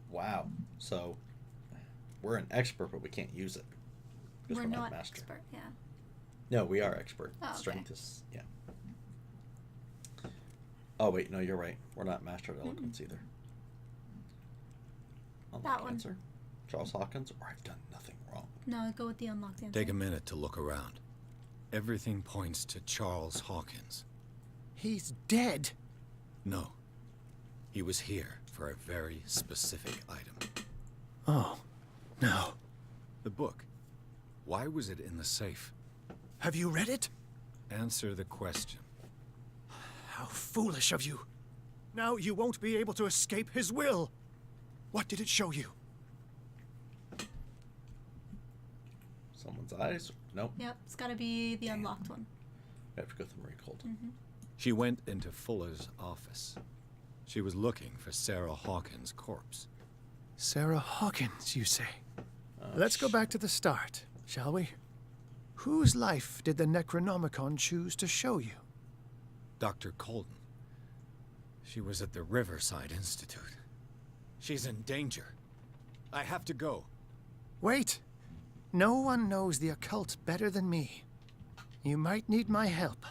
A: Wow. So, we're an expert, but we can't use it. Because
B: We're
A: we're
B: not
A: master.
B: expert, yeah.
A: No, we are expert.
B: Oh, okay.
A: Strength is, yeah. Oh, wait, no, you're right. We're not master at eloquence either.
B: That one.
A: Answer. Charles Hawkins, or I've done nothing wrong.
B: No, go with the unlocked answer.
D: Take a minute to look around. Everything points to Charles Hawkins.
K: He's dead.
D: No. He was here for a very specific item.
K: Oh, no.
D: The book. Why was it in the safe?
K: Have you read it?
D: Answer the question.
K: How foolish of you. Now you won't be able to escape his will. What did it show you?
A: Someone's eyes? Nope.
B: Yep, it's gotta be the unlocked one.
A: We have to go through Marie Cold.
B: Mm-hmm.
D: She went into Fuller's office. She was looking for Sarah Hawkins' corpse.
K: Sarah Hawkins, you say? Let's go back to the start, shall we? Whose life did the Necronomicon choose to show you?
D: Dr. Colden. She was at the Riverside Institute. She's in danger. I have to go.
K: Wait! No one knows the occult better than me. You might need my help.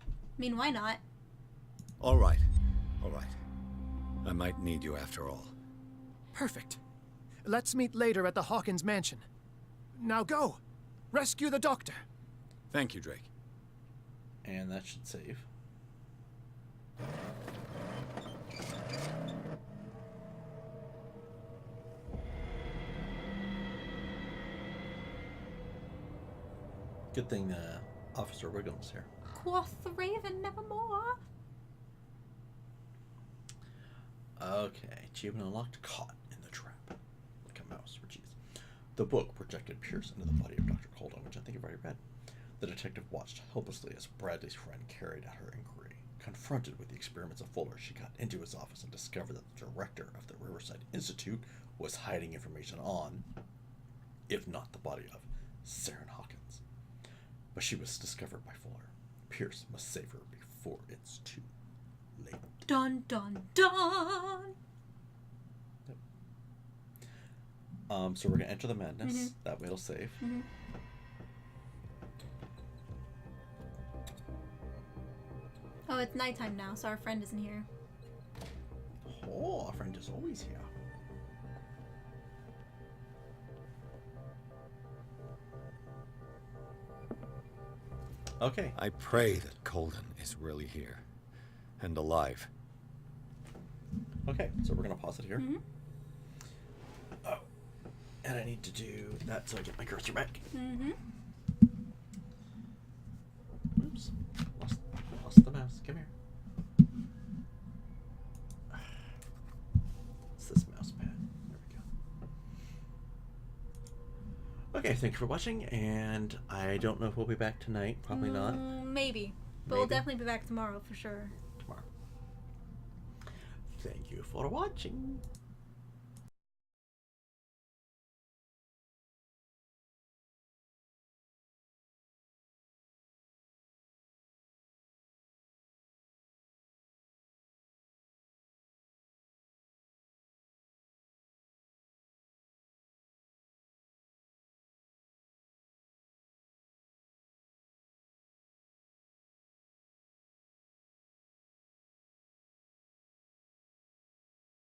B: I mean, why not?
D: All right. All right. I might need you after all.
K: Perfect. Let's meet later at the Hawkins mansion. Now go! Rescue the doctor!
D: Thank you, Drake.
A: And that should save. Good thing Officer Wiggum's here.
B: Quoth the raven nevermore.
A: Okay, achievement unlocked. Caught in the trap. Like a mouse, or jeez. The book projected Pierce into the body of Dr. Colden, which I think I've already read. The detective watched helplessly as Bradley's friend carried out her inquiry. Confronted with the experiments of Fuller, she got into his office and discovered that the director of the Riverside Institute was hiding information on, if not the body of, Saren Hawkins. But she was discovered by Fuller. Pierce must save her before it's too late.
B: Dun dun dun!
A: So we're gonna enter the madness. That way it'll save.
B: Oh, it's nighttime now, so our friend isn't here.
A: Oh, our friend is always here. Okay.
D: I pray that Colden is really here. And alive.
A: Okay, so we're gonna pause it here. Oh. And I need to do that so I get my cursor back. Oops. Lost the mouse. Come here. It's this mouse pad. There we go. Okay, thank you for watching, and I don't know if we'll be back tonight. Probably not.
B: Maybe. But we'll definitely be back tomorrow for sure.
A: Tomorrow. Thank you for watching.